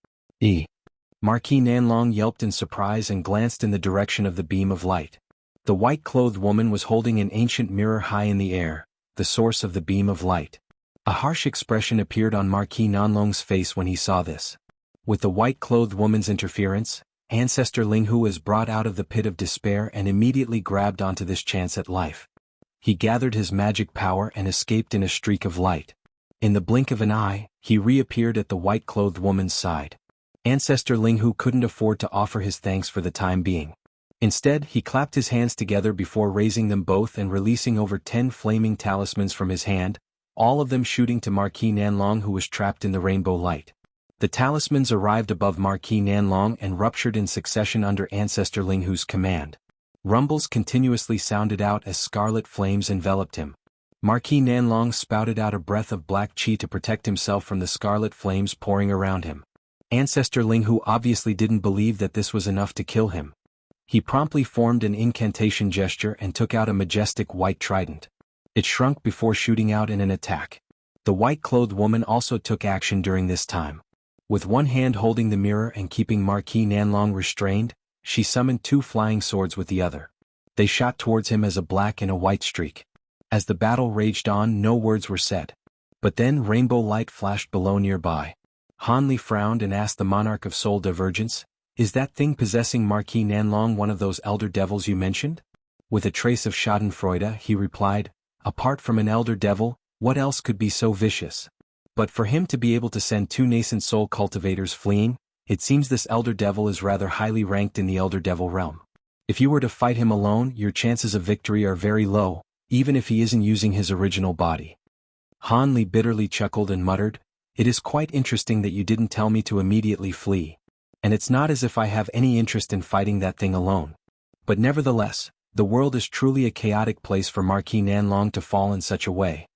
A: Marquis Nanlong yelped in surprise and glanced in the direction of the beam of light. The white-clothed woman was holding an ancient mirror high in the air, the source of the beam of light. A harsh expression appeared on Marquis Nanlong's face when he saw this. With the white-clothed woman's interference, Ancestor Linghu was brought out of the pit of despair and immediately grabbed onto this chance at life. He gathered his magic power and escaped in a streak of light. In the blink of an eye, he reappeared at the white-clothed woman's side. Ancestor Linghu couldn't afford to offer his thanks for the time being. Instead, he clapped his hands together before raising them both and releasing over 10 flaming talismans from his hand, all of them shooting to Marquis Nanlong, who was trapped in the rainbow light. The talismans arrived above Marquis Nanlong and ruptured in succession under Ancestor Linghu's command. Rumbles continuously sounded out as scarlet flames enveloped him. Marquis Nanlong spouted out a breath of black chi to protect himself from the scarlet flames pouring around him. Ancestor Linghu obviously didn't believe that this was enough to kill him. He promptly formed an incantation gesture and took out a majestic white trident. It shrunk before shooting out in an attack. The white-clothed woman also took action during this time. With one hand holding the mirror and keeping Marquis Nanlong restrained, she summoned 2 flying swords with the other. They shot towards him as a black and a white streak. As the battle raged on, no words were said. But then rainbow light flashed below nearby. Han Li frowned and asked the monarch of soul divergence, "Is that thing possessing Marquis Nanlong one of those elder devils you mentioned?" With a trace of schadenfreude, he replied, "Apart from an elder devil, what else could be so vicious? But for him to be able to send 2 nascent soul cultivators fleeing, it seems this elder devil is rather highly ranked in the elder devil realm. If you were to fight him alone, your chances of victory are very low, even if he isn't using his original body." Han Li bitterly chuckled and muttered, "It is quite interesting that you didn't tell me to immediately flee. And it's not as if I have any interest in fighting that thing alone. But nevertheless, the world is truly a chaotic place for Marquis Nanlong to fall in such a way."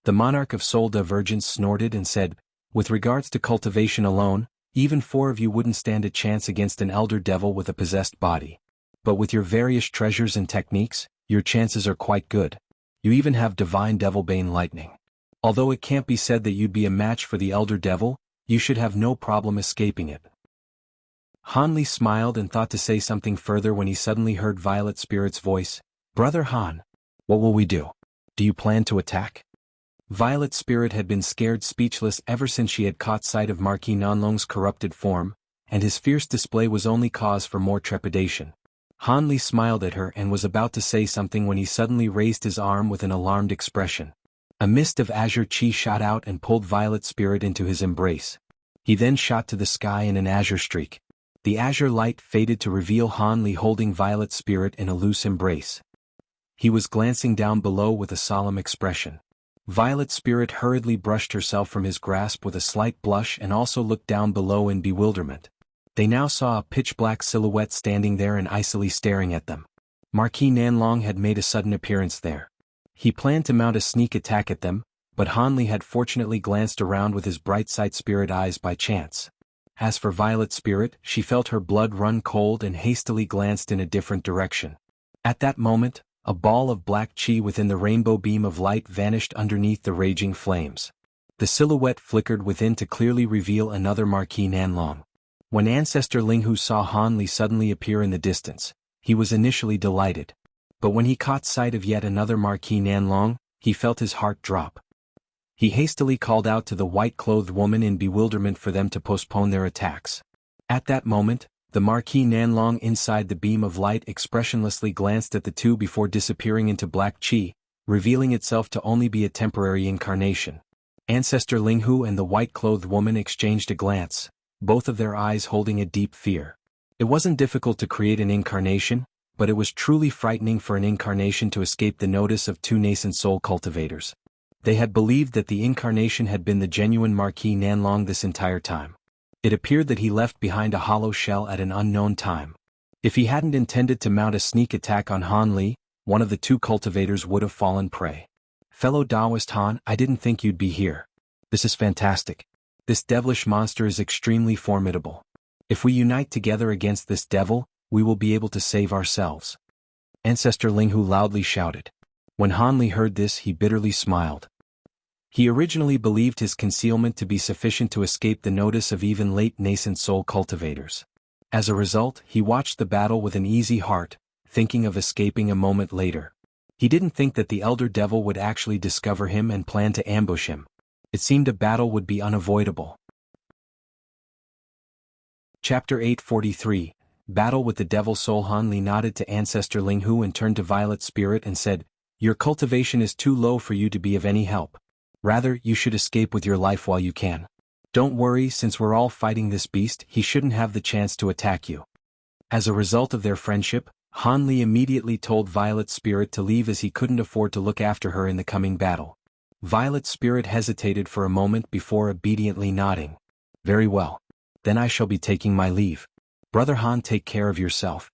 A: The monarch of soul divergence snorted and said, "With regards to cultivation alone, even 4 of you wouldn't stand a chance against an elder devil with a possessed body. But with your various treasures and techniques, your chances are quite good. You even have divine devilbane lightning. Although it can't be said that you'd be a match for the elder devil, you should have no problem escaping it." Han Li smiled and thought to say something further when he suddenly heard Violet Spirit's voice, "Brother Han, what will we do? Do you plan to attack?" Violet Spirit had been scared speechless ever since she had caught sight of Marquis Nanlong's corrupted form, and his fierce display was only cause for more trepidation. Han Li smiled at her and was about to say something when he suddenly raised his arm with an alarmed expression. A mist of azure chi shot out and pulled Violet Spirit into his embrace. He then shot to the sky in an azure streak. The azure light faded to reveal Han Li holding Violet Spirit in a loose embrace. He was glancing down below with a solemn expression. Violet Spirit hurriedly brushed herself from his grasp with a slight blush and also looked down below in bewilderment. They now saw a pitch-black silhouette standing there and icily staring at them. Marquis Nanlong had made a sudden appearance there. He planned to mount a sneak attack at them, but Han Li had fortunately glanced around with his bright sight spirit eyes by chance. As for Violet Spirit, she felt her blood run cold and hastily glanced in a different direction. At that moment, a ball of black chi within the rainbow beam of light vanished underneath the raging flames. The silhouette flickered within to clearly reveal another Marquis Nanlong. When Ancestor Linghu saw Han Li suddenly appear in the distance, he was initially delighted. But when he caught sight of yet another Marquis Nanlong, he felt his heart drop. He hastily called out to the white-clothed woman in bewilderment for them to postpone their attacks. At that moment, the Marquis Nanlong inside the beam of light expressionlessly glanced at the two before disappearing into black chi, revealing itself to only be a temporary incarnation. Ancestor Linghu and the white-clothed woman exchanged a glance, both of their eyes holding a deep fear. It wasn't difficult to create an incarnation, but it was truly frightening for an incarnation to escape the notice of 2 nascent soul cultivators. They had believed that the incarnation had been the genuine Marquis Nanlong this entire time. It appeared that he left behind a hollow shell at an unknown time. If he hadn't intended to mount a sneak attack on Han Li, one of the two cultivators would have fallen prey. Fellow Taoist Han, I didn't think you'd be here. This is fantastic. This devilish monster is extremely formidable. If we unite together against this devil, we will be able to save ourselves. Ancestor Linghu loudly shouted. When Han Li heard this, he bitterly smiled. He originally believed his concealment to be sufficient to escape the notice of even late nascent soul cultivators. As a result, he watched the battle with an easy heart, thinking of escaping a moment later. He didn't think that the elder devil would actually discover him and plan to ambush him. It seemed a battle would be unavoidable. Chapter 843, Battle with the Devil Soul. Han Li nodded to Ancestor Linghu and turned to Violet Spirit and said, Your cultivation is too low for you to be of any help. Rather, you should escape with your life while you can. Don't worry, since we're all fighting this beast, he shouldn't have the chance to attack you. As a result of their friendship, Han Li immediately told Violet Spirit to leave as he couldn't afford to look after her in the coming battle. Violet Spirit hesitated for a moment before obediently nodding. Very well. Then I shall be taking my leave. Brother Han, take care of yourself.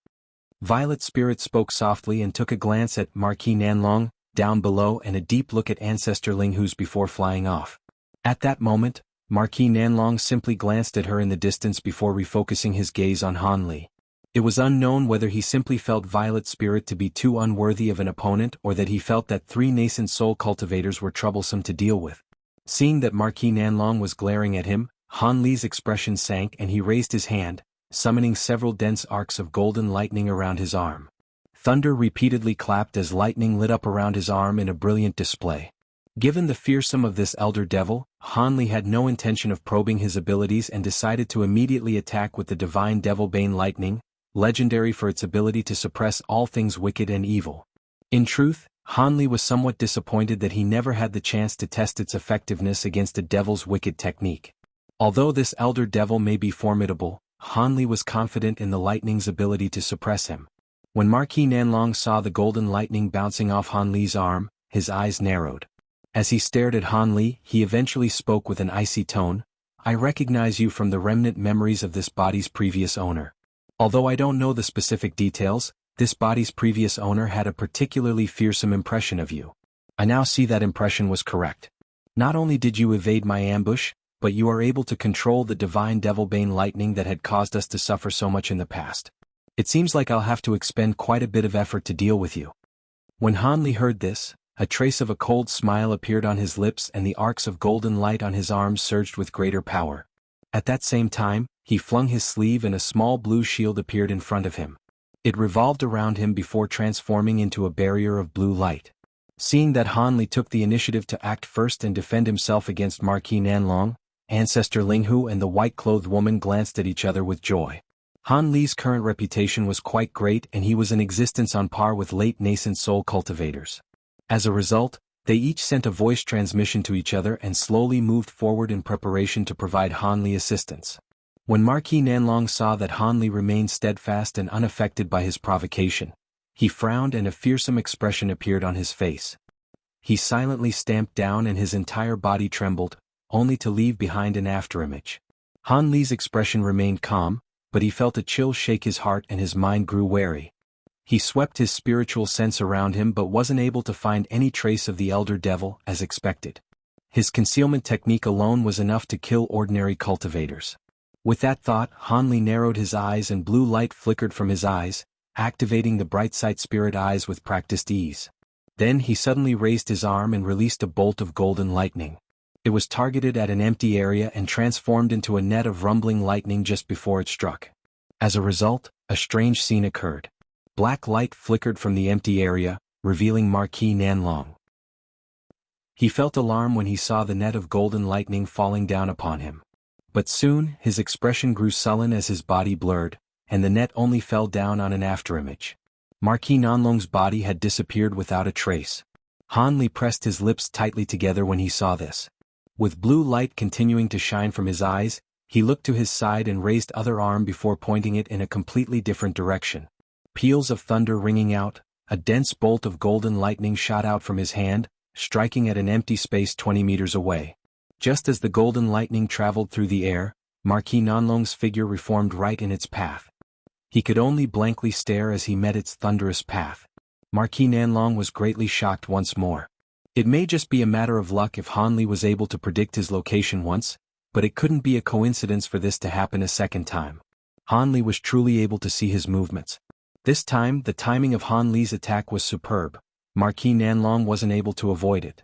A: Violet Spirit spoke softly and took a glance at Marquis Nanlong, down below, and a deep look at Ancestor Linghu's before flying off. At that moment, Marquis Nanlong simply glanced at her in the distance before refocusing his gaze on Han Li. It was unknown whether he simply felt Violet Spirit to be too unworthy of an opponent or that he felt that three nascent soul cultivators were troublesome to deal with. Seeing that Marquis Nanlong was glaring at him, Han Li's expression sank and he raised his hand, summoning several dense arcs of golden lightning around his arm. Thunder repeatedly clapped as lightning lit up around his arm in a brilliant display. Given the fearsome of this elder devil, Han Li had no intention of probing his abilities and decided to immediately attack with the divine Devil Bane lightning, legendary for its ability to suppress all things wicked and evil. In truth, Han Li was somewhat disappointed that he never had the chance to test its effectiveness against a devil's wicked technique. Although this elder devil may be formidable, Han Li was confident in the lightning's ability to suppress him. When Marquis Nanlong saw the golden lightning bouncing off Han Li's arm, his eyes narrowed. As he stared at Han Li, he eventually spoke with an icy tone, I recognize you from the remnant memories of this body's previous owner. Although I don't know the specific details, this body's previous owner had a particularly fearsome impression of you. I now see that impression was correct. Not only did you evade my ambush, but you are able to control the divine Devil Bane lightning that had caused us to suffer so much in the past. It seems like I'll have to expend quite a bit of effort to deal with you. When Han Li heard this, a trace of a cold smile appeared on his lips and the arcs of golden light on his arms surged with greater power. At that same time, he flung his sleeve and a small blue shield appeared in front of him. It revolved around him before transforming into a barrier of blue light. Seeing that Han Li took the initiative to act first and defend himself against Marquis Nanlong, Ancestor Linghu and the white-clothed woman glanced at each other with joy. Han Li's current reputation was quite great and he was in existence on par with late nascent soul cultivators. As a result, they each sent a voice transmission to each other and slowly moved forward in preparation to provide Han Li assistance. When Marquis Nanlong saw that Han Li remained steadfast and unaffected by his provocation, he frowned and a fearsome expression appeared on his face. He silently stamped down and his entire body trembled, only to leave behind an afterimage. Han Li's expression remained calm, but he felt a chill shake his heart and his mind grew wary. He swept his spiritual sense around him but wasn't able to find any trace of the elder devil, as expected. His concealment technique alone was enough to kill ordinary cultivators. With that thought, Han Li narrowed his eyes and blue light flickered from his eyes, activating the bright sight spirit eyes with practiced ease. Then he suddenly raised his arm and released a bolt of golden lightning. It was targeted at an empty area and transformed into a net of rumbling lightning just before it struck. As a result, a strange scene occurred. Black light flickered from the empty area, revealing Marquis Nanlong. He felt alarm when he saw the net of golden lightning falling down upon him. But soon, his expression grew sullen as his body blurred, and the net only fell down on an afterimage. Marquis Nanlong's body had disappeared without a trace. Han Li pressed his lips tightly together when he saw this. With blue light continuing to shine from his eyes, he looked to his side and raised other arm before pointing it in a completely different direction. Peals of thunder ringing out, a dense bolt of golden lightning shot out from his hand, striking at an empty space 20 meters away. Just as the golden lightning traveled through the air, Marquis Nanlong's figure reformed right in its path. He could only blankly stare as he met its thunderous path. Marquis Nanlong was greatly shocked once more. It may just be a matter of luck if Han Li was able to predict his location once, but it couldn't be a coincidence for this to happen a second time. Han Li was truly able to see his movements. This time, the timing of Han Li's attack was superb. Marquis Nanlong wasn't able to avoid it.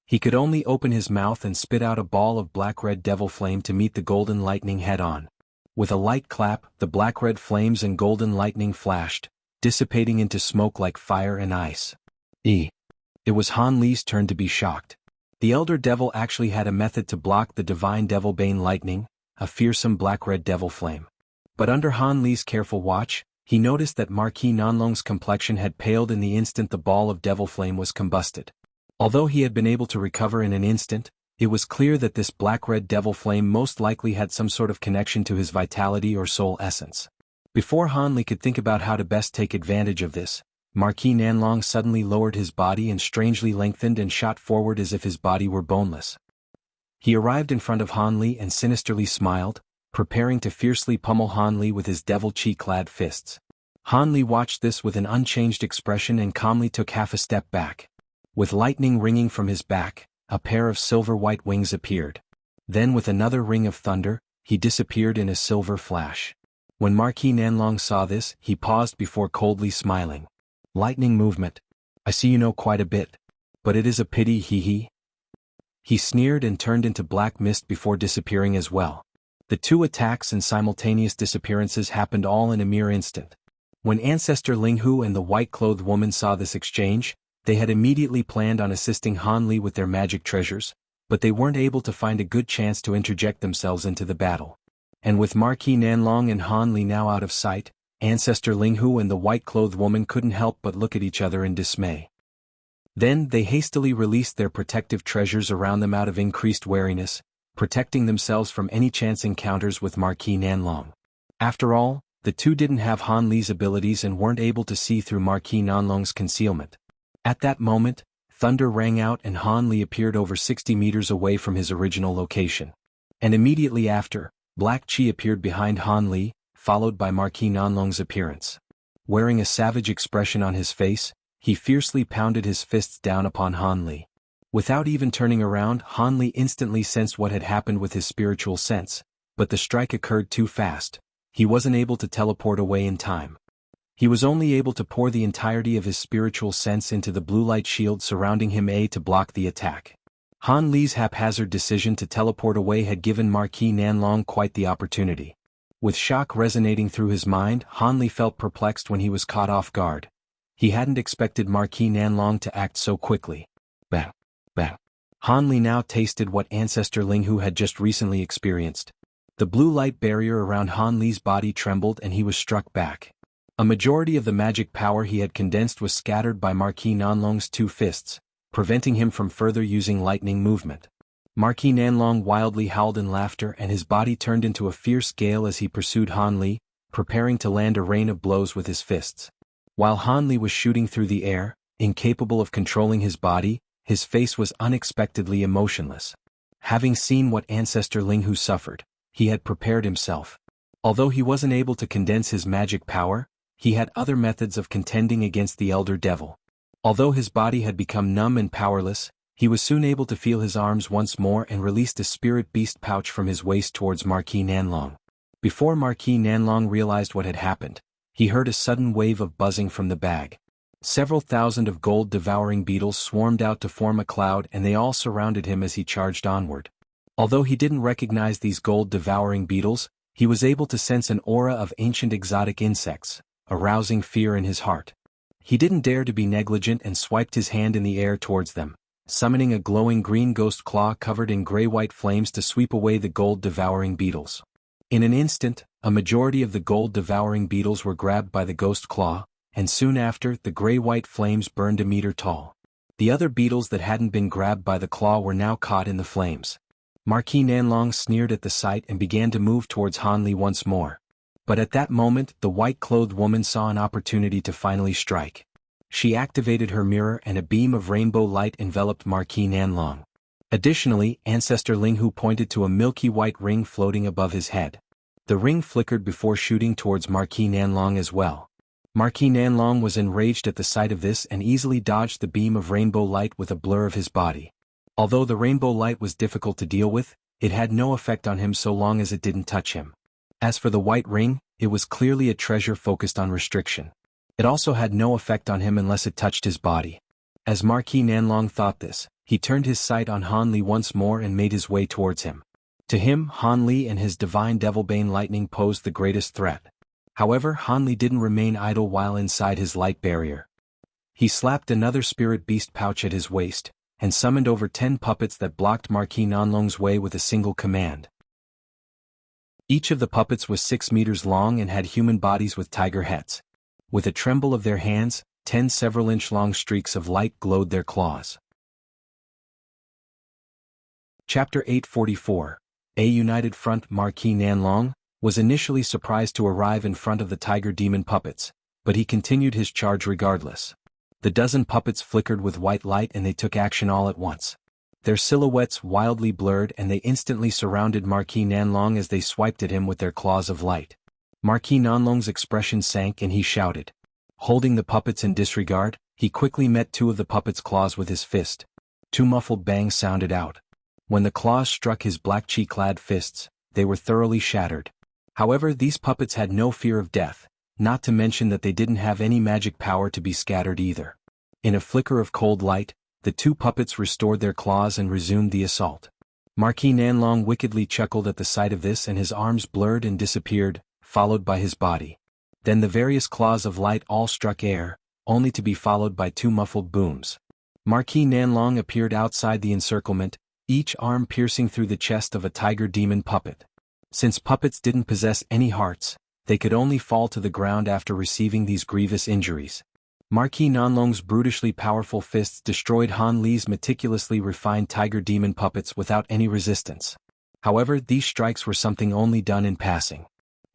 A: He could only open his mouth and spit out a ball of black-red devil flame to meet the golden lightning head-on. With a light clap, the black-red flames and golden lightning flashed, dissipating into smoke like fire and ice. It was Han Li's turn to be shocked. The Elder Devil actually had a method to block the divine Devil Bane lightning, a fearsome black-red devil flame. But under Han Li's careful watch, he noticed that Marquis Nanlong's complexion had paled in the instant the ball of devil flame was combusted. Although he had been able to recover in an instant, it was clear that this black-red devil flame most likely had some sort of connection to his vitality or soul essence. Before Han Li could think about how to best take advantage of this, Marquis Nanlong suddenly lowered his body and strangely lengthened and shot forward as if his body were boneless. He arrived in front of Han Li and sinisterly smiled, preparing to fiercely pummel Han Li with his devil-chi-clad fists. Han Li watched this with an unchanged expression and calmly took half a step back. With lightning ringing from his back, a pair of silver-white wings appeared. Then with another ring of thunder, he disappeared in a silver flash. When Marquis Nanlong saw this, he paused before coldly smiling. Lightning movement. I see you know quite a bit. But it is a pity, hee. He sneered and turned into black mist before disappearing as well. The two attacks and simultaneous disappearances happened all in a mere instant. When Ancestor Linghu and the white-clothed woman saw this exchange, they had immediately planned on assisting Han Li with their magic treasures, but they weren't able to find a good chance to interject themselves into the battle. And with Marquis Nanlong and Han Li now out of sight, Ancestor Linghu and the white-clothed woman couldn't help but look at each other in dismay. Then they hastily released their protective treasures around them out of increased wariness, protecting themselves from any chance encounters with Marquis Nanlong. After all, the two didn't have Han Li's abilities and weren't able to see through Marquis Nanlong's concealment. At that moment, thunder rang out and Han Li appeared over 60 meters away from his original location. And immediately after, Black Chi appeared behind Han Li, followed by Marquis Nanlong's appearance. Wearing a savage expression on his face, he fiercely pounded his fists down upon Han Li. Without even turning around, Han Li instantly sensed what had happened with his spiritual sense, but the strike occurred too fast. He wasn't able to teleport away in time. He was only able to pour the entirety of his spiritual sense into the blue light shield surrounding him to block the attack. Han Li's haphazard decision to teleport away had given Marquis Nanlong quite the opportunity. With shock resonating through his mind, Han Li felt perplexed when he was caught off guard. He hadn't expected Marquis Nanlong to act so quickly. Bah! Han Li now tasted what Ancestor Linghu had just recently experienced. The blue light barrier around Han Li's body trembled and he was struck back. A majority of the magic power he had condensed was scattered by Marquis Nanlong's two fists, preventing him from further using lightning movement. Marquis Nanlong wildly howled in laughter and his body turned into a fierce gale as he pursued Han Li, preparing to land a rain of blows with his fists. While Han Li was shooting through the air, incapable of controlling his body, his face was unexpectedly emotionless. Having seen what Ancestor Linghu suffered, he had prepared himself. Although he wasn't able to condense his magic power, he had other methods of contending against the Elder Devil. Although his body had become numb and powerless, he was soon able to feel his arms once more and released a spirit beast pouch from his waist towards Marquis Nanlong. Before Marquis Nanlong realized what had happened, he heard a sudden wave of buzzing from the bag. Several thousand of gold-devouring beetles swarmed out to form a cloud and they all surrounded him as he charged onward. Although he didn't recognize these gold-devouring beetles, he was able to sense an aura of ancient exotic insects, arousing fear in his heart. He didn't dare to be negligent and swiped his hand in the air towards them, summoning a glowing green ghost claw covered in gray-white flames to sweep away the gold-devouring beetles. In an instant, a majority of the gold-devouring beetles were grabbed by the ghost claw, and soon after, the gray-white flames burned a meter tall. The other beetles that hadn't been grabbed by the claw were now caught in the flames. Marquis Nanlong sneered at the sight and began to move towards Han Li once more. But at that moment, the white-clothed woman saw an opportunity to finally strike. She activated her mirror and a beam of rainbow light enveloped Marquis Nanlong. Additionally, Ancestor Linghu pointed to a milky white ring floating above his head. The ring flickered before shooting towards Marquis Nanlong as well. Marquis Nanlong was enraged at the sight of this and easily dodged the beam of rainbow light with a blur of his body. Although the rainbow light was difficult to deal with, it had no effect on him so long as it didn't touch him. As for the white ring, it was clearly a treasure focused on restriction. It also had no effect on him unless it touched his body. As Marquis Nanlong thought this, he turned his sight on Han Li once more and made his way towards him. To him, Han Li and his divine Devilbane lightning posed the greatest threat. However, Han Li didn't remain idle while inside his light barrier. He slapped another spirit beast pouch at his waist, and summoned over 10 puppets that blocked Marquis Nanlong's way with a single command. Each of the puppets was 6 meters long and had human bodies with tiger heads. With a tremble of their hands, 10 several-inch-long streaks of light glowed their claws. Chapter 844. A United Front. Marquis Nanlong was initially surprised to arrive in front of the tiger demon puppets, but he continued his charge regardless. The dozen puppets flickered with white light and they took action all at once. Their silhouettes wildly blurred and they instantly surrounded Marquis Nanlong as they swiped at him with their claws of light. Marquis Nanlong's expression sank and he shouted. Holding the puppets in disregard, he quickly met 2 of the puppets' claws with his fist. 2 muffled bangs sounded out. When the claws struck his black chi-clad fists, they were thoroughly shattered. However, these puppets had no fear of death, not to mention that they didn't have any magic power to be scattered either. In a flicker of cold light, the 2 puppets restored their claws and resumed the assault. Marquis Nanlong wickedly chuckled at the sight of this and his arms blurred and disappeared, followed by his body. Then the various claws of light all struck air, only to be followed by 2 muffled booms. Marquis Nanlong appeared outside the encirclement, each arm piercing through the chest of a tiger demon puppet. Since puppets didn't possess any hearts, they could only fall to the ground after receiving these grievous injuries. Marquis Nanlong's brutishly powerful fists destroyed Han Li's meticulously refined tiger demon puppets without any resistance. However, these strikes were something only done in passing.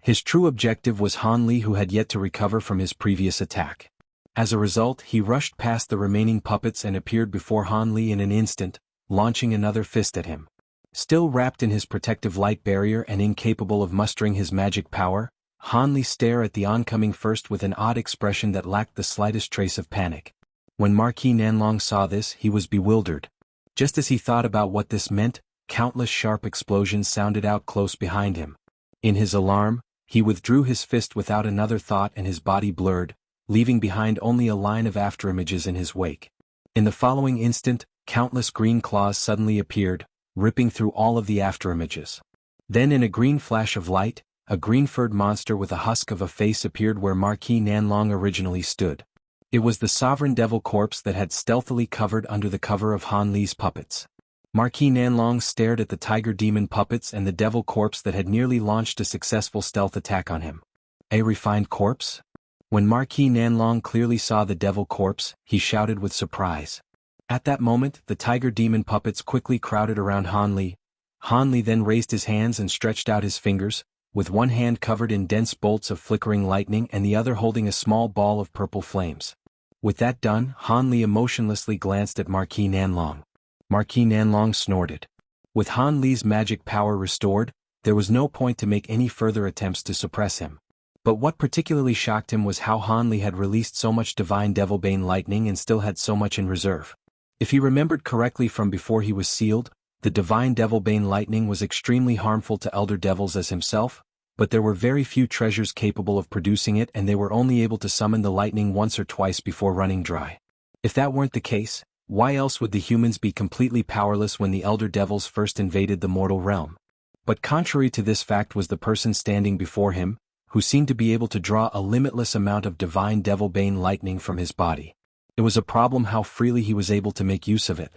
A: His true objective was Han Li, who had yet to recover from his previous attack. As a result, he rushed past the remaining puppets and appeared before Han Li in an instant, launching another fist at him. Still wrapped in his protective light barrier and incapable of mustering his magic power, Han Li stared at the oncoming first with an odd expression that lacked the slightest trace of panic. When Marquis Nanlong saw this, he was bewildered. Just as he thought about what this meant, countless sharp explosions sounded out close behind him. In his alarm, he withdrew his fist without another thought and his body blurred, leaving behind only a line of afterimages in his wake. In the following instant, countless green claws suddenly appeared, ripping through all of the afterimages. Then in a green flash of light, a green-furred monster with a husk of a face appeared where Marquis Nanlong originally stood. It was the sovereign devil corpse that had stealthily covered under the cover of Han Li's puppets. Marquis Nanlong stared at the tiger demon puppets and the devil corpse that had nearly launched a successful stealth attack on him. A refined corpse? When Marquis Nanlong clearly saw the devil corpse, he shouted with surprise. At that moment, the tiger demon puppets quickly crowded around Han Li. Han Li then raised his hands and stretched out his fingers, with one hand covered in dense bolts of flickering lightning and the other holding a small ball of purple flames. With that done, Han Li emotionlessly glanced at Marquis Nanlong. Marquis Nanlong snorted. With Han Li's magic power restored, there was no point to make any further attempts to suppress him. But what particularly shocked him was how Han Li had released so much divine Devilbane lightning and still had so much in reserve. If he remembered correctly from before he was sealed, the divine Devilbane lightning was extremely harmful to elder devils as himself, but there were very few treasures capable of producing it and they were only able to summon the lightning once or twice before running dry. If that weren't the case, why else would the humans be completely powerless when the elder devils first invaded the mortal realm? But contrary to this fact was the person standing before him, who seemed to be able to draw a limitless amount of divine Devilbane lightning from his body. It was a problem how freely he was able to make use of it.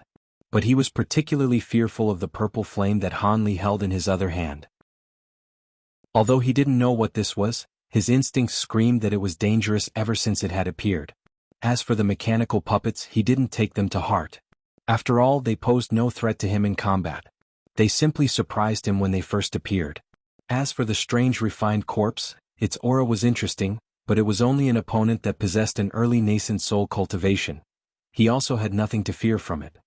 A: But he was particularly fearful of the purple flame that Han Li held in his other hand. Although he didn't know what this was, his instincts screamed that it was dangerous ever since it had appeared. As for the mechanical puppets, he didn't take them to heart. After all, they posed no threat to him in combat. They simply surprised him when they first appeared. As for the strange refined corpse, its aura was interesting, but it was only an opponent that possessed an early nascent soul cultivation. He also had nothing to fear from it.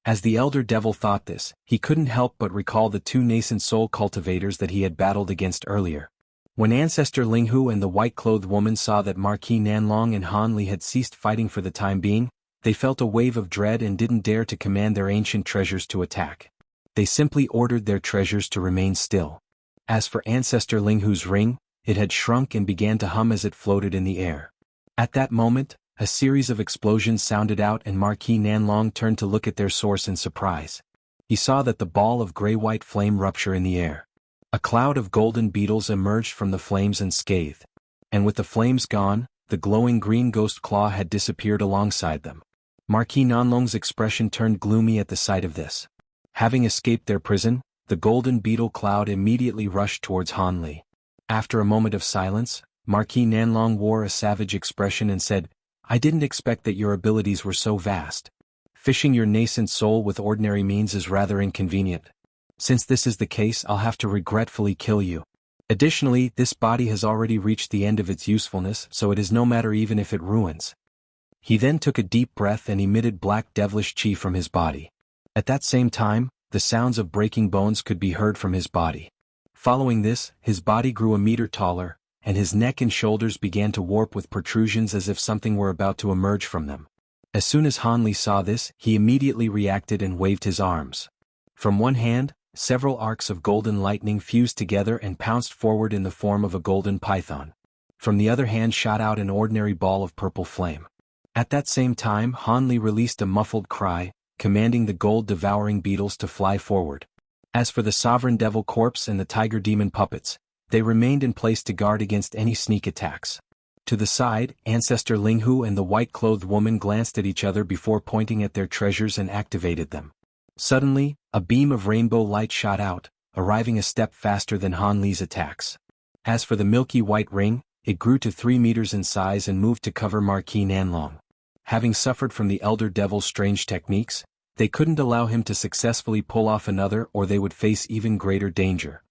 A: As the elder devil thought this, he couldn't help but recall the 2 nascent soul cultivators that he had battled against earlier. When Ancestor Linghu and the white-clothed woman saw that Marquis Nanlong and Han Li had ceased fighting for the time being, they felt a wave of dread and didn't dare to command their ancient treasures to attack. They simply ordered their treasures to remain still. As for Ancestor Linghu's ring, it had shrunk and began to hum as it floated in the air. At that moment, a series of explosions sounded out and Marquis Nanlong turned to look at their source in surprise. He saw that the ball of gray-white flame rupture in the air. A cloud of golden beetles emerged from the flames unscathed. And with the flames gone, the glowing green ghost claw had disappeared alongside them. Marquis Nanlong's expression turned gloomy at the sight of this. Having escaped their prison, the golden beetle cloud immediately rushed towards Han Li. After a moment of silence, Marquis Nanlong wore a savage expression and said, "I didn't expect that your abilities were so vast. Fishing your nascent soul with ordinary means is rather inconvenient. Since this is the case, I'll have to regretfully kill you. Additionally, this body has already reached the end of its usefulness, so it is no matter even if it ruins." He then took a deep breath and emitted black devilish chi from his body. At that same time, the sounds of breaking bones could be heard from his body. Following this, his body grew a meter taller, and his neck and shoulders began to warp with protrusions as if something were about to emerge from them. As soon as Han Li saw this, he immediately reacted and waved his arms. From one hand, several arcs of golden lightning fused together and pounced forward in the form of a golden python. From the other hand shot out an ordinary ball of purple flame. At that same time, Han Li released a muffled cry, commanding the gold-devouring beetles to fly forward. As for the Sovereign Devil Corpse and the Tiger Demon puppets, they remained in place to guard against any sneak attacks. To the side, Ancestor Linghu and the white-clothed woman glanced at each other before pointing at their treasures and activated them. Suddenly, a beam of rainbow light shot out, arriving a step faster than Han Li's attacks. As for the milky white ring, it grew to 3 meters in size and moved to cover Marquis Nanlong. Having suffered from the Elder Devil's strange techniques, they couldn't allow him to successfully pull off another or they would face even greater danger.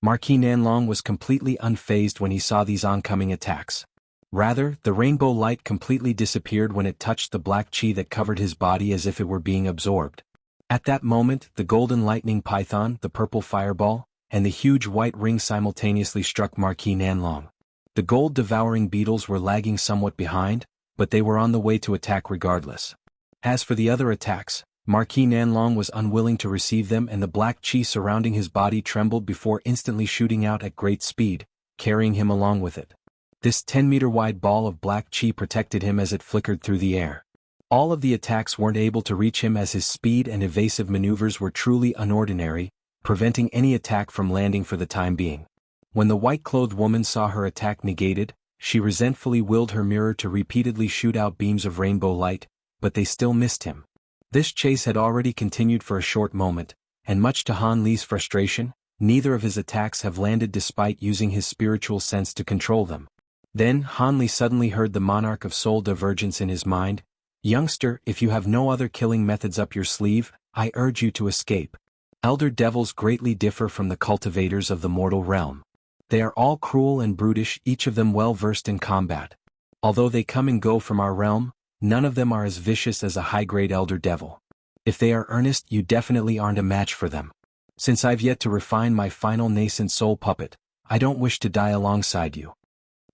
A: Marquis Nanlong was completely unfazed when he saw these oncoming attacks. Rather, the rainbow light completely disappeared when it touched the black chi that covered his body as if it were being absorbed. At that moment, the golden lightning python, the purple fireball, and the huge white ring simultaneously struck Marquis Nanlong. The gold-devouring beetles were lagging somewhat behind, but they were on the way to attack regardless. As for the other attacks, Marquis Nanlong was unwilling to receive them and the black chi surrounding his body trembled before instantly shooting out at great speed, carrying him along with it. This 10-meter-wide ball of black chi protected him as it flickered through the air. All of the attacks weren't able to reach him as his speed and evasive maneuvers were truly unordinary, preventing any attack from landing for the time being. When the white-clothed woman saw her attack negated, she resentfully willed her mirror to repeatedly shoot out beams of rainbow light, but they still missed him. This chase had already continued for a short moment, and much to Han Li's frustration, neither of his attacks have landed despite using his spiritual sense to control them. Then Han Li suddenly heard the monarch of soul divergence in his mind. "Youngster, if you have no other killing methods up your sleeve, I urge you to escape. Elder devils greatly differ from the cultivators of the mortal realm. They are all cruel and brutish, each of them well versed in combat. Although they come and go from our realm, none of them are as vicious as a high-grade elder devil. If they are earnest, you definitely aren't a match for them. Since I've yet to refine my final nascent soul puppet, I don't wish to die alongside you."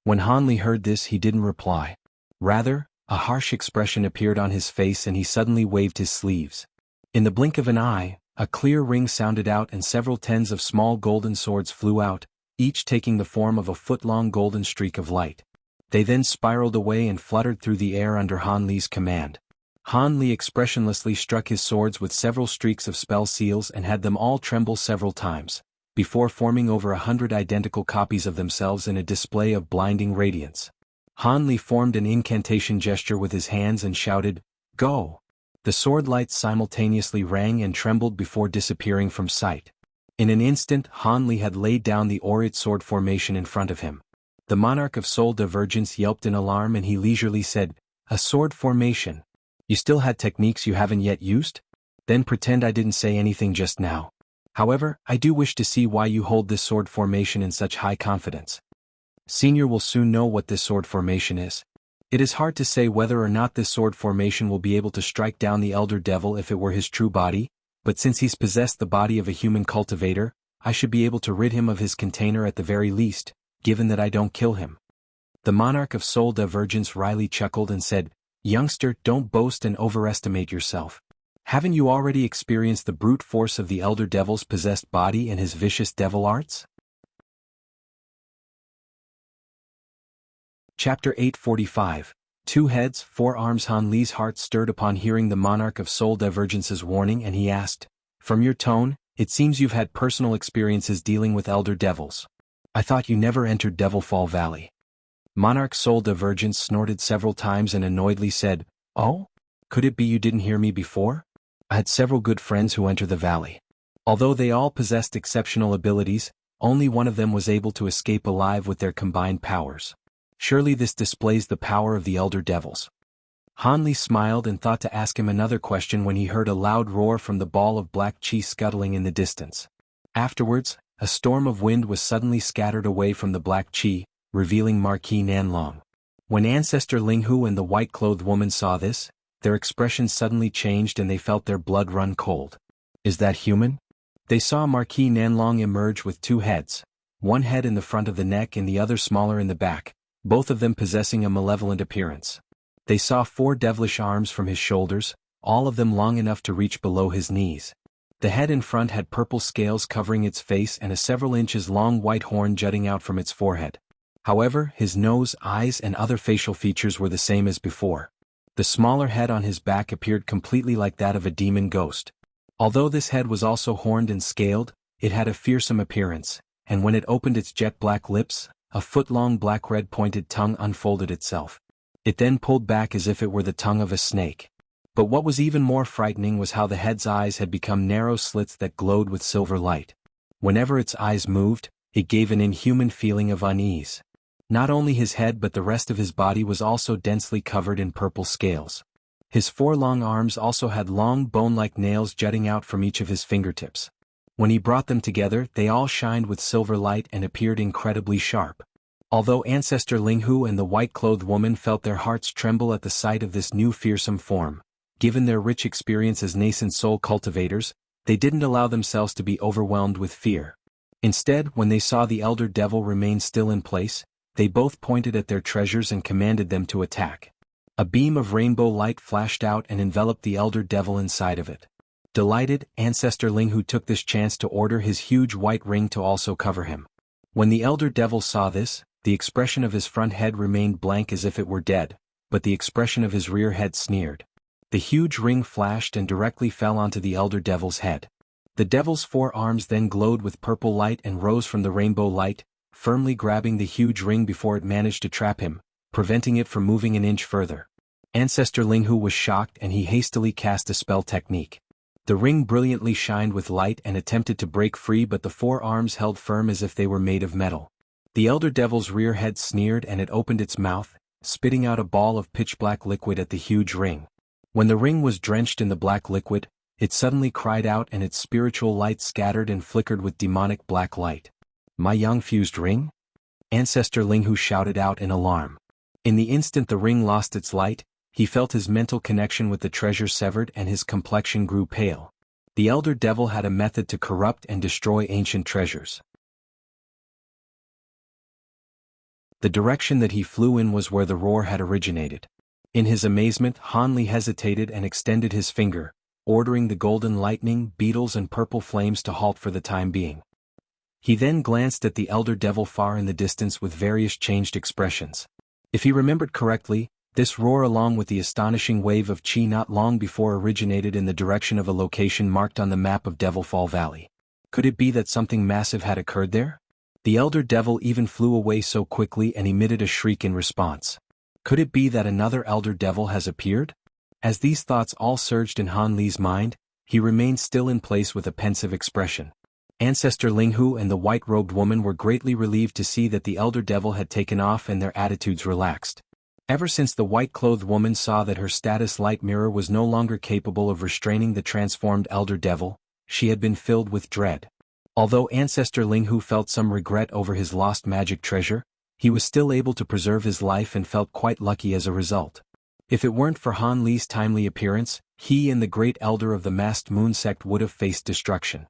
A: When Han Li heard this, he didn't reply. Rather, a harsh expression appeared on his face and he suddenly waved his sleeves. In the blink of an eye, a clear ring sounded out and several tens of small golden swords flew out, each taking the form of a foot-long golden streak of light. They then spiraled away and fluttered through the air under Han Li's command. Han Li expressionlessly struck his swords with several streaks of spell seals and had them all tremble several times, before forming over 100 identical copies of themselves in a display of blinding radiance. Han Li formed an incantation gesture with his hands and shouted, "Go!" The sword lights simultaneously rang and trembled before disappearing from sight. In an instant, Han Li had laid down the Orit sword formation in front of him. The monarch of soul divergence yelped in alarm and he leisurely said, "A sword formation? You still had techniques you haven't yet used? Then pretend I didn't say anything just now. However, I do wish to see why you hold this sword formation in such high confidence. Senior will soon know what this sword formation is. It is hard to say whether or not this sword formation will be able to strike down the Elder Devil if it were his true body, but since he's possessed the body of a human cultivator, I should be able to rid him of his container at the very least, given that I don't kill him. The monarch of soul divergence wryly chuckled and said, Youngster, don't boast and overestimate yourself. Haven't you already experienced the brute force of the elder devil's possessed body and his vicious devil arts? Chapter 845. Two heads, 4 arms. Han Li's heart stirred upon hearing the monarch of soul divergence's warning, and he asked, From your tone, it seems you've had personal experiences dealing with elder devils. I thought you never entered Devilfall Valley. Monarch Soul Divergence snorted several times and annoyedly said, Oh? Could it be you didn't hear me before? I had several good friends who entered the valley. Although they all possessed exceptional abilities, only one of them was able to escape alive with their combined powers. Surely this displays the power of the elder devils. Han Li smiled and thought to ask him another question when he heard a loud roar from the ball of black chi scuttling in the distance. Afterwards, a storm of wind was suddenly scattered away from the black chi, revealing Marquis Nanlong. When Ancestor Linghu and the white-clothed woman saw this, their expressions suddenly changed and they felt their blood run cold. Is that human? They saw Marquis Nanlong emerge with 2 heads, one head in the front of the neck and the other smaller in the back, both of them possessing a malevolent appearance. They saw 4 devilish arms from his shoulders, all of them long enough to reach below his knees. The head in front had purple scales covering its face and a several inches long white horn jutting out from its forehead. However, his nose, eyes and other facial features were the same as before. The smaller head on his back appeared completely like that of a demon ghost. Although this head was also horned and scaled, it had a fearsome appearance, and when it opened its jet-black lips, a foot-long black-red pointed tongue unfolded itself. It then pulled back as if it were the tongue of a snake. But what was even more frightening was how the head's eyes had become narrow slits that glowed with silver light. Whenever its eyes moved, it gave an inhuman feeling of unease. Not only his head but the rest of his body was also densely covered in purple scales. His 4 long arms also had long bone-like nails jutting out from each of his fingertips. When he brought them together, they all shined with silver light and appeared incredibly sharp. Although Ancestor Linghu and the white-clothed woman felt their hearts tremble at the sight of this new fearsome form, given their rich experience as nascent soul cultivators, they didn't allow themselves to be overwhelmed with fear. Instead, when they saw the elder devil remain still in place, they both pointed at their treasures and commanded them to attack. A beam of rainbow light flashed out and enveloped the elder devil inside of it. Delighted, Ancestor Linghu took this chance to order his huge white ring to also cover him. When the elder devil saw this, the expression of his front head remained blank as if it were dead, but the expression of his rear head sneered. The huge ring flashed and directly fell onto the elder devil's head. The devil's 4 arms then glowed with purple light and rose from the rainbow light, firmly grabbing the huge ring before it managed to trap him, preventing it from moving an inch further. Ancestor Linghu was shocked and he hastily cast a spell technique. The ring brilliantly shined with light and attempted to break free, but the 4 arms held firm as if they were made of metal. The elder devil's rear head sneered and it opened its mouth, spitting out a ball of pitch-black liquid at the huge ring. When the ring was drenched in the black liquid, it suddenly cried out and its spiritual light scattered and flickered with demonic black light. My young fused ring? Ancestor Linghu shouted out in alarm. In the instant the ring lost its light, he felt his mental connection with the treasure severed and his complexion grew pale. The elder devil had a method to corrupt and destroy ancient treasures. The direction that he flew in was where the roar had originated. In his amazement, Han Li hesitated and extended his finger, ordering the golden lightning, beetles and purple flames to halt for the time being. He then glanced at the elder devil far in the distance with various changed expressions. If he remembered correctly, this roar along with the astonishing wave of chi not long before originated in the direction of a location marked on the map of Devilfall Valley. Could it be that something massive had occurred there? The elder devil even flew away so quickly and emitted a shriek in response. Could it be that another elder devil has appeared? As these thoughts all surged in Han Li's mind, he remained still in place with a pensive expression. Ancestor Linghu and the white-robed woman were greatly relieved to see that the elder devil had taken off and their attitudes relaxed. Ever since the white-clothed woman saw that her status light mirror was no longer capable of restraining the transformed elder devil, she had been filled with dread. Although Ancestor Linghu felt some regret over his lost magic treasure, he was still able to preserve his life and felt quite lucky as a result. If it weren't for Han Li's timely appearance, he and the great elder of the masked moon sect would have faced destruction.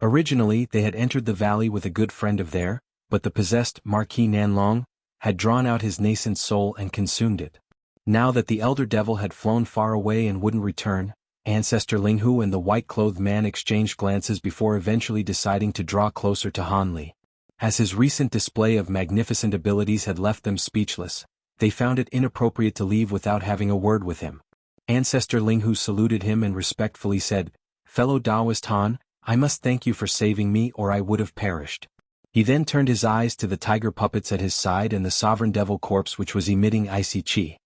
A: Originally, they had entered the valley with a good friend of theirs, but the possessed Marquis Nanlong had drawn out his nascent soul and consumed it. Now that the elder devil had flown far away and wouldn't return, Ancestor Linghu and the white-clothed man exchanged glances before eventually deciding to draw closer to Han Li. As his recent display of magnificent abilities had left them speechless, they found it inappropriate to leave without having a word with him. Ancestor Linghu saluted him and respectfully said, "Fellow Taoist Han, I must thank you for saving me or I would have perished." He then turned his eyes to the tiger puppets at his side and the sovereign devil corpse which was emitting icy chi.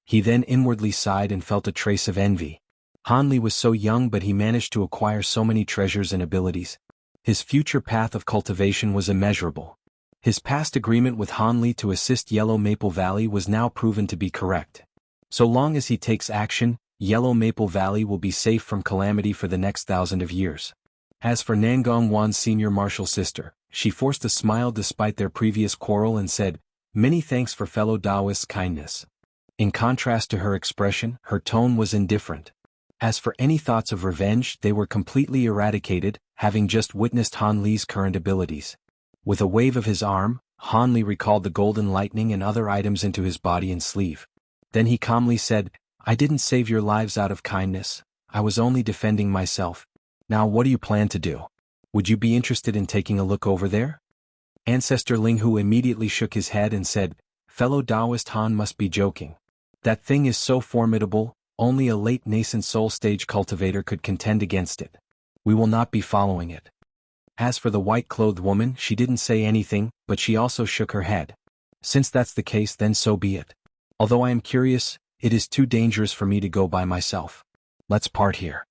A: He then inwardly sighed and felt a trace of envy. Han Li was so young but he managed to acquire so many treasures and abilities. His future path of cultivation was immeasurable. His past agreement with Han Li to assist Yellow Maple Valley was now proven to be correct. So long as he takes action, Yellow Maple Valley will be safe from calamity for the next 1,000 of years. As for Nangong Wan's senior martial sister, she forced a smile despite their previous quarrel and said, "Many thanks for fellow Taoist's kindness." In contrast to her expression, her tone was indifferent. As for any thoughts of revenge, they were completely eradicated, having just witnessed Han Li's current abilities. With a wave of his arm, Han Li recalled the golden lightning and other items into his body and sleeve. Then he calmly said, "I didn't save your lives out of kindness, I was only defending myself. Now what do you plan to do? Would you be interested in taking a look over there?" Ancestor Linghu immediately shook his head and said, "Fellow Taoist Han must be joking. That thing is so formidable, only a late nascent soul stage cultivator could contend against it. We will not be following it." As for the white-clothed woman, she didn't say anything, but she also shook her head. "Since that's the case, then so be it. Although I am curious, it is too dangerous for me to go by myself. Let's part here."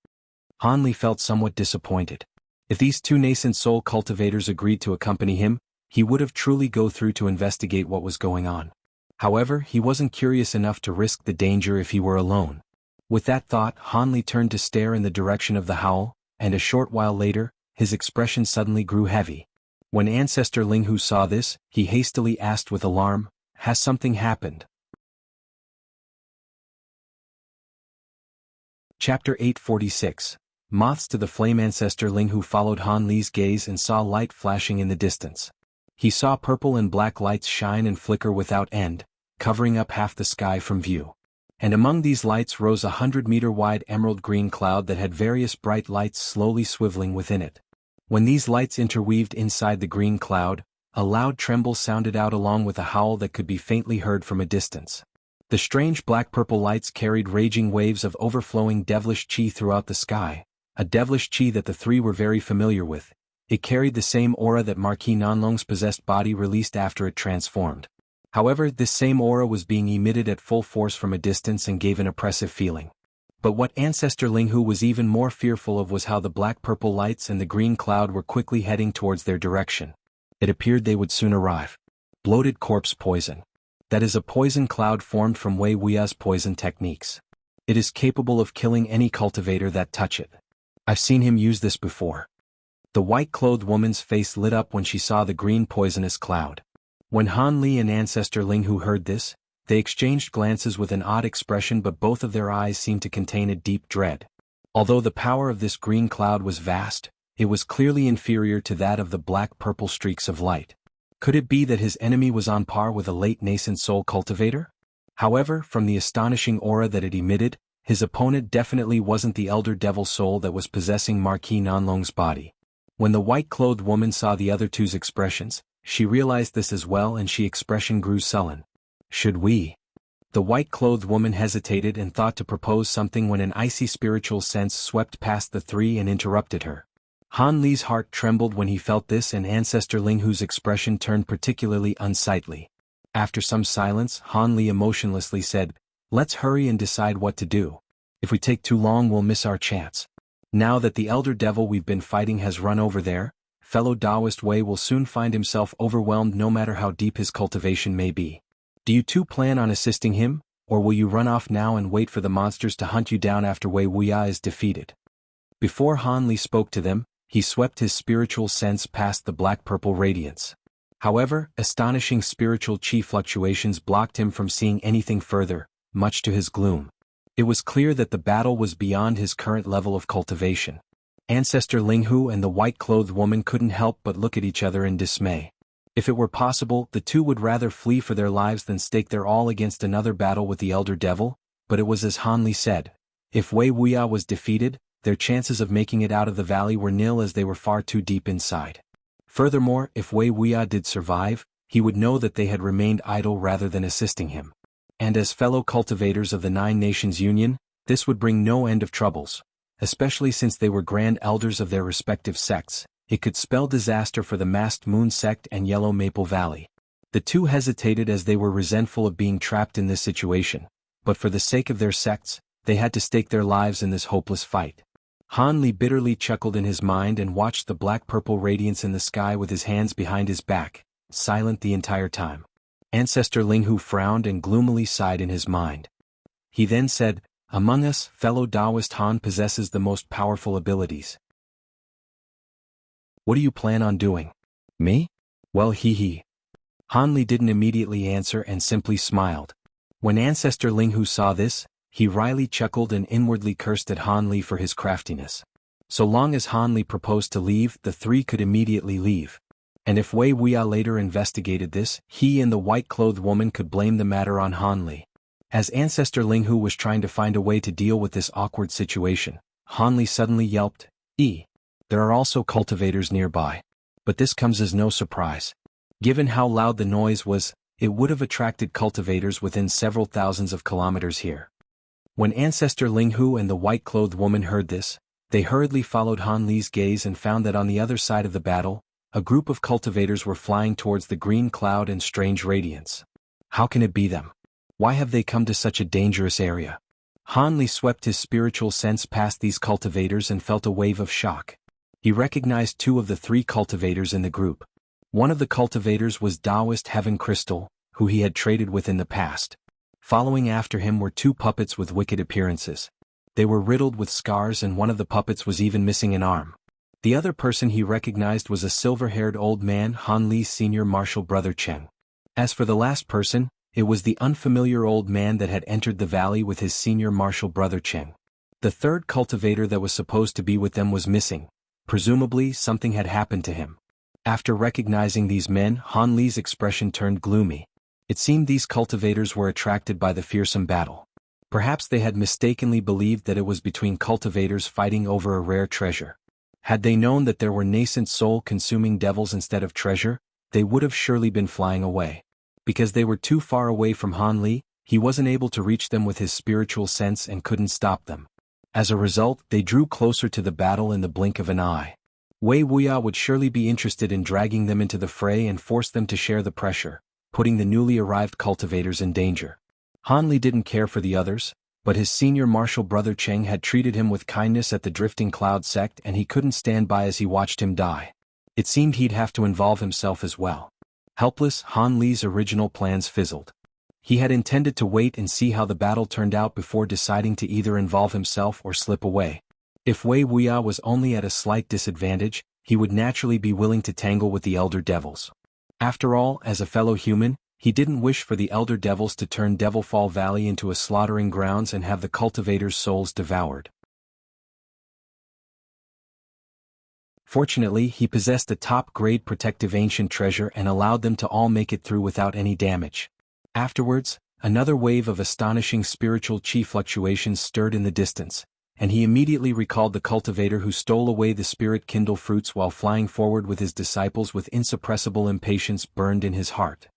A: Han Li felt somewhat disappointed. If these two nascent soul cultivators agreed to accompany him, he would have truly go through to investigate what was going on. However, he wasn't curious enough to risk the danger if he were alone. With that thought, Han Li turned to stare in the direction of the howl, and a short while later, his expression suddenly grew heavy. When Ancestor Linghu saw this, he hastily asked with alarm, "Has something happened?" Chapter 846. Moths to the Flame. Ancestor Linghu followed Han Li's gaze and saw light flashing in the distance. He saw purple and black lights shine and flicker without end, covering up half the sky from view. And among these lights rose a 100-meter-wide emerald-green cloud that had various bright lights slowly swiveling within it. When these lights interweaved inside the green cloud, a loud tremble sounded out along with a howl that could be faintly heard from a distance. The strange black-purple lights carried raging waves of overflowing devilish chi throughout the sky, a devilish chi that the three were very familiar with. It carried the same aura that Marquis Nanlong's possessed body released after it transformed. However, this same aura was being emitted at full force from a distance and gave an oppressive feeling. But what Ancestor Linghu was even more fearful of was how the black-purple lights and the green cloud were quickly heading towards their direction. It appeared they would soon arrive. Bloated corpse poison. That is a poison cloud formed from Wei Wuya's poison techniques. It is capable of killing any cultivator that touch it. I've seen him use this before. The white-clothed woman's face lit up when she saw the green poisonous cloud. When Han Li and Ancestor Linghu heard this, they exchanged glances with an odd expression, but both of their eyes seemed to contain a deep dread. Although the power of this green cloud was vast, it was clearly inferior to that of the black-purple streaks of light. Could it be that his enemy was on par with a late nascent soul cultivator? However, from the astonishing aura that it emitted, his opponent definitely wasn't the elder devil soul that was possessing Marquis Nanlong's body. When the white-clothed woman saw the other two's expressions, she realized this as well, and she expression grew sullen. "Should we?" The white-clothed woman hesitated and thought to propose something when an icy spiritual sense swept past the three and interrupted her. Han Li's heart trembled when he felt this, and Ancestor Linghu's expression turned particularly unsightly. After some silence, Han Li emotionlessly said, "Let's hurry and decide what to do. If we take too long, we'll miss our chance. Now that the elder devil we've been fighting has run over there, fellow Taoist Wei will soon find himself overwhelmed no matter how deep his cultivation may be. Do you two plan on assisting him, or will you run off now and wait for the monsters to hunt you down after Wei Wuya is defeated?" Before Han Li spoke to them, he swept his spiritual sense past the black-purple radiance. However, astonishing spiritual chi fluctuations blocked him from seeing anything further, much to his gloom. It was clear that the battle was beyond his current level of cultivation. Ancestor Linghu and the white-clothed woman couldn't help but look at each other in dismay. If it were possible, the two would rather flee for their lives than stake their all against another battle with the Elder Devil, but it was as Han Li said. If Wei Wuya was defeated, their chances of making it out of the valley were nil as they were far too deep inside. Furthermore, if Wei Wuya did survive, he would know that they had remained idle rather than assisting him. And as fellow cultivators of the Nine Nations Union, this would bring no end of troubles. Especially since they were grand elders of their respective sects, it could spell disaster for the Masked Moon sect and Yellow Maple Valley. The two hesitated as they were resentful of being trapped in this situation, but for the sake of their sects, they had to stake their lives in this hopeless fight. Han Li bitterly chuckled in his mind and watched the black-purple radiance in the sky with his hands behind his back, silent the entire time. Ancestor Linghu frowned and gloomily sighed in his mind. He then said, "Among us, fellow Taoist Han possesses the most powerful abilities. What do you plan on doing?" "Me? Well, he." Han Li didn't immediately answer and simply smiled. When Ancestor Linghu saw this, he wryly chuckled and inwardly cursed at Han Li for his craftiness. So long as Han Li proposed to leave, the three could immediately leave. And if Wei Wuya later investigated this, he and the white-clothed woman could blame the matter on Han Li. As Ancestor Linghu was trying to find a way to deal with this awkward situation, Han Li suddenly yelped, There are also cultivators nearby. But this comes as no surprise. Given how loud the noise was, it would have attracted cultivators within several thousands of kilometers here. When Ancestor Linghu and the white-clothed woman heard this, they hurriedly followed Han Li's gaze and found that on the other side of the battle, a group of cultivators were flying towards the green cloud and strange radiance. How can it be them? Why have they come to such a dangerous area? Han Li swept his spiritual sense past these cultivators and felt a wave of shock. He recognized two of the three cultivators in the group. One of the cultivators was Taoist Heaven Crystal, who he had traded with in the past. Following after him were two puppets with wicked appearances. They were riddled with scars and one of the puppets was even missing an arm. The other person he recognized was a silver-haired old man, Han Li's senior martial brother Cheng. As for the last person, it was the unfamiliar old man that had entered the valley with his senior martial brother Cheng. The third cultivator that was supposed to be with them was missing. Presumably, something had happened to him. After recognizing these men, Han Li's expression turned gloomy. It seemed these cultivators were attracted by the fearsome battle. Perhaps they had mistakenly believed that it was between cultivators fighting over a rare treasure. Had they known that there were nascent soul-consuming devils instead of treasure, they would have surely been flying away. Because they were too far away from Han Li, he wasn't able to reach them with his spiritual sense and couldn't stop them. As a result, they drew closer to the battle in the blink of an eye. Wei Wuya would surely be interested in dragging them into the fray and force them to share the pressure, putting the newly arrived cultivators in danger. Han Li didn't care for the others, but his senior martial brother Cheng had treated him with kindness at the Drifting Cloud sect and he couldn't stand by as he watched him die. It seemed he'd have to involve himself as well. Helpless, Han Li's original plans fizzled. He had intended to wait and see how the battle turned out before deciding to either involve himself or slip away. If Wei Wuya was only at a slight disadvantage, he would naturally be willing to tangle with the Elder Devils. After all, as a fellow human, he didn't wish for the Elder Devils to turn Devilfall Valley into a slaughtering grounds and have the cultivators' souls devoured. Fortunately, he possessed a top-grade protective ancient treasure and allowed them to all make it through without any damage. Afterwards, another wave of astonishing spiritual chi fluctuations stirred in the distance, and he immediately recalled the cultivator who stole away the spirit kindle fruits while flying forward with his disciples with insuppressible impatience burned in his heart.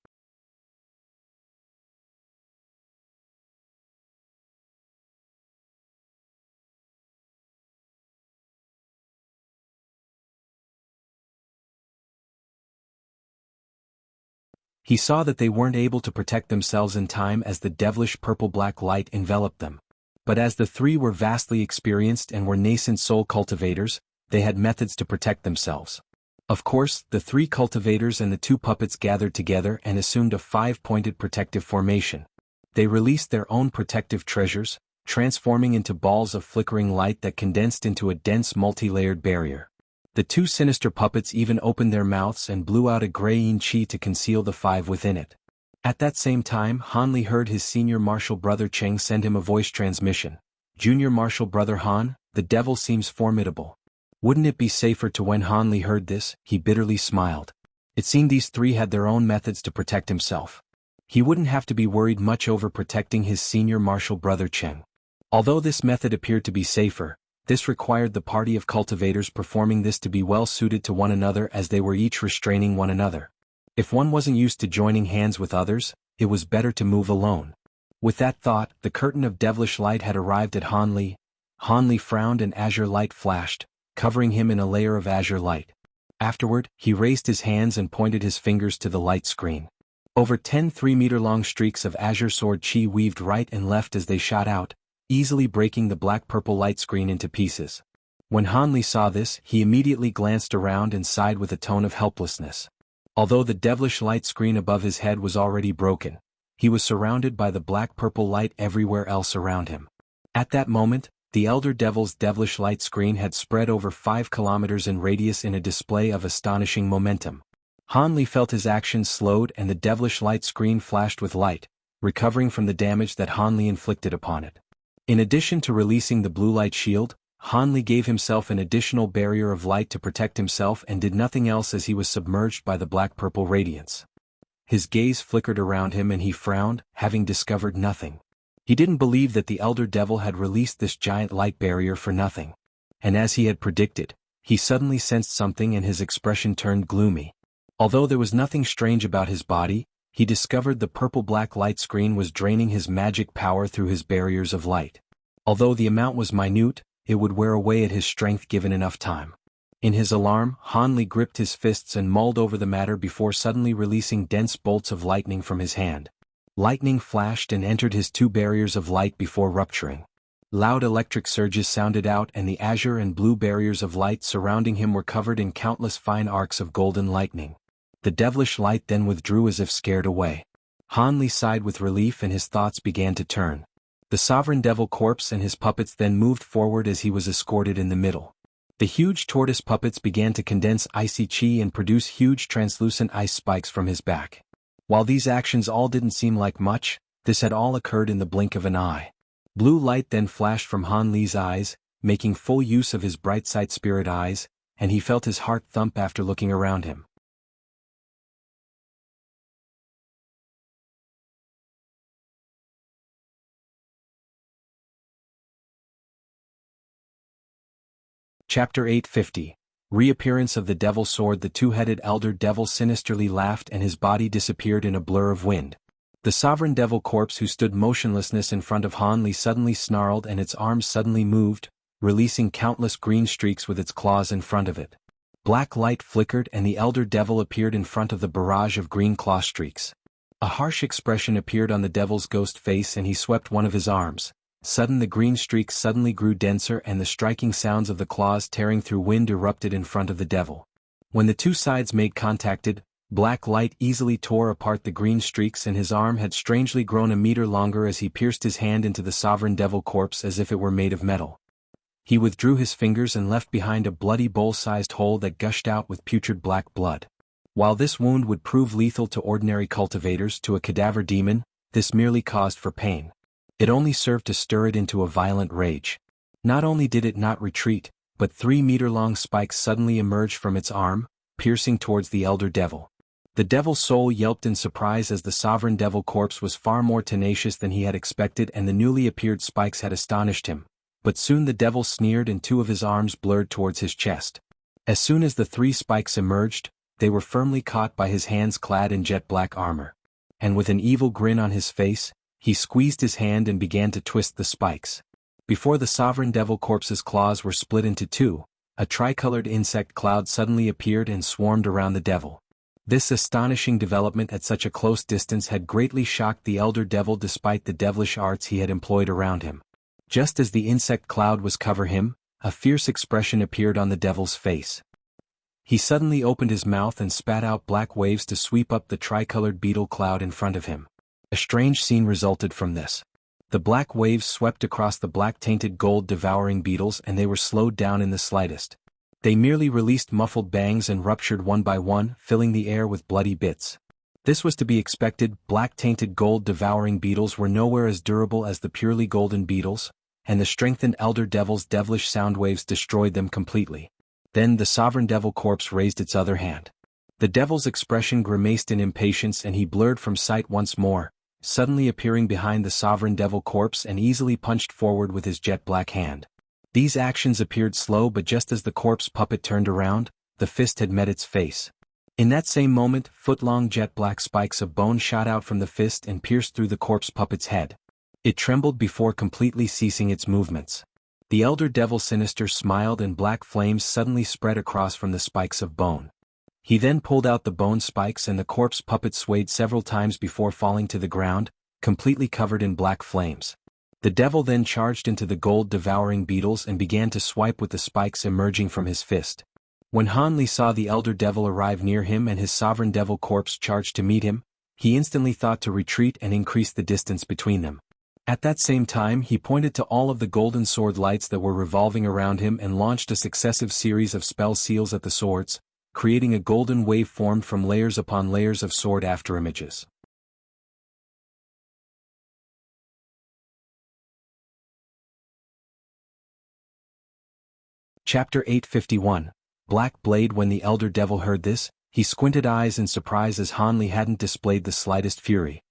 A: He saw that they weren't able to protect themselves in time as the devilish purple-black light enveloped them. But as the three were vastly experienced and were nascent soul cultivators, they had methods to protect themselves. Of course, the three cultivators and the two puppets gathered together and assumed a five-pointed protective formation. They released their own protective treasures, transforming into balls of flickering light that condensed into a dense multi-layered barrier. The two sinister puppets even opened their mouths and blew out a graying chi to conceal the five within it. At that same time, Han Li heard his senior martial brother Cheng send him a voice transmission. "Junior martial brother Han, the devil seems formidable. Wouldn't it be safer to? When Hanli heard this, he bitterly smiled. It seemed these three had their own methods to protect himself. He wouldn't have to be worried much over protecting his senior martial brother Cheng. Although this method appeared to be safer, this required the party of cultivators performing this to be well suited to one another, as they were each restraining one another. If one wasn't used to joining hands with others, it was better to move alone. With that thought, the curtain of devilish light had arrived at Hanli. Hanli frowned and azure light flashed, covering him in a layer of azure light. Afterward, he raised his hands and pointed his fingers to the light screen. Over 10 3-meter-long streaks of azure sword chi weaved right and left as they shot out, easily breaking the black-purple light screen into pieces. When Hanli saw this, he immediately glanced around and sighed with a tone of helplessness. Although the devilish light screen above his head was already broken, he was surrounded by the black-purple light everywhere else around him. At that moment, the Elder Devil's devilish light screen had spread over 5 kilometers in radius in a display of astonishing momentum. Hanli felt his actions slowed and the devilish light screen flashed with light, recovering from the damage that Hanli inflicted upon it. In addition to releasing the blue light shield, Hanli gave himself an additional barrier of light to protect himself and did nothing else as he was submerged by the black-purple radiance. His gaze flickered around him and he frowned, having discovered nothing. He didn't believe that the Elder Devil had released this giant light barrier for nothing. And as he had predicted, he suddenly sensed something and his expression turned gloomy. Although there was nothing strange about his body, he discovered the purple-black light screen was draining his magic power through his barriers of light. Although the amount was minute, it would wear away at his strength given enough time. In his alarm, Hanli gripped his fists and mulled over the matter before suddenly releasing dense bolts of lightning from his hand. Lightning flashed and entered his 2 barriers of light before rupturing. Loud electric surges sounded out and the azure and blue barriers of light surrounding him were covered in countless fine arcs of golden lightning. The devilish light then withdrew as if scared away. Hanli sighed with relief and his thoughts began to turn. The sovereign devil corpse and his puppets then moved forward as he was escorted in the middle. The huge tortoise puppets began to condense icy chi and produce huge translucent ice spikes from his back. While these actions all didn't seem like much, this had all occurred in the blink of an eye. Blue light then flashed from Hanli's eyes, making full use of his bright sight spirit eyes, and he felt his heart thump after looking around him. Chapter 850. Reappearance of the Devil Sword. The 2-headed Elder Devil sinisterly laughed and his body disappeared in a blur of wind. The sovereign devil corpse who stood motionlessness in front of Hanli suddenly snarled and its arms suddenly moved, releasing countless green streaks with its claws in front of it. Black light flickered and the Elder Devil appeared in front of the barrage of green claw streaks. A harsh expression appeared on the devil's ghost face and he swept one of his arms. Sudden the green streaks suddenly grew denser and the striking sounds of the claws tearing through wind erupted in front of the devil. When the 2 sides made contacted, black light easily tore apart the green streaks and his arm had strangely grown a meter longer as he pierced his hand into the sovereign devil corpse as if it were made of metal. He withdrew his fingers and left behind a bloody bowl-sized hole that gushed out with putrid black blood. While this wound would prove lethal to ordinary cultivators, to a cadaver demon, this merely caused for pain. It only served to stir it into a violent rage. Not only did it not retreat, but 3-meter-long spikes suddenly emerged from its arm, piercing towards the Elder Devil. The devil's soul yelped in surprise as the sovereign devil corpse was far more tenacious than he had expected and the newly appeared spikes had astonished him. But soon the devil sneered and 2 of his arms blurred towards his chest. As soon as the 3 spikes emerged, they were firmly caught by his hands clad in jet black armor. And with an evil grin on his face, he squeezed his hand and began to twist the spikes. Before the sovereign devil corpse's claws were split into 2, a tricolored insect cloud suddenly appeared and swarmed around the devil. This astonishing development at such a close distance had greatly shocked the Elder Devil despite the devilish arts he had employed around him. Just as the insect cloud was cover him, a fierce expression appeared on the devil's face. He suddenly opened his mouth and spat out black waves to sweep up the tricolored beetle cloud in front of him. A strange scene resulted from this. The black waves swept across the black-tainted gold-devouring beetles and they were slowed down in the slightest. They merely released muffled bangs and ruptured one by one, filling the air with bloody bits. This was to be expected. Black-tainted gold-devouring beetles were nowhere as durable as the purely golden beetles, and the strengthened Elder Devil's devilish sound waves destroyed them completely. Then the sovereign devil corpse raised its other hand. The devil's expression grimaced in impatience and he blurred from sight once more, suddenly appearing behind the sovereign devil corpse and easily punched forward with his jet black hand. These actions appeared slow, but just as the corpse puppet turned around, the fist had met its face. In that same moment, foot-long jet-black spikes of bone shot out from the fist and pierced through the corpse puppet's head. It trembled before completely ceasing its movements. The elder devil sinister smiled and black flames suddenly spread across from the spikes of bone. He then pulled out the bone spikes and the corpse puppet swayed several times before falling to the ground, completely covered in black flames. The devil then charged into the gold-devouring beetles and began to swipe with the spikes emerging from his fist. When Han Li saw the elder devil arrive near him and his sovereign devil corpse charge to meet him, he instantly thought to retreat and increase the distance between them. At that same time he pointed to all of the golden sword lights that were revolving around him and launched a successive series of spell seals at the swords, creating a golden wave formed from layers upon layers of sword afterimages. Chapter 851. Black Blade. When the elder devil heard this, he squinted eyes in surprise as Han Li hadn't displayed the slightest fury.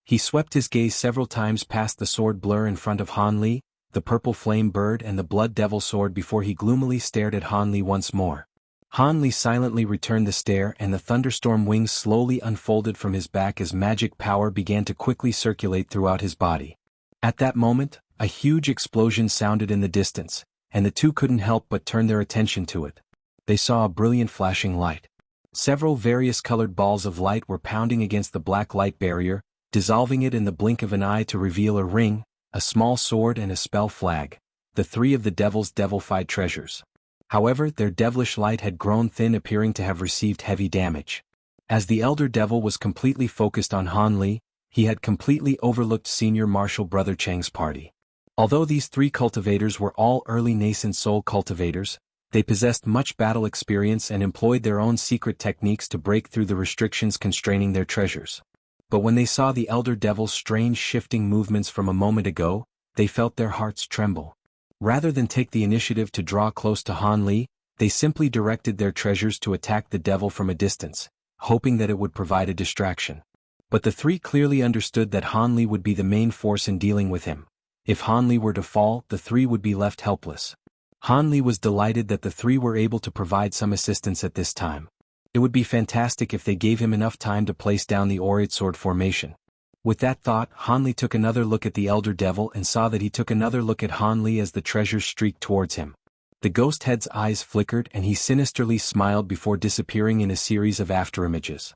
A: He swept his gaze several times past the sword blur in front of Han Li, the purple flame bird and the blood devil sword before he gloomily stared at Han Li once more. Han Li silently returned the stare and the thunderstorm wings slowly unfolded from his back as magic power began to quickly circulate throughout his body. At that moment, a huge explosion sounded in the distance, and the two couldn't help but turn their attention to it. They saw a brilliant flashing light. Several various colored balls of light were pounding against the black light barrier, dissolving it in the blink of an eye to reveal a ring, a small sword and a spell flag, the three of the devil's devilified treasures. However, their devilish light had grown thin, appearing to have received heavy damage. As the elder devil was completely focused on Han Li, he had completely overlooked senior martial brother Chang's party. Although these three cultivators were all early nascent soul cultivators, they possessed much battle experience and employed their own secret techniques to break through the restrictions constraining their treasures. But when they saw the elder devil's strange shifting movements from a moment ago, they felt their hearts tremble. Rather than take the initiative to draw close to Han Li, they simply directed their treasures to attack the devil from a distance, hoping that it would provide a distraction. But the three clearly understood that Han Li would be the main force in dealing with him. If Han Li were to fall, the three would be left helpless. Han Li was delighted that the three were able to provide some assistance at this time. It would be fantastic if they gave him enough time to place down the Aureate sword formation. With that thought, Han Li took another look at the elder devil and saw that he took another look at Han Li as the treasures streaked towards him. The ghost head's eyes flickered and he sinisterly smiled before disappearing in a series of afterimages.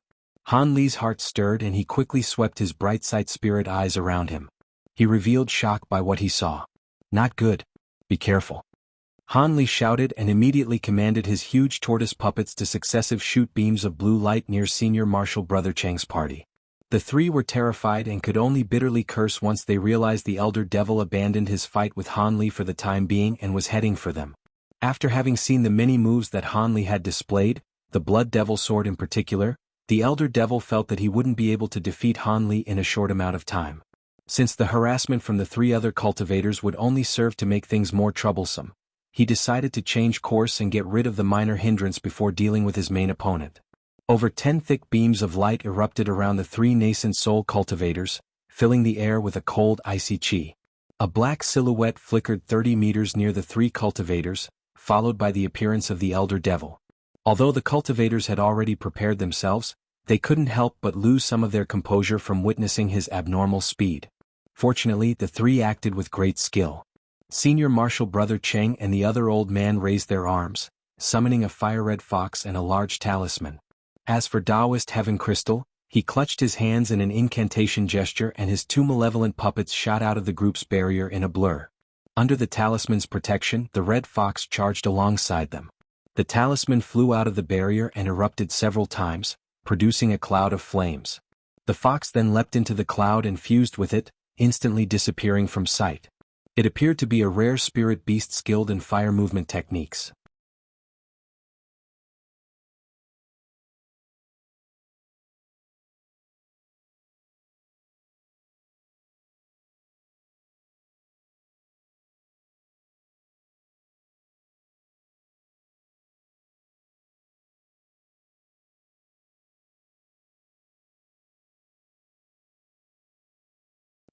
A: Han Li's heart stirred and he quickly swept his bright sight spirit eyes around him. He revealed shock by what he saw. "Not good. Be careful." Han Li shouted and immediately commanded his huge tortoise puppets to successive shoot beams of blue light near senior martial brother Chang's party. The three were terrified and could only bitterly curse once they realized the elder devil abandoned his fight with Han Li for the time being and was heading for them. After having seen the many moves that Han Li had displayed, the blood devil sword in particular, the elder devil felt that he wouldn't be able to defeat Han Li in a short amount of time. Since the harassment from the three other cultivators would only serve to make things more troublesome, he decided to change course and get rid of the minor hindrance before dealing with his main opponent. Over 10 thick beams of light erupted around the three nascent soul cultivators, filling the air with a cold icy chi. A black silhouette flickered 30 meters near the three cultivators, followed by the appearance of the elder devil. Although the cultivators had already prepared themselves, they couldn't help but lose some of their composure from witnessing his abnormal speed. Fortunately, the three acted with great skill. Senior martial brother Cheng and the other old man raised their arms, summoning a fire-red fox and a large talisman. As for Taoist Heaven Crystal, he clutched his hands in an incantation gesture and his two malevolent puppets shot out of the group's barrier in a blur. Under the talisman's protection, the red fox charged alongside them. The talisman flew out of the barrier and erupted several times, producing a cloud of flames. The fox then leapt into the cloud and fused with it, instantly disappearing from sight. It appeared to be a rare spirit beast skilled in fire movement techniques.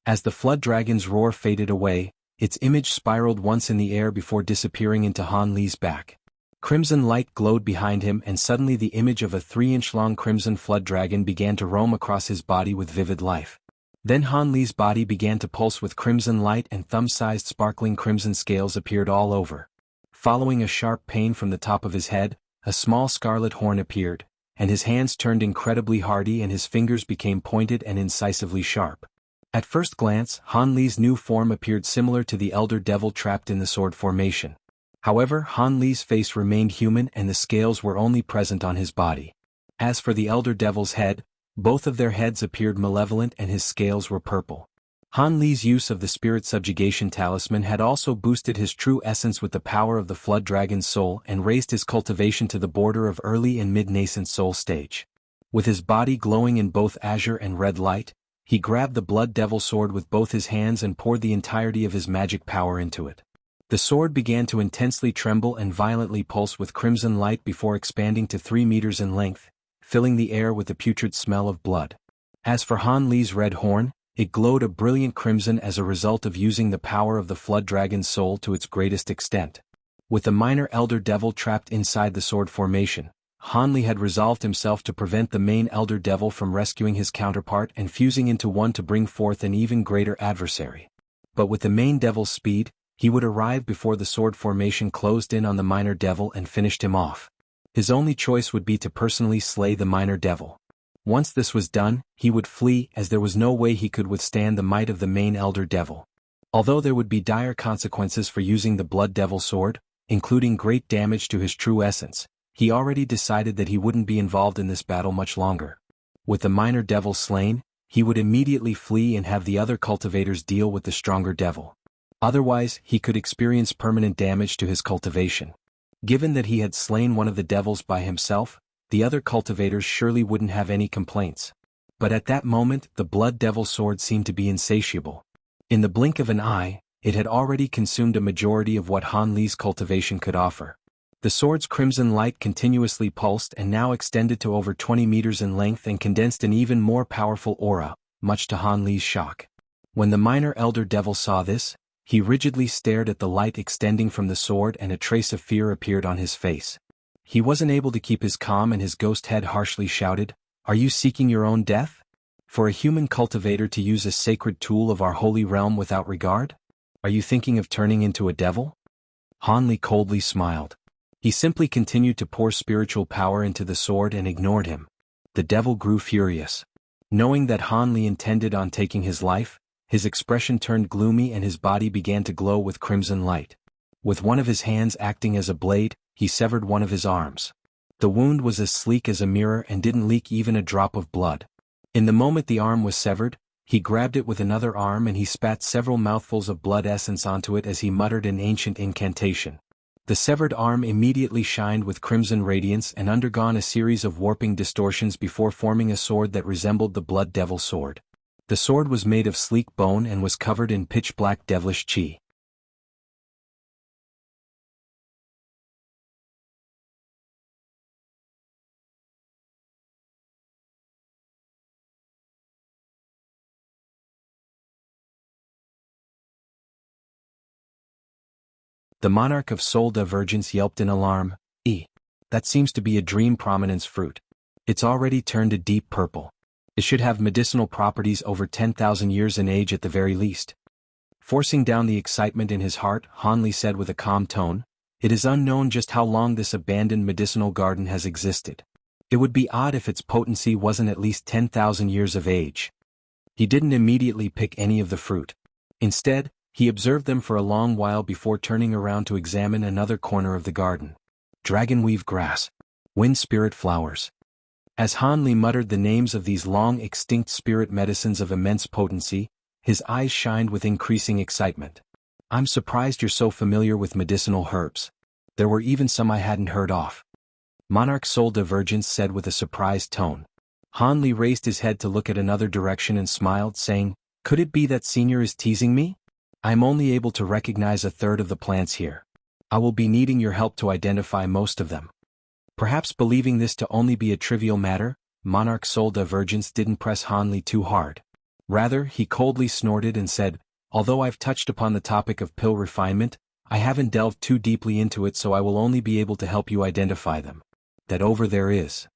A: As the flood dragon's roar faded away, its image spiraled once in the air before disappearing into Han Li's back. Crimson light glowed behind him, and suddenly the image of a 3-inch-long crimson flood dragon began to roam across his body with vivid life. Then Han Li's body began to pulse with crimson light, and thumb-sized sparkling crimson scales appeared all over. Following a sharp pain from the top of his head, a small scarlet horn appeared, and his hands turned incredibly hardy and his fingers became pointed and incisively sharp. At first glance, Han Li's new form appeared similar to the elder devil trapped in the sword formation. However, Han Li's face remained human and the scales were only present on his body. As for the elder devil's head, both of their heads appeared malevolent and his scales were purple. Han Li's use of the spirit subjugation talisman had also boosted his true essence with the power of the flood dragon's soul and raised his cultivation to the border of early and mid-nascent soul stage. With his body glowing in both azure and red light, he grabbed the blood devil sword with both his hands and poured the entirety of his magic power into it. The sword began to intensely tremble and violently pulse with crimson light before expanding to 3 meters in length, filling the air with the putrid smell of blood. As for Han Li's red horn, it glowed a brilliant crimson as a result of using the power of the flood dragon's soul to its greatest extent. With the minor elder devil trapped inside the sword formation, Han Li had resolved himself to prevent the main elder devil from rescuing his counterpart and fusing into one to bring forth an even greater adversary. But with the main devil's speed, he would arrive before the sword formation closed in on the minor devil and finished him off. His only choice would be to personally slay the minor devil. Once this was done, he would flee, as there was no way he could withstand the might of the main elder devil. Although there would be dire consequences for using the blood devil sword, including great damage to his true essence, he already decided that he wouldn't be involved in this battle much longer. With the minor devil slain, he would immediately flee and have the other cultivators deal with the stronger devil. Otherwise, he could experience permanent damage to his cultivation. Given that he had slain one of the devils by himself, the other cultivators surely wouldn't have any complaints. But at that moment, the blood devil sword seemed to be insatiable. In the blink of an eye, it had already consumed a majority of what Han Li's cultivation could offer. The sword's crimson light continuously pulsed and now extended to over 20 meters in length and condensed an even more powerful aura, much to Han Li's shock. When the minor elder devil saw this, he rigidly stared at the light extending from the sword and a trace of fear appeared on his face. He wasn't able to keep his calm and his ghost head harshly shouted, "Are you seeking your own death? For a human cultivator to use a sacred tool of our holy realm without regard? Are you thinking of turning into a devil?" Han Li coldly smiled. He simply continued to pour spiritual power into the sword and ignored him. The devil grew furious. Knowing that Han Li intended on taking his life, his expression turned gloomy and his body began to glow with crimson light. With one of his hands acting as a blade, he severed one of his arms. The wound was as sleek as a mirror and didn't leak even a drop of blood. In the moment the arm was severed, he grabbed it with another arm and he spat several mouthfuls of blood essence onto it as he muttered an ancient incantation. The severed arm immediately shined with crimson radiance and undergone a series of warping distortions before forming a sword that resembled the blood devil sword. The sword was made of sleek bone and was covered in pitch-black devilish chi. The monarch of soul divergence yelped in alarm. That seems to be a dream prominence fruit. It's already turned a deep purple. It should have medicinal properties over 10,000 years in age at the very least." Forcing down the excitement in his heart, Han Li said with a calm tone, "It is unknown just how long this abandoned medicinal garden has existed. It would be odd if its potency wasn't at least 10,000 years of age." He didn't immediately pick any of the fruit. Instead, he observed them for a long while before turning around to examine another corner of the garden. Dragonweave grass. Wind spirit flowers. As Han Li muttered the names of these long-extinct spirit medicines of immense potency, his eyes shined with increasing excitement. "I'm surprised you're so familiar with medicinal herbs. There were even some I hadn't heard of." Monarch Soul Divergence said with a surprised tone. Han Li raised his head to look at another direction and smiled, saying, "Could it be that Senior is teasing me? I'm only able to recognize a third of the plants here. I will be needing your help to identify most of them." Perhaps believing this to only be a trivial matter, Monarch Soul Divergence didn't press Han Li too hard. Rather, he coldly snorted and said, "Although I've touched upon the topic of pill refinement, I haven't delved too deeply into it, so I will only be able to help you identify them. That over there is."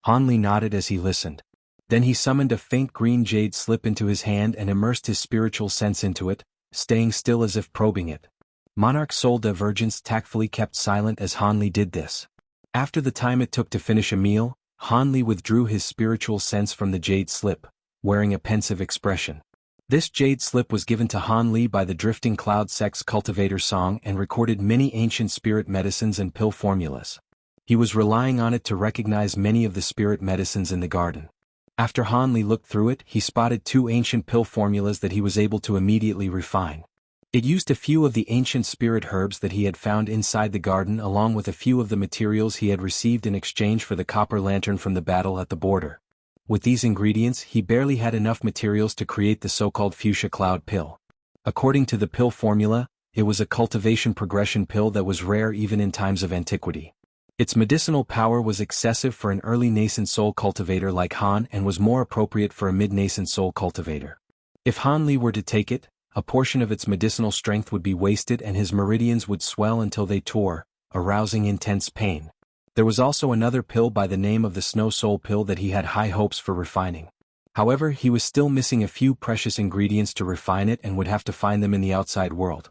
A: Hanli nodded as he listened. Then he summoned a faint green jade slip into his hand and immersed his spiritual sense into it, staying still as if probing it. Monarch Soul Divergence tactfully kept silent as Hanli did this. After the time it took to finish a meal, Hanli withdrew his spiritual sense from the jade slip, wearing a pensive expression. This jade slip was given to Hanli by the Drifting Cloud Sex Cultivator Song and recorded many ancient spirit medicines and pill formulas. He was relying on it to recognize many of the spirit medicines in the garden. After Hanli looked through it, he spotted 2 ancient pill formulas that he was able to immediately refine. It used a few of the ancient spirit herbs that he had found inside the garden along with a few of the materials he had received in exchange for the copper lantern from the battle at the border. With these ingredients, he barely had enough materials to create the so-called fuchsia cloud pill. According to the pill formula, it was a cultivation progression pill that was rare even in times of antiquity. Its medicinal power was excessive for an early nascent soul cultivator like Han and was more appropriate for a mid-nascent soul cultivator. If Hanli were to take it, a portion of its medicinal strength would be wasted and his meridians would swell until they tore, arousing intense pain. There was also another pill by the name of the Snow Soul Pill that he had high hopes for refining. However, he was still missing a few precious ingredients to refine it and would have to find them in the outside world.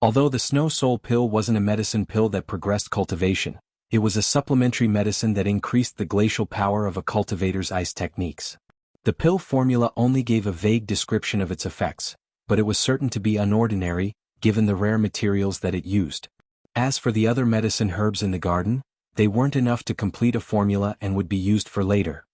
A: Although the Snow Soul Pill wasn't a medicine pill that progressed cultivation, it was a supplementary medicine that increased the glacial power of a cultivator's ice techniques. The pill formula only gave a vague description of its effects, but it was certain to be unordinary, given the rare materials that it used. As for the other medicine herbs in the garden, they weren't enough to complete a formula and would be used for later.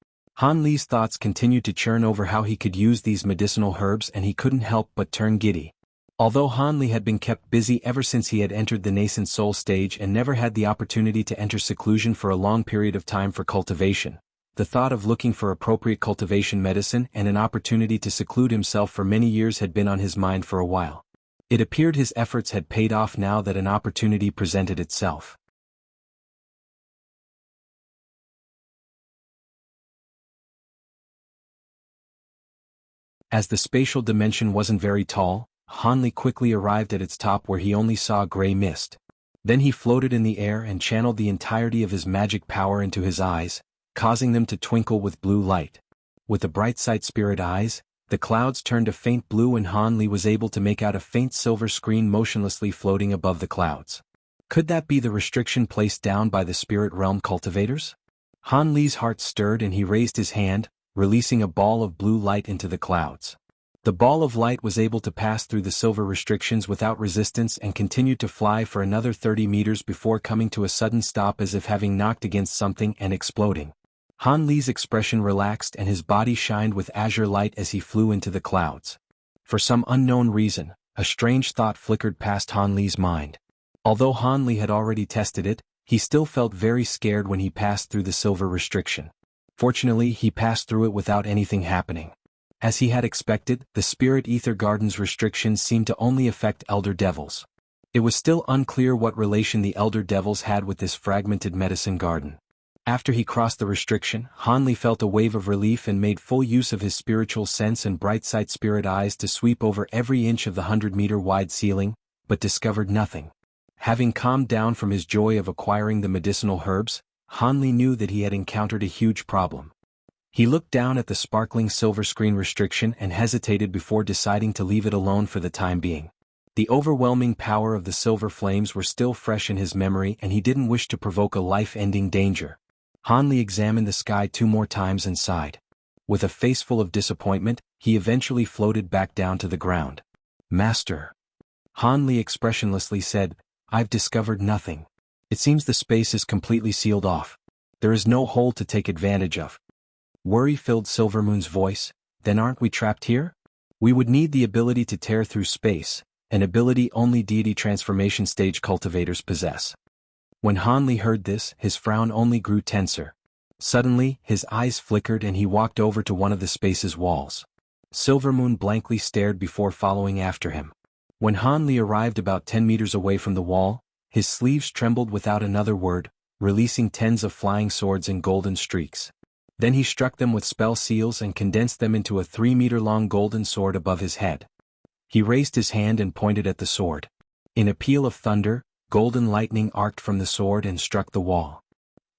A: Hanli's thoughts continued to churn over how he could use these medicinal herbs and he couldn't help but turn giddy. Although Hanli had been kept busy ever since he had entered the nascent soul stage and never had the opportunity to enter seclusion for a long period of time for cultivation, the thought of looking for appropriate cultivation medicine and an opportunity to seclude himself for many years had been on his mind for a while. It appeared his efforts had paid off now that an opportunity presented itself. As the spatial dimension wasn't very tall, Hanli quickly arrived at its top where he only saw gray mist. Then he floated in the air and channeled the entirety of his magic power into his eyes, causing them to twinkle with blue light. With the bright sight spirit eyes, the clouds turned a faint blue and Hanli was able to make out a faint silver screen motionlessly floating above the clouds. Could that be the restriction placed down by the spirit realm cultivators? Hanli's heart stirred and he raised his hand, releasing a ball of blue light into the clouds. The ball of light was able to pass through the silver restrictions without resistance and continued to fly for another 30 meters before coming to a sudden stop as if having knocked against something and exploding. Hanli's expression relaxed and his body shined with azure light as he flew into the clouds. For some unknown reason, a strange thought flickered past Hanli's mind. Although Hanli had already tested it, he still felt very scared when he passed through the silver restriction. Fortunately, he passed through it without anything happening. As he had expected, the Spirit Ether Garden's restrictions seemed to only affect Elder Devils. It was still unclear what relation the Elder Devils had with this fragmented medicine garden. After he crossed the restriction, Hanli felt a wave of relief and made full use of his spiritual sense and bright sight spirit eyes to sweep over every inch of the 100-meter-wide ceiling, but discovered nothing. Having calmed down from his joy of acquiring the medicinal herbs, Hanli knew that he had encountered a huge problem. He looked down at the sparkling silver screen restriction and hesitated before deciding to leave it alone for the time being. The overwhelming power of the silver flames were still fresh in his memory and he didn't wish to provoke a life-ending danger. Hanli examined the sky 2 more times and sighed. With a face full of disappointment, he eventually floated back down to the ground. "Master," Hanli expressionlessly said, "I've discovered nothing. It seems the space is completely sealed off. There is no hole to take advantage of." Worry filled Silvermoon's voice. "Then aren't we trapped here? We would need the ability to tear through space, an ability only deity transformation stage cultivators possess." When Hanli heard this, his frown only grew tenser. Suddenly, his eyes flickered and he walked over to one of the space's walls. Silvermoon blankly stared before following after him. When Hanli arrived about 10 meters away from the wall, his sleeves trembled without another word, releasing tens of flying swords and golden streaks. Then he struck them with spell seals and condensed them into a 3-meter-long golden sword above his head. He raised his hand and pointed at the sword. In a peal of thunder, golden lightning arced from the sword and struck the wall.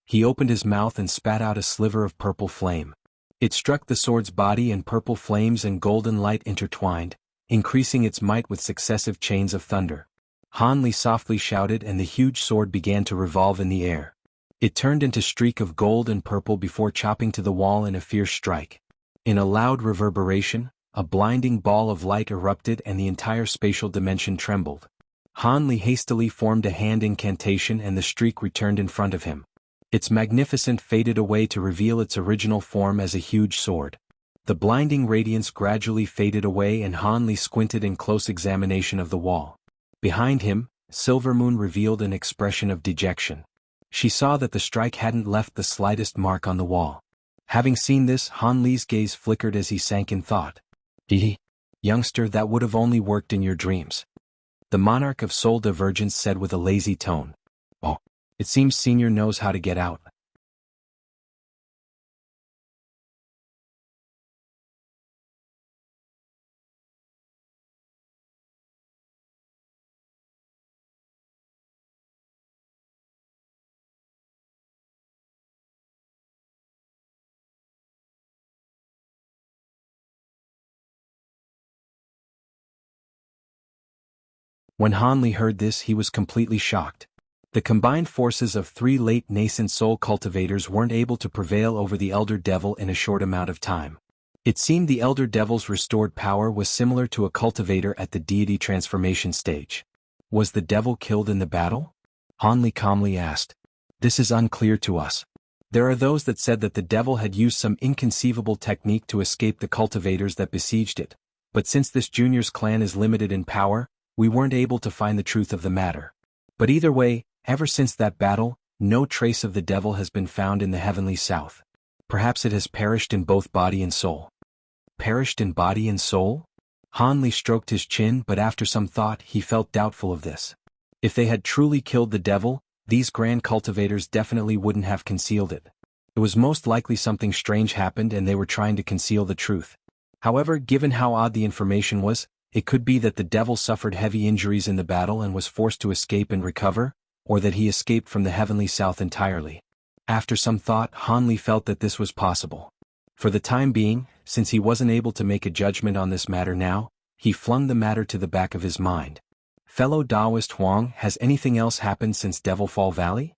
A: He opened his mouth and spat out a sliver of purple flame. It struck the sword's body, and purple flames and golden light intertwined, increasing its might with successive chains of thunder. Han Li softly shouted, and the huge sword began to revolve in the air. It turned into a streak of gold and purple before chopping to the wall in a fierce strike. In a loud reverberation, a blinding ball of light erupted and the entire spatial dimension trembled. Han Li hastily formed a hand incantation and the streak returned in front of him. Its magnificence faded away to reveal its original form as a huge sword. The blinding radiance gradually faded away and Han Li squinted in close examination of the wall. Behind him, Silvermoon revealed an expression of dejection. She saw that the strike hadn't left the slightest mark on the wall. Having seen this, Han Li's gaze flickered as he sank in thought. Youngster, that would have only worked in your dreams. The monarch of soul divergence said with a lazy tone. Oh, it seems Senior knows how to get out. When Han Li heard this, he was completely shocked. The combined forces of 3 late nascent soul cultivators weren't able to prevail over the Elder Devil in a short amount of time. It seemed the Elder Devil's restored power was similar to a cultivator at the deity transformation stage. Was the devil killed in the battle? Han Li calmly asked. This is unclear to us. There are those that said that the devil had used some inconceivable technique to escape the cultivators that besieged it, but since this junior's clan is limited in power, we weren't able to find the truth of the matter. But either way, ever since that battle, no trace of the devil has been found in the heavenly south. Perhaps it has perished in both body and soul. Perished in body and soul? Han Li stroked his chin, but after some thought he felt doubtful of this. If they had truly killed the devil, these grand cultivators definitely wouldn't have concealed it. It was most likely something strange happened and they were trying to conceal the truth. However, given how odd the information was, it could be that the devil suffered heavy injuries in the battle and was forced to escape and recover, or that he escaped from the heavenly south entirely. After some thought, Han Li felt that this was possible. For the time being, since he wasn't able to make a judgment on this matter now, he flung the matter to the back of his mind. Fellow Taoist Huang, has anything else happened since Devilfall Valley?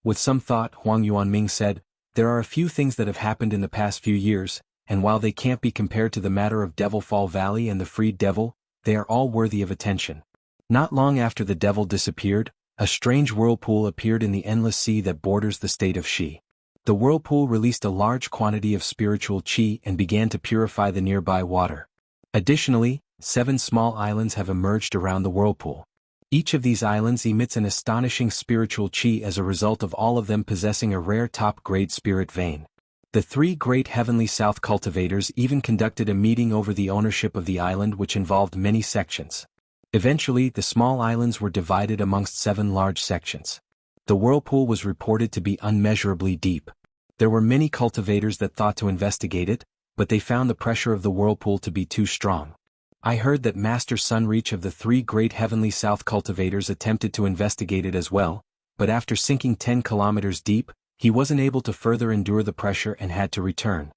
A: With some thought, Huang Yuanming said, there are a few things that have happened in the past few years, and while they can't be compared to the matter of Devilfall Valley and the freed devil, they are all worthy of attention. Not long after the devil disappeared, a strange whirlpool appeared in the endless sea that borders the state of Shi. The whirlpool released a large quantity of spiritual qi and began to purify the nearby water. Additionally, 7 small islands have emerged around the whirlpool. Each of these islands emits an astonishing spiritual qi as a result of all of them possessing a rare top-grade spirit vein. The 3 great heavenly south cultivators even conducted a meeting over the ownership of the island, which involved many sections. Eventually, the small islands were divided amongst 7 large sections. The whirlpool was reported to be unmeasurably deep. There were many cultivators that thought to investigate it, but they found the pressure of the whirlpool to be too strong. I heard that Master Sunreach of the 3 great heavenly south cultivators attempted to investigate it as well, but after sinking 10 kilometers deep, he wasn't able to further endure the pressure and had to return.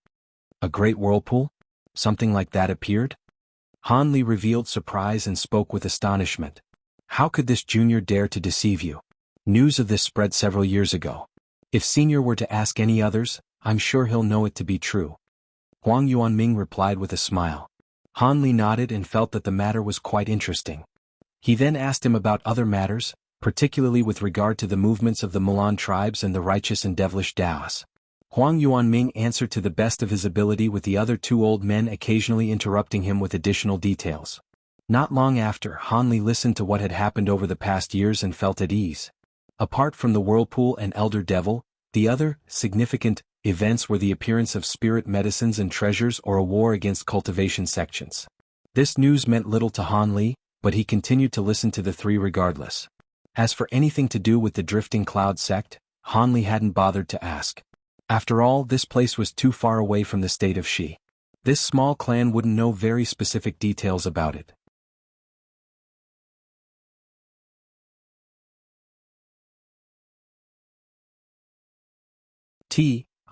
A: A great whirlpool? Something like that appeared? Han Li revealed surprise and spoke with astonishment. How could this junior dare to deceive you? News of this spread several years ago. If Senior were to ask any others, I'm sure he'll know it to be true. Huang Yuanming replied with a smile. Han Li nodded and felt that the matter was quite interesting. He then asked him about other matters, particularly with regard to the movements of the Mulan tribes and the righteous and devilish Daos. Huang Yuanming answered to the best of his ability, with the other 2 old men occasionally interrupting him with additional details. Not long after, Han Li listened to what had happened over the past years and felt at ease. Apart from the whirlpool and elder devil, the other significant events were the appearance of spirit medicines and treasures or a war against cultivation sections. This news meant little to Han Li, but he continued to listen to the 3 regardless. As for anything to do with the Drifting Cloud sect, Han Li hadn't bothered to ask. After all, this place was too far away from the state of Shi. This small clan wouldn't know very specific details about it.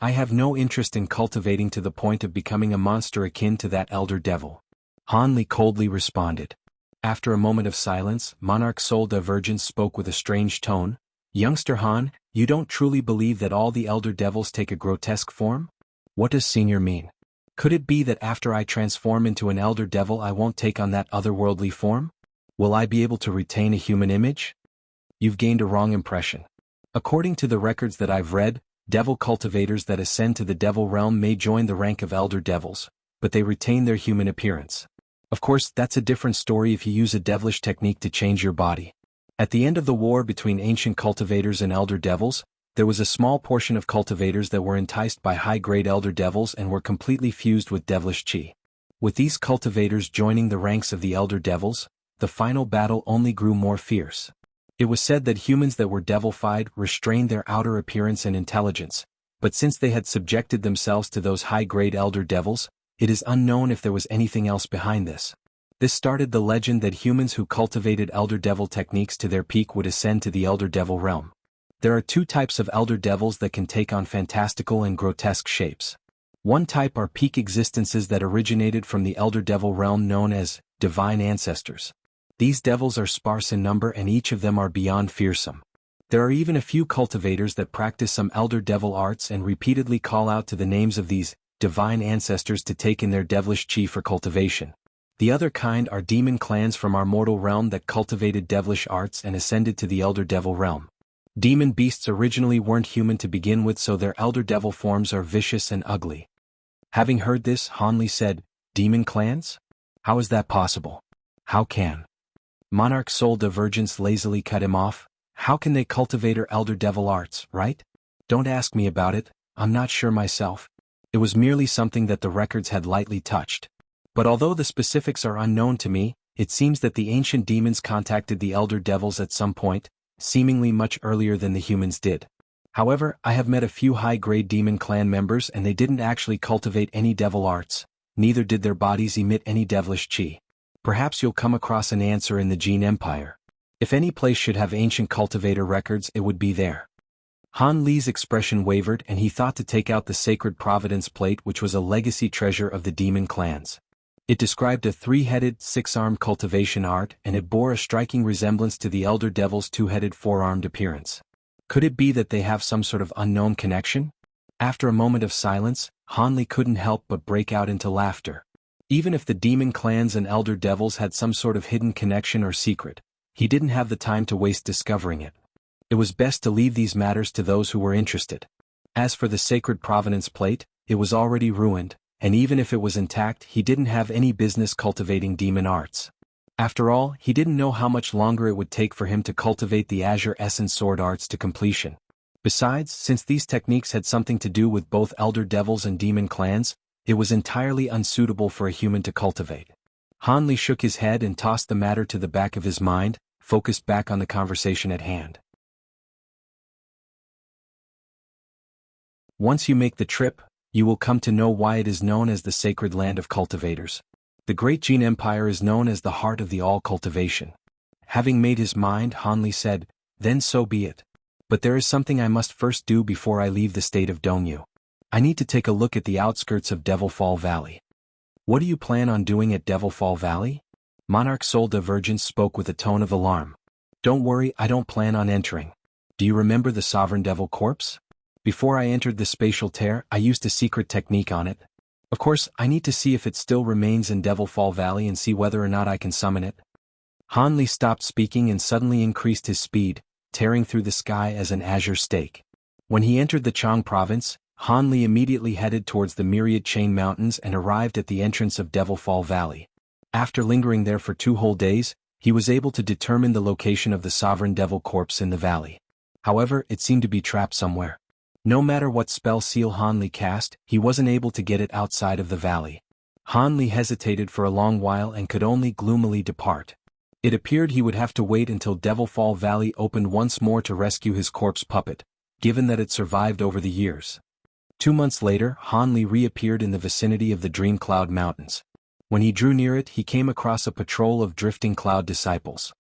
A: I have no interest in cultivating to the point of becoming a monster akin to that elder devil. Han Li coldly responded. After a moment of silence, Monarch Soul Divergence spoke with a strange tone. Youngster Han, you don't truly believe that all the elder devils take a grotesque form? What does senior mean? Could it be that after I transform into an elder devil I won't take on that otherworldly form? Will I be able to retain a human image? You've gained a wrong impression. According to the records that I've read, devil cultivators that ascend to the devil realm may join the rank of elder devils, but they retain their human appearance. Of course, that's a different story if you use a devilish technique to change your body. At the end of the war between ancient cultivators and elder devils, there was a small portion of cultivators that were enticed by high-grade elder devils and were completely fused with devilish chi. With these cultivators joining the ranks of the elder devils, the final battle only grew more fierce. It was said that humans that were devilified restrained their outer appearance and intelligence, but since they had subjected themselves to those high-grade elder devils, it is unknown if there was anything else behind this. This started the legend that humans who cultivated elder devil techniques to their peak would ascend to the elder devil realm. There are two types of elder devils that can take on fantastical and grotesque shapes. One type are peak existences that originated from the elder devil realm known as divine ancestors. These devils are sparse in number and each of them are beyond fearsome. There are even a few cultivators that practice some elder devil arts and repeatedly call out to the names of these divine ancestors to take in their devilish chi for cultivation. The other kind are demon clans from our mortal realm that cultivated devilish arts and ascended to the elder devil realm. Demon beasts originally weren't human to begin with, so their elder devil forms are vicious and ugly. Having heard this, Han Li said, "Demon clans? How is that possible? How can?" Monarch Soul Divergence lazily cut him off. "How can they cultivate elder devil arts, right? Don't ask me about it, I'm not sure myself. It was merely something that the records had lightly touched. But although the specifics are unknown to me, it seems that the ancient demons contacted the elder devils at some point, seemingly much earlier than the humans did. However, I have met a few high-grade demon clan members and they didn't actually cultivate any devil arts, neither did their bodies emit any devilish chi. Perhaps you'll come across an answer in the Jin Empire. If any place should have ancient cultivator records, it would be there." Han Li's expression wavered and he thought to take out the sacred providence plate, which was a legacy treasure of the demon clans. It described a three-headed, six-armed cultivation art and it bore a striking resemblance to the elder devil's two-headed four-armed appearance. Could it be that they have some sort of unknown connection? After a moment of silence, Han Li couldn't help but break out into laughter. Even if the demon clans and elder devils had some sort of hidden connection or secret, he didn't have the time to waste discovering it. It was best to leave these matters to those who were interested. As for the sacred provenance plate, it was already ruined, and even if it was intact, he didn't have any business cultivating demon arts. After all, he didn't know how much longer it would take for him to cultivate the Azure Essence sword arts to completion. Besides, since these techniques had something to do with both elder devils and demon clans, it was entirely unsuitable for a human to cultivate. Han Li shook his head and tossed the matter to the back of his mind, focused back on the conversation at hand. Once you make the trip, you will come to know why it is known as the sacred land of cultivators. The great Jin Empire is known as the heart of the all cultivation. Having made his mind, Han Li said, "Then so be it. But there is something I must first do before I leave the state of Dongyu. I need to take a look at the outskirts of Devil Fall Valley." "What do you plan on doing at Devil Fall Valley?" Monarch Soul Divergence spoke with a tone of alarm. "Don't worry, I don't plan on entering. Do you remember the Sovereign Devil Corpse? Before I entered the spatial tear, I used a secret technique on it. Of course, I need to see if it still remains in Devil Fall Valley and see whether or not I can summon it." Han Li stopped speaking and suddenly increased his speed, tearing through the sky as an azure stake. When he entered the Chang province, Han Li immediately headed towards the myriad chain mountains and arrived at the entrance of Devil Fall Valley. After lingering there for 2 whole days, he was able to determine the location of the Sovereign Devil Corpse in the valley. However, it seemed to be trapped somewhere. No matter what spell seal Han Li cast, he wasn't able to get it outside of the valley. Han Li hesitated for a long while and could only gloomily depart. It appeared he would have to wait until Devil Fall Valley opened once more to rescue his corpse puppet, given that it survived over the years. 2 months later, Han Li reappeared in the vicinity of the Dream Cloud Mountains. When he drew near it, he came across a patrol of drifting cloud disciples.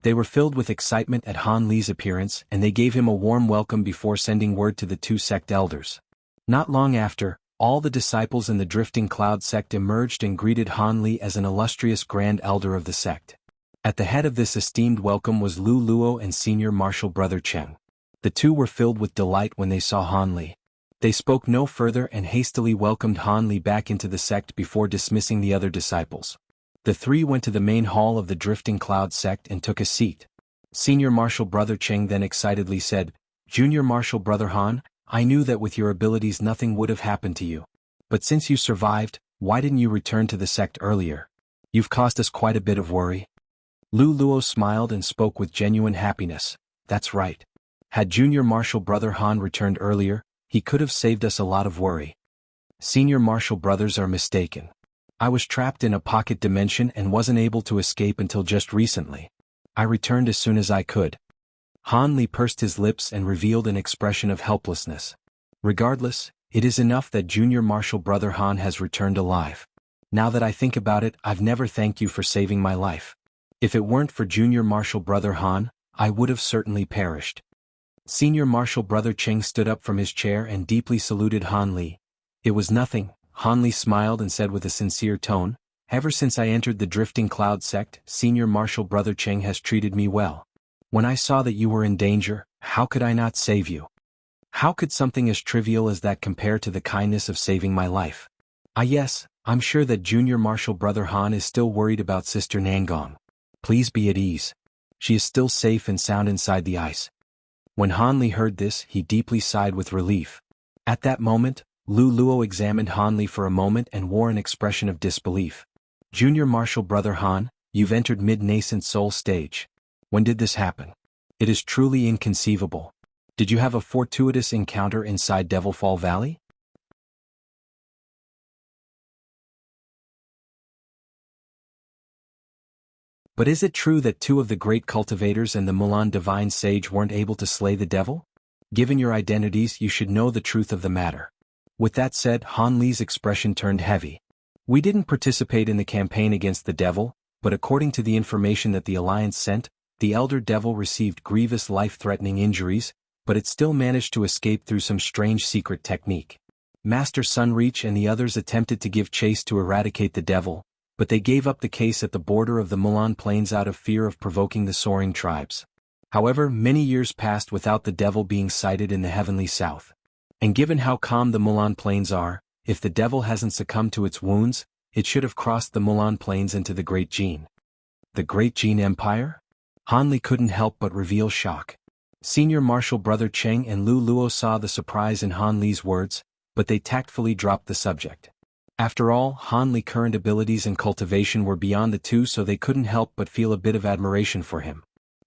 A: They were filled with excitement at Han Li's appearance, and they gave him a warm welcome before sending word to the two sect elders. Not long after, all the disciples in the drifting cloud sect emerged and greeted Han Li as an illustrious grand elder of the sect. At the head of this esteemed welcome was Lu Luo and senior marshal brother Cheng. The two were filled with delight when they saw Han Li. They spoke no further and hastily welcomed Han Li back into the sect before dismissing the other disciples. The three went to the main hall of the drifting cloud sect and took a seat. Senior marshal brother Cheng then excitedly said, "Junior marshal brother Han, I knew that with your abilities nothing would have happened to you. But since you survived, why didn't you return to the sect earlier? You've caused us quite a bit of worry." Lu Luo smiled and spoke with genuine happiness. "That's right. Had Junior Marshal Brother Han returned earlier, he could have saved us a lot of worry. Senior Marshal Brothers are mistaken. I was trapped in a pocket dimension and wasn't able to escape until just recently. I returned as soon as I could." Han Li pursed his lips and revealed an expression of helplessness. "Regardless, it is enough that Junior Marshal Brother Han has returned alive. Now that I think about it, I've never thanked you for saving my life. If it weren't for Junior Marshal Brother Han, I would have certainly perished." Senior Marshal Brother Cheng stood up from his chair and deeply saluted Han Li. "It was nothing," Han Li smiled and said with a sincere tone. "Ever since I entered the Drifting Cloud sect, Senior Marshal Brother Cheng has treated me well. When I saw that you were in danger, how could I not save you? How could something as trivial as that compare to the kindness of saving my life? Yes, I'm sure that Junior Marshal Brother Han is still worried about Sister Nangong. Please be at ease. She is still safe and sound inside the ice." When Han Li heard this, he deeply sighed with relief. At that moment, Lu Luo examined Han Li for a moment and wore an expression of disbelief. "Junior Marshal Brother Han, you've entered mid-nascent soul stage. When did this happen? It is truly inconceivable. Did you have a fortuitous encounter inside Devilfall Valley?" But is it true that two of the great cultivators and the Mulan divine sage weren't able to slay the devil? Given your identities, you should know the truth of the matter. With that said, Han Li's expression turned heavy. "We didn't participate in the campaign against the devil, but according to the information that the Alliance sent, the Elder Devil received grievous life-threatening injuries, but it still managed to escape through some strange secret technique. Master Sunreach and the others attempted to give chase to eradicate the devil, but they gave up the case at the border of the Mulan Plains out of fear of provoking the soaring tribes. However, many years passed without the devil being sighted in the heavenly south. And given how calm the Mulan Plains are, if the devil hasn't succumbed to its wounds, it should have crossed the Mulan Plains into the Great Jin." "The Great Jin Empire?" Han Li couldn't help but reveal shock. Senior Marshal Brother Cheng and Lu Luo saw the surprise in Han Li's words, but they tactfully dropped the subject. After all, Han Li's current abilities and cultivation were beyond the two, so they couldn't help but feel a bit of admiration for him.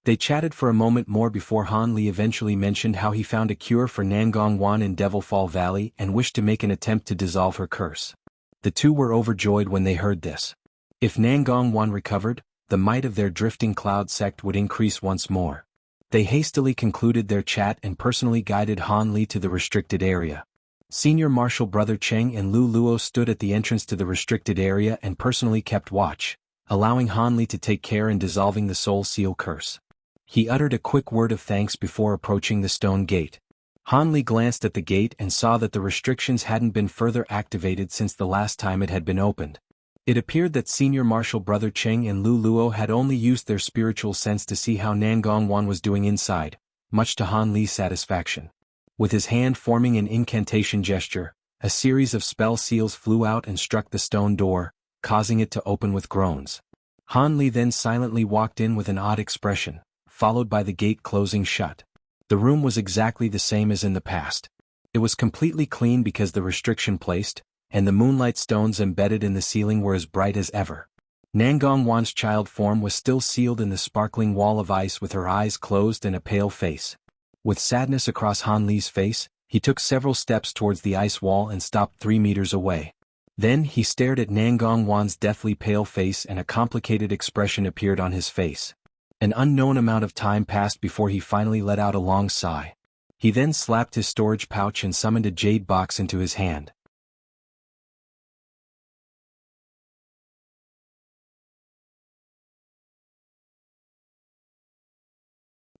A: They chatted for a moment more before Han Li eventually mentioned how he found a cure for Nangong Wan in Devilfall Valley and wished to make an attempt to dissolve her curse. The two were overjoyed when they heard this. If Nangong Wan recovered, the might of their drifting cloud sect would increase once more. They hastily concluded their chat and personally guided Han Li to the restricted area. Senior Marshal Brother Cheng and Lu Luo stood at the entrance to the restricted area and personally kept watch, allowing Han Li to take care in dissolving the Soul Seal curse. He uttered a quick word of thanks before approaching the stone gate. Han Li glanced at the gate and saw that the restrictions hadn't been further activated since the last time it had been opened. It appeared that Senior Marshal Brother Cheng and Lu Luo had only used their spiritual sense to see how Nangong Wan was doing inside, much to Han Li's satisfaction. With his hand forming an incantation gesture, a series of spell seals flew out and struck the stone door, causing it to open with groans. Han Li then silently walked in with an odd expression, followed by the gate closing shut. The room was exactly the same as in the past. It was completely clean because the restriction placed, and the moonlight stones embedded in the ceiling were as bright as ever. Nangong Wan's child form was still sealed in the sparkling wall of ice with her eyes closed and a pale face. With sadness across Han Li's face, he took several steps towards the ice wall and stopped 3 meters away. Then he stared at Nangong Wan's deathly pale face and a complicated expression appeared on his face. An unknown amount of time passed before he finally let out a long sigh. He then slapped his storage pouch and summoned a jade box into his hand.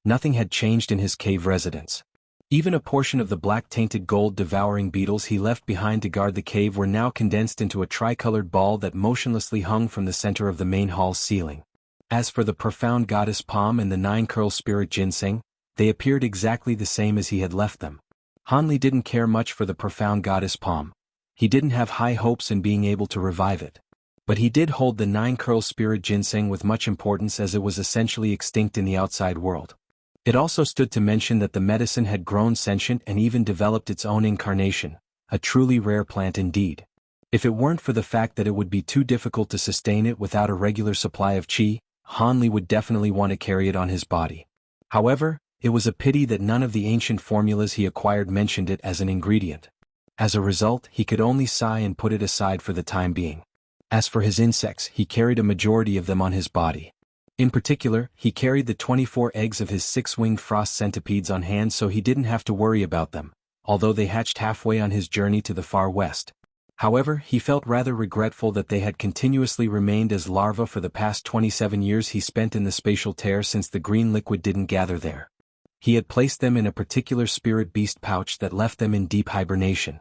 A: Nothing had changed in his cave residence. Even a portion of the black-tainted gold-devouring beetles he left behind to guard the cave were now condensed into a tricolored ball that motionlessly hung from the center of the main hall's ceiling. As for the profound goddess palm and the 9-curl spirit ginseng, they appeared exactly the same as he had left them. Hanli didn't care much for the profound goddess palm. He didn't have high hopes in being able to revive it. But he did hold the 9-curl spirit ginseng with much importance as it was essentially extinct in the outside world. It also stood to mention that the medicine had grown sentient and even developed its own incarnation, a truly rare plant indeed. If it weren't for the fact that it would be too difficult to sustain it without a regular supply of qi, Hanli would definitely want to carry it on his body. However, it was a pity that none of the ancient formulas he acquired mentioned it as an ingredient. As a result, he could only sigh and put it aside for the time being. As for his insects, he carried a majority of them on his body. In particular, he carried the 24 eggs of his 6-winged frost centipedes on hand so he didn't have to worry about them, although they hatched halfway on his journey to the far west. However, he felt rather regretful that they had continuously remained as larvae for the past 27 years he spent in the spatial tear since the green liquid didn't gather there. He had placed them in a particular spirit beast pouch that left them in deep hibernation.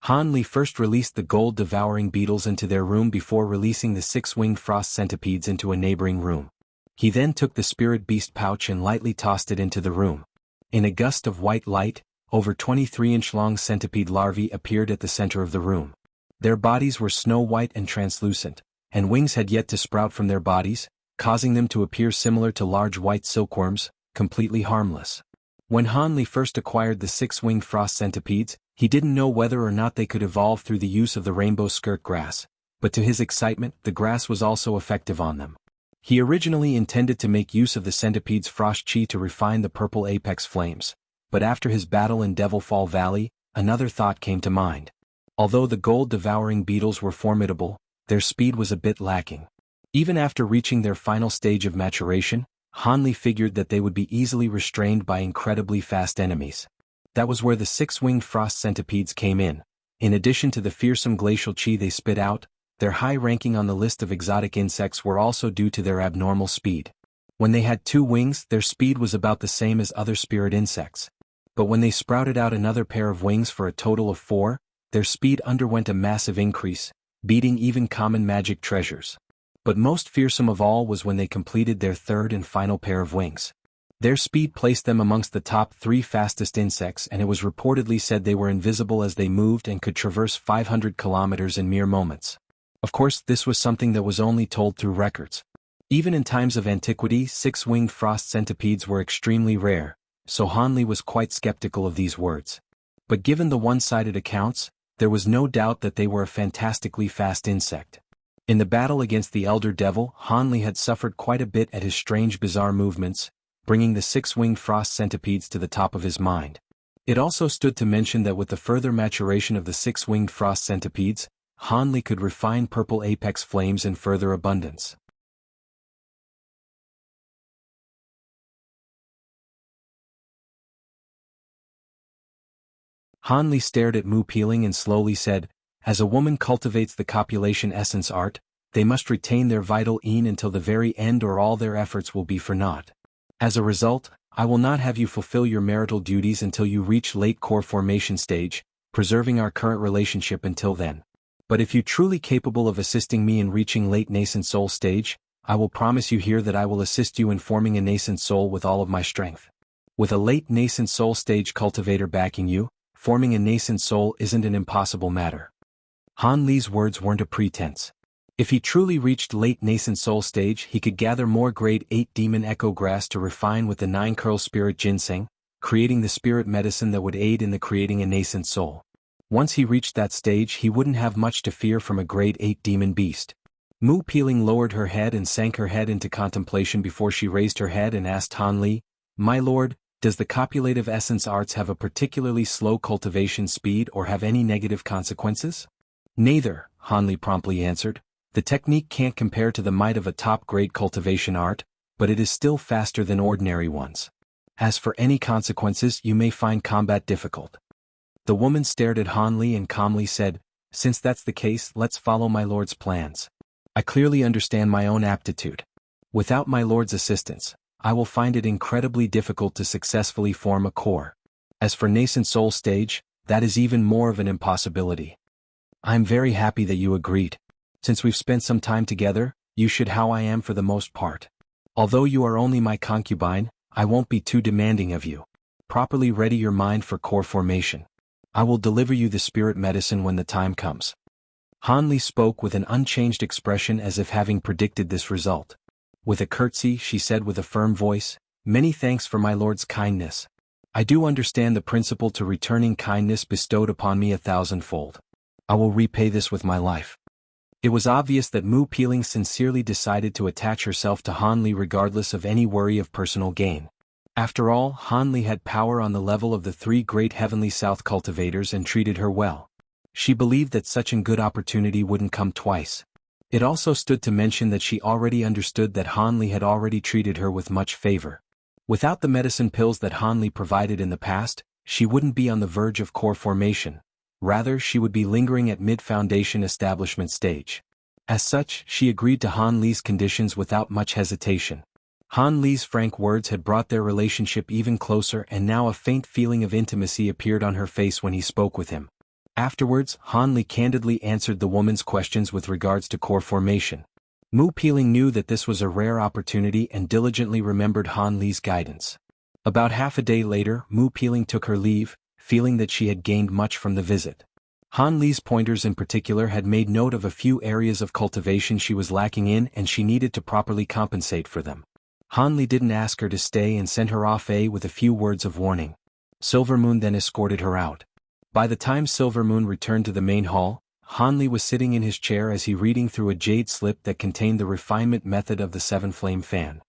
A: Hanli first released the gold-devouring beetles into their room before releasing the 6-winged frost centipedes into a neighboring room. He then took the spirit beast pouch and lightly tossed it into the room. In a gust of white light, over 23-inch-long centipede larvae appeared at the center of the room. Their bodies were snow-white and translucent, and wings had yet to sprout from their bodies, causing them to appear similar to large white silkworms, completely harmless. When Hanli first acquired the 6-winged frost centipedes, he didn't know whether or not they could evolve through the use of the rainbow skirt grass, but to his excitement, the grass was also effective on them. He originally intended to make use of the centipede's frost chi to refine the purple apex flames, but after his battle in Devilfall Valley, another thought came to mind. Although the gold-devouring beetles were formidable, their speed was a bit lacking. Even after reaching their final stage of maturation, Hanli figured that they would be easily restrained by incredibly fast enemies. That was where the 6-winged frost centipedes came in. In addition to the fearsome glacial chi they spit out, their high ranking on the list of exotic insects were also due to their abnormal speed. When they had 2 wings, their speed was about the same as other spirit insects. But when they sprouted out another pair of wings for a total of 4, their speed underwent a massive increase, beating even common magic treasures. But most fearsome of all was when they completed their 3rd and final pair of wings. Their speed placed them amongst the top 3 fastest insects, and it was reportedly said they were invisible as they moved and could traverse 500 kilometers in mere moments. Of course, this was something that was only told through records. Even in times of antiquity, 6-winged frost centipedes were extremely rare, so Hanli was quite skeptical of these words. But given the one-sided accounts, there was no doubt that they were a fantastically fast insect. In the battle against the Elder Devil, Hanli had suffered quite a bit at his strange bizarre movements, bringing the 6-winged frost centipedes to the top of his mind. It also stood to mention that with the further maturation of the 6-winged frost centipedes, Hanli could refine purple apex flames in further abundance. Hanli stared at Mu Peeling and slowly said, "As a woman cultivates the copulation essence art, they must retain their vital een until the very end or all their efforts will be for naught. As a result, I will not have you fulfill your marital duties until you reach late core formation stage, preserving our current relationship until then. But if you're truly capable of assisting me in reaching late nascent soul stage, I will promise you here that I will assist you in forming a nascent soul with all of my strength. With a late nascent soul stage cultivator backing you, forming a nascent soul isn't an impossible matter." Hanli's words weren't a pretense. If he truly reached late nascent soul stage, he could gather more grade 8 demon echo grass to refine with the 9-curl spirit ginseng, creating the spirit medicine that would aid in the creating a nascent soul. Once he reached that stage, he wouldn't have much to fear from a grade 8 demon beast. Mu Peeling lowered her head and sank her head into contemplation before she raised her head and asked Hanli, "My lord, does the copulative essence arts have a particularly slow cultivation speed or have any negative consequences?" "Neither," Hanli promptly answered. "The technique can't compare to the might of a top-grade cultivation art, but it is still faster than ordinary ones. As for any consequences, you may find combat difficult. The woman stared at Han Li and calmly said, since that's the case, let's follow my lord's plans. I clearly understand my own aptitude. Without my lord's assistance, I will find it incredibly difficult to successfully form a core. As for nascent soul stage, that is even more of an impossibility. I am very happy that you agreed. Since we've spent some time together, you should how I am for the most part. Although you are only my concubine, I won't be too demanding of you. Properly ready your mind for core formation. I will deliver you the spirit medicine when the time comes. Han Li spoke with an unchanged expression as if having predicted this result. With a curtsy, she said with a firm voice, many thanks for my lord's kindness. I do understand the principle to returning kindness bestowed upon me 1,000-fold. I will repay this with my life. It was obvious that Mu Piling sincerely decided to attach herself to Han Li regardless of any worry of personal gain. After all, Han Li had power on the level of the three great heavenly south cultivators and treated her well. She believed that such a good opportunity wouldn't come twice. It also stood to mention that she already understood that Han Li had already treated her with much favor. Without the medicine pills that Han Li provided in the past, she wouldn't be on the verge of core formation. Rather, she would be lingering at mid-foundation establishment stage. As such, she agreed to Han Li's conditions without much hesitation. Han Li's frank words had brought their relationship even closer, and now a faint feeling of intimacy appeared on her face when he spoke with him. Afterwards, Han Li candidly answered the woman's questions with regards to core formation. Mu Piling knew that this was a rare opportunity and diligently remembered Han Li's guidance. About half a day later, Mu Piling took her leave, feeling that she had gained much from the visit. Han Li's pointers in particular had made note of a few areas of cultivation she was lacking in, and she needed to properly compensate for them. Han Li didn't ask her to stay and sent her off with a few words of warning. Silvermoon then escorted her out. By the time Silvermoon returned to the main hall, Han Li was sitting in his chair as he reading through a jade slip that contained the refinement method of the 7-flame fan.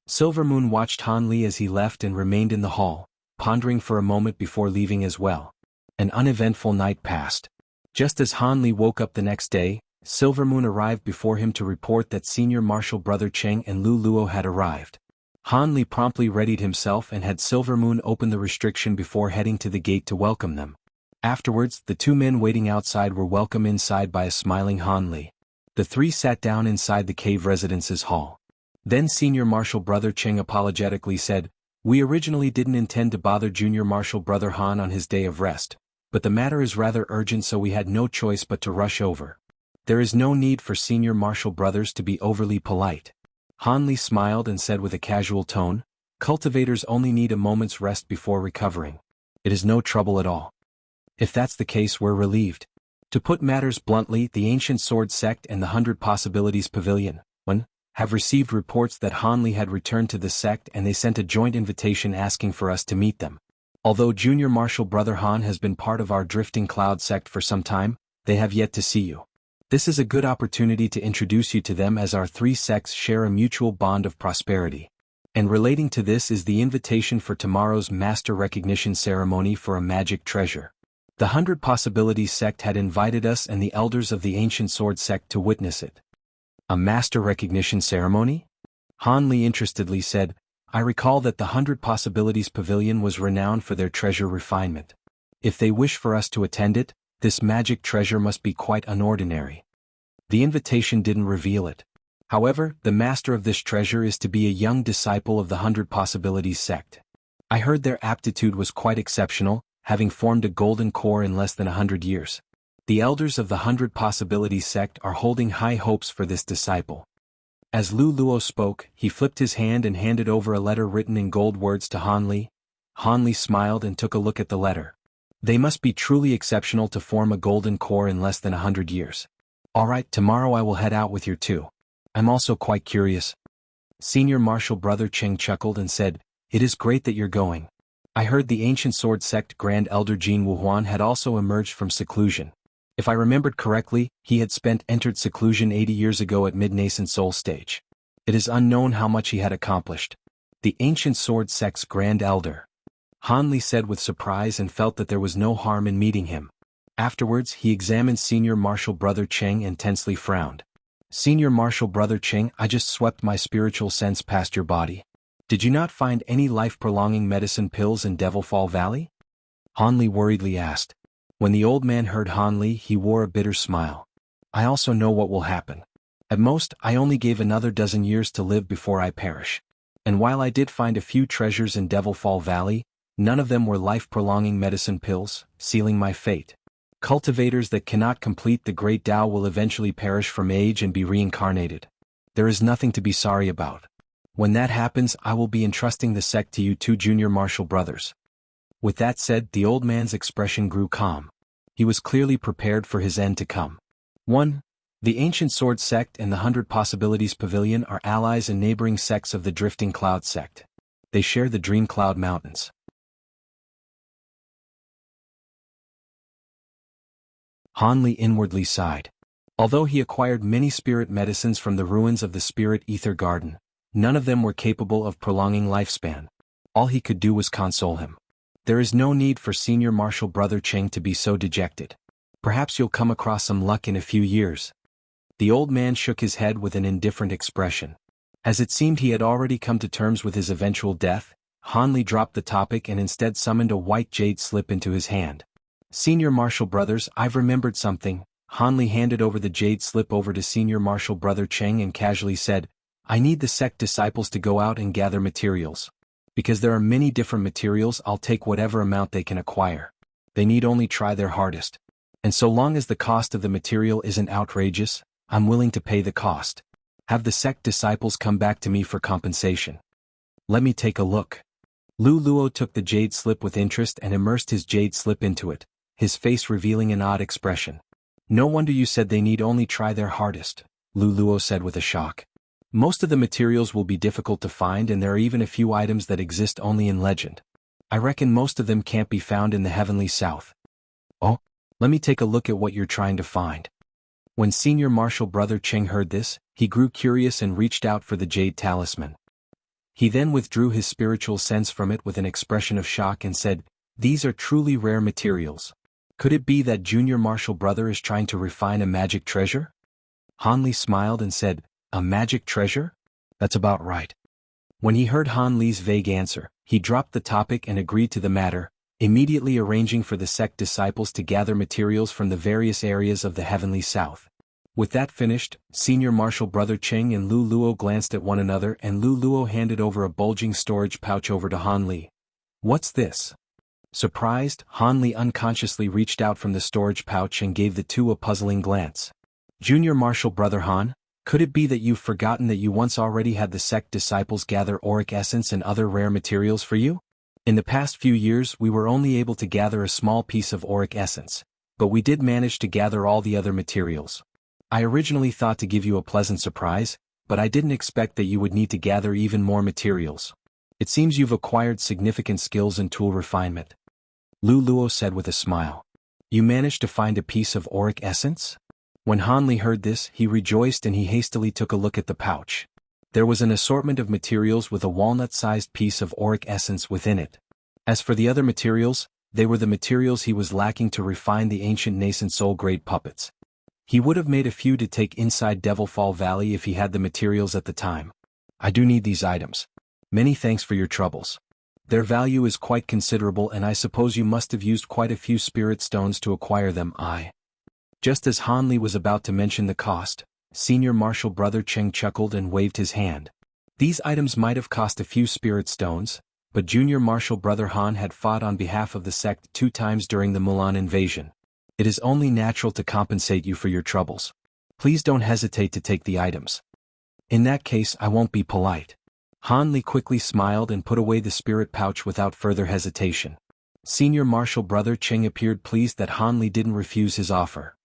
A: Silvermoon watched Han Li as he left and remained in the hall, pondering for a moment before leaving as well. An uneventful night passed. Just as Han Li woke up the next day, Silvermoon arrived before him to report that Senior Marshal Brother Cheng and Lu Luo had arrived. Han Li promptly readied himself and had Silvermoon open the restriction before heading to the gate to welcome them. Afterwards, the two men waiting outside were welcomed inside by a smiling Han Li. The three sat down inside the cave residence's hall. Then Senior Marshal Brother Cheng apologetically said, we originally didn't intend to bother Junior Marshal Brother Han on his day of rest, but the matter is rather urgent, so we had no choice but to rush over. There is no need for Senior Marshal Brothers to be overly polite. Han Li smiled and said with a casual tone, cultivators only need a moment's rest before recovering. It is no trouble at all. If that's the case, we're relieved. To put matters bluntly, the Ancient Sword Sect and the 100 Possibilities Pavilion, have received reports that Han Li had returned to the sect, and they sent a joint invitation asking for us to meet them. Although Junior Marshal Brother Han has been part of our Drifting Cloud sect for some time, they have yet to see you. This is a good opportunity to introduce you to them, as our three sects share a mutual bond of prosperity. And relating to this is the invitation for tomorrow's Master Recognition Ceremony for a magic treasure. The 100 Possibilities sect had invited us and the elders of the Ancient Sword sect to witness it. A Master Recognition Ceremony? Han Li interestedly said, I recall that the 100 Possibilities Pavilion was renowned for their treasure refinement. If they wish for us to attend it, this magic treasure must be quite unordinary. The invitation didn't reveal it. However, the master of this treasure is to be a young disciple of the 100 Possibilities sect. I heard their aptitude was quite exceptional, having formed a golden core in less than 100 years. The elders of the 100 Possibilities sect are holding high hopes for this disciple. As Lu Luo spoke, he flipped his hand and handed over a letter written in gold words to Han Li. Han Li smiled and took a look at the letter. They must be truly exceptional to form a golden core in less than 100 years. Alright, tomorrow I will head out with you too. I'm also quite curious. Senior Marshal Brother Cheng chuckled and said, it is great that you're going. I heard the Ancient Sword Sect Grand Elder Jin Wuhuan had also emerged from seclusion. If I remembered correctly, he had entered seclusion 80 years ago at mid-nascent soul stage. It is unknown how much he had accomplished. The Ancient Sword Sect's Grand Elder. Han Li said with surprise and felt that there was no harm in meeting him. Afterwards, he examined Senior Marshal Brother Cheng and tensely frowned. Senior Marshal Brother Ching, I just swept my spiritual sense past your body. Did you not find any life-prolonging medicine pills in Devilfall Valley? Han Li worriedly asked. When the old man heard Han Li, he wore a bitter smile. I also know what will happen. At most, I only gave another dozen years to live before I perish. And while I did find a few treasures in Devilfall Valley, none of them were life-prolonging medicine pills, sealing my fate. Cultivators that cannot complete the Great Tao will eventually perish from age and be reincarnated. There is nothing to be sorry about. When that happens, I will be entrusting the sect to you two junior marshal brothers. With that said, the old man's expression grew calm. He was clearly prepared for his end to come. 1. The Ancient Sword Sect and the 100 Possibilities Pavilion are allies and neighboring sects of the Drifting Cloud Sect. They share the Dream Cloud Mountains. Han Li inwardly sighed. Although he acquired many spirit medicines from the ruins of the Spirit Ether Garden, none of them were capable of prolonging lifespan. All he could do was console him. There is no need for Senior Marshal Brother Cheng to be so dejected. Perhaps you'll come across some luck in a few years. The old man shook his head with an indifferent expression. As it seemed he had already come to terms with his eventual death, Han Li dropped the topic and instead summoned a white jade slip into his hand. Senior Marshal Brothers, I've remembered something. Han Li handed over the jade slip over to Senior Marshal Brother Cheng and casually said, I need the sect disciples to go out and gather materials. Because there are many different materials, I'll take whatever amount they can acquire. They need only try their hardest. And so long as the cost of the material isn't outrageous, I'm willing to pay the cost. Have the sect disciples come back to me for compensation. Let me take a look. Lu Luo took the jade slip with interest and immersed his jade slip into it, his face revealing an odd expression. No wonder you said they need only try their hardest, Lu Luo said with a shock. Most of the materials will be difficult to find, and there are even a few items that exist only in legend. I reckon most of them can't be found in the heavenly south. Oh, let me take a look at what you're trying to find. When Senior Marshal Brother Cheng heard this, he grew curious and reached out for the jade talisman. He then withdrew his spiritual sense from it with an expression of shock and said, These are truly rare materials. Could it be that Junior Marshal Brother is trying to refine a magic treasure? Han Li smiled and said, A magic treasure? That's about right. When he heard Han Li's vague answer, he dropped the topic and agreed to the matter, immediately arranging for the sect disciples to gather materials from the various areas of the heavenly south. With that finished, Senior Marshal Brother Cheng and Lu Luo glanced at one another, and Lu Luo handed over a bulging storage pouch over to Han Li. What's this? Surprised, Han Li unconsciously reached out from the storage pouch and gave the two a puzzling glance. Junior Marshal Brother Han, could it be that you've forgotten that you once already had the sect disciples gather auric essence and other rare materials for you? In the past few years we were only able to gather a small piece of auric essence, but we did manage to gather all the other materials. I originally thought to give you a pleasant surprise, but I didn't expect that you would need to gather even more materials. It seems you've acquired significant skills in tool refinement. Lu Luo said with a smile. You managed to find a piece of auric essence? When Han Li heard this, he rejoiced and he hastily took a look at the pouch. There was an assortment of materials with a walnut-sized piece of auric essence within it. As for the other materials, they were the materials he was lacking to refine the ancient nascent soul-grade puppets. He would have made a few to take inside Devilfall Valley if he had the materials at the time. I do need these items. Many thanks for your troubles. Their value is quite considerable, and I suppose you must have used quite a few spirit stones to acquire them. Just as Han Li was about to mention the cost, Senior Marshal Brother Cheng chuckled and waved his hand. These items might have cost a few spirit stones, but Junior Marshal Brother Han had fought on behalf of the sect 2 times during the Mulan invasion. It is only natural to compensate you for your troubles. Please don't hesitate to take the items. In that case, I won't be polite. Han Li quickly smiled and put away the spirit pouch without further hesitation. Senior Marshal Brother Cheng appeared pleased that Han Li didn't refuse his offer.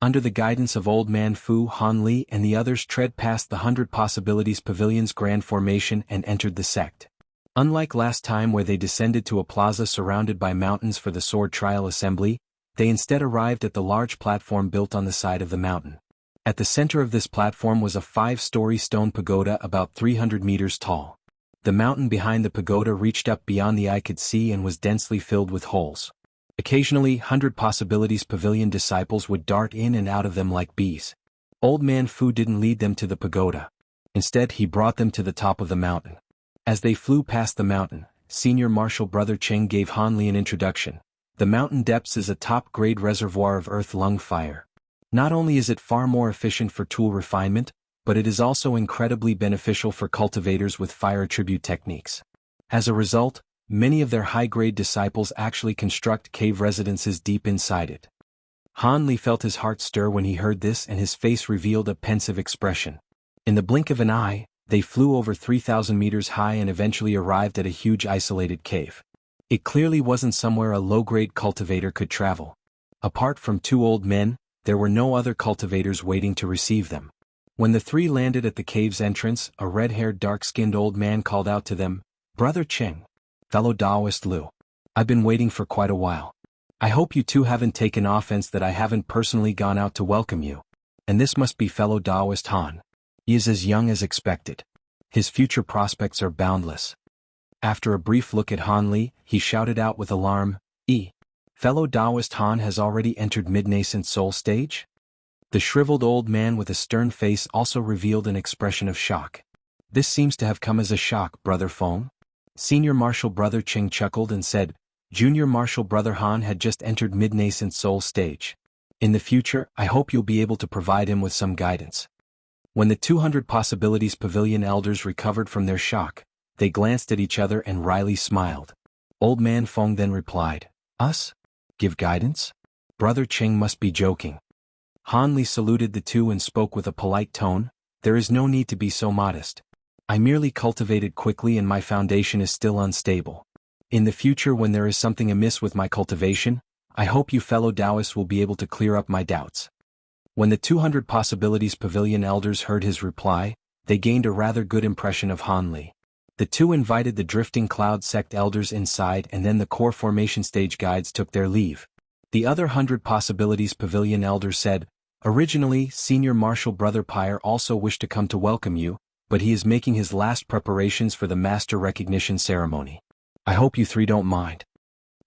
A: Under the guidance of Old Man Fu, Han Li and the others tread past the 100 Possibilities Pavilion's grand formation and entered the sect. Unlike last time where they descended to a plaza surrounded by mountains for the sword trial assembly, they instead arrived at the large platform built on the side of the mountain. At the center of this platform was a 5-story stone pagoda about 300 meters tall. The mountain behind the pagoda reached up beyond the eye could see and was densely filled with holes. Occasionally, 100 Possibilities Pavilion disciples would dart in and out of them like bees. Old Man Fu didn't lead them to the pagoda. Instead, he brought them to the top of the mountain. As they flew past the mountain, Senior Marshal Brother Cheng gave Han Li an introduction. The mountain depths is a top-grade reservoir of earth-lung fire. Not only is it far more efficient for tool refinement, but it is also incredibly beneficial for cultivators with fire attribute techniques. As a result, many of their high-grade disciples actually construct cave residences deep inside it. Han Li felt his heart stir when he heard this, and his face revealed a pensive expression. In the blink of an eye, they flew over 3,000 meters high and eventually arrived at a huge isolated cave. It clearly wasn't somewhere a low-grade cultivator could travel. Apart from two old men, there were no other cultivators waiting to receive them. When the three landed at the cave's entrance, a red-haired dark-skinned old man called out to them, "Brother Cheng, fellow Taoist Lu. I've been waiting for quite a while. I hope you two haven't taken offense that I haven't personally gone out to welcome you. And this must be fellow Taoist Han. He is as young as expected. His future prospects are boundless." After a brief look at Han Li, he shouted out with alarm, Fellow Taoist Han has already entered mid-nascent soul stage?" The shriveled old man with a stern face also revealed an expression of shock. "This seems to have come as a shock, Brother Feng." Senior Marshal Brother Cheng chuckled and said, "Junior Marshal Brother Han had just entered mid-nascent soul stage. In the future, I hope you'll be able to provide him with some guidance." When the 200 Possibilities Pavilion elders recovered from their shock, they glanced at each other and wryly smiled. Old Man Feng then replied, "Us? Give guidance? Brother Cheng must be joking." Han Li saluted the two and spoke with a polite tone, "There is no need to be so modest. I merely cultivated quickly and my foundation is still unstable. In the future, when there is something amiss with my cultivation, I hope you fellow Taoists will be able to clear up my doubts." When the 200 Possibilities Pavilion elders heard his reply, they gained a rather good impression of Han Li. The two invited the Drifting Cloud sect elders inside, and then the core formation stage guides took their leave. The other 100 Possibilities Pavilion elders said, "Originally, Senior Marshal Brother Pyre also wished to come to welcome you, but he is making his last preparations for the Master Recognition ceremony. I hope you three don't mind."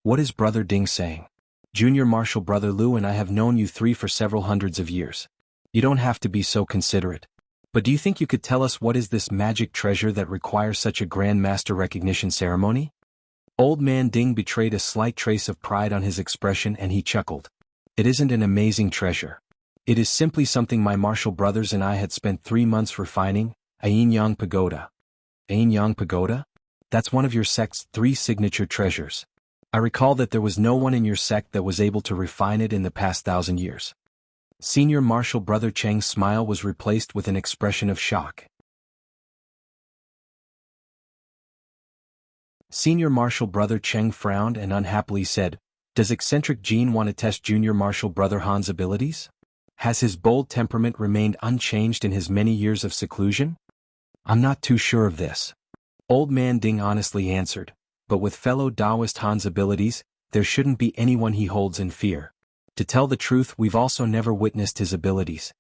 A: "What is Brother Ding saying? Junior Marshal Brother Lu and I have known you three for several hundreds of years. You don't have to be so considerate. But do you think you could tell us what is this magic treasure that requires such a grand Master Recognition ceremony?" Old Man Ding betrayed a slight trace of pride on his expression and he chuckled. "It isn't an amazing treasure. It is simply something my martial brothers and I had spent 3 months refining, a yin-yang pagoda." "A yin-yang pagoda? That's one of your sect's 3 signature treasures. I recall that there was no one in your sect that was able to refine it in the past 1,000 years." Senior Marshal Brother Cheng's smile was replaced with an expression of shock. Senior Marshal Brother Cheng frowned and unhappily said, "Does eccentric Jean want to test Junior Marshal Brother Han's abilities? Has his bold temperament remained unchanged in his many years of seclusion?" "I'm not too sure of this," Old Man Ding honestly answered, "but with fellow Taoist Han's abilities, there shouldn't be anyone he holds in fear. To tell the truth, we've also never witnessed his abilities."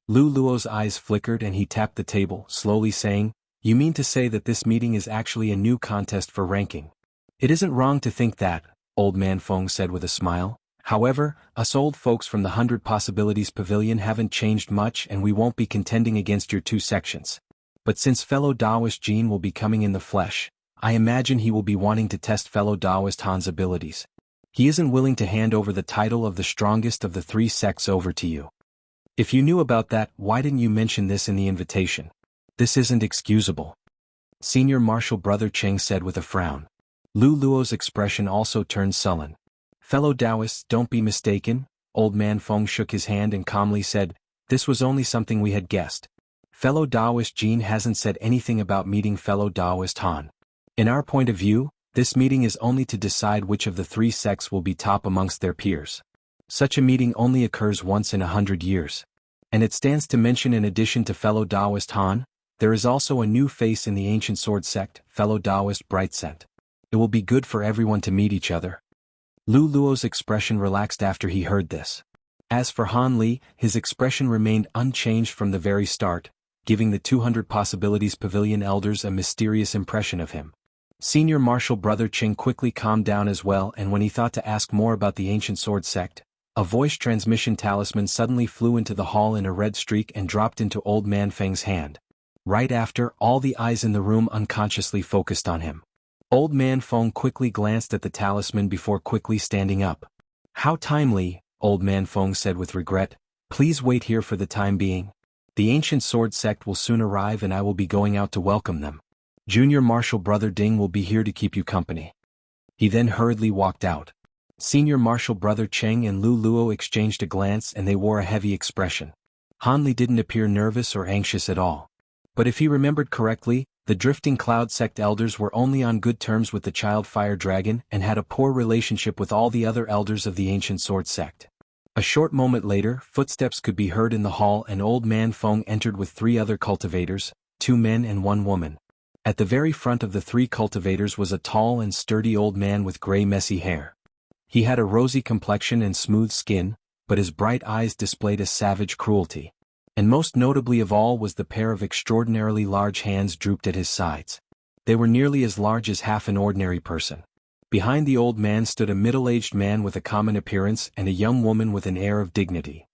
A: Lu Luo's eyes flickered and he tapped the table, slowly saying, "You mean to say that this meeting is actually a new contest for ranking?" "It isn't wrong to think that," Old Man Feng said with a smile. "However, us old folks from the 100 Possibilities Pavilion haven't changed much and we won't be contending against your 2 sections. But since fellow Taoist Jean will be coming in the flesh, I imagine he will be wanting to test fellow Taoist Han's abilities. He isn't willing to hand over the title of the strongest of the 3 sects over to you. If you knew about that, why didn't you mention this in the invitation? This isn't excusable." Senior Marshal Brother Cheng said with a frown. Lu Luo's expression also turned sullen. "Fellow Taoists, don't be mistaken," Old Man Feng shook his hand and calmly said, "This was only something we had guessed. Fellow Taoist Jean hasn't said anything about meeting fellow Taoist Han. In our point of view, this meeting is only to decide which of the 3 sects will be top amongst their peers. Such a meeting only occurs once in 100 years. And it stands to mention, in addition to fellow Taoist Han, there is also a new face in the ancient sword sect, fellow Taoist Brightscent. It will be good for everyone to meet each other." Lu Luo's expression relaxed after he heard this. As for Han Li, his expression remained unchanged from the very start. giving the 200 Possibilities Pavilion elders a mysterious impression of him. Senior Marshal Brother Ching quickly calmed down as well, and when he thought to ask more about the ancient sword sect, a voice transmission talisman suddenly flew into the hall in a red streak and dropped into Old Man Feng's hand. Right after, all the eyes in the room unconsciously focused on him. Old Man Feng quickly glanced at the talisman before quickly standing up. "How timely," Old Man Feng said with regret. "Please wait here for the time being. The ancient sword sect will soon arrive and I will be going out to welcome them. Junior Marshal Brother Ding will be here to keep you company." He then hurriedly walked out. Senior Marshal Brother Cheng and Lu Luo exchanged a glance and they wore a heavy expression. Han Li didn't appear nervous or anxious at all. But if he remembered correctly, the Drifting Cloud sect elders were only on good terms with the Child Fire Dragon and had a poor relationship with all the other elders of the ancient sword sect. A short moment later, footsteps could be heard in the hall and Old Man Feng entered with 3 other cultivators, 2 men and 1 woman. At the very front of the 3 cultivators was a tall and sturdy old man with gray messy hair. He had a rosy complexion and smooth skin, but his bright eyes displayed a savage cruelty. And most notably of all was the pair of extraordinarily large hands drooped at his sides. They were nearly as large as half an ordinary person. Behind the old man stood a middle-aged man with a common appearance and a young woman with an air of dignity.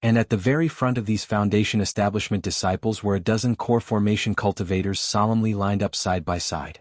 A: And at the very front of these Foundation Establishment disciples were a dozen core formation cultivators solemnly lined up side by side.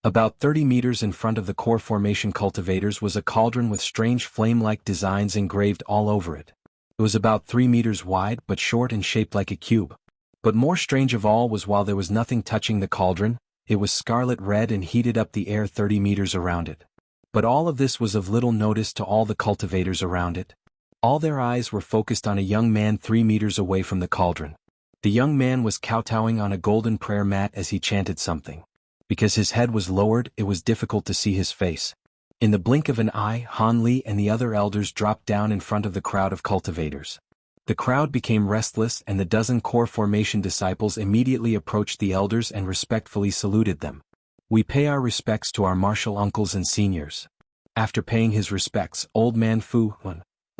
A: About 30 meters in front of the core formation cultivators was a cauldron with strange flame-like designs engraved all over it. It was about 3 meters wide but short and shaped like a cube. But more strange of all was while there was nothing touching the cauldron, it was scarlet red and heated up the air 30 meters around it. But all of this was of little notice to all the cultivators around it. All their eyes were focused on a young man 3 meters away from the cauldron. The young man was kowtowing on a golden prayer mat as he chanted something. Because his head was lowered, it was difficult to see his face. In the blink of an eye, Han Li and the other elders dropped down in front of the crowd of cultivators. The crowd became restless and the dozen core formation disciples immediately approached the elders and respectfully saluted them. "We pay our respects to our martial uncles and seniors." After paying his respects, Old Man Fu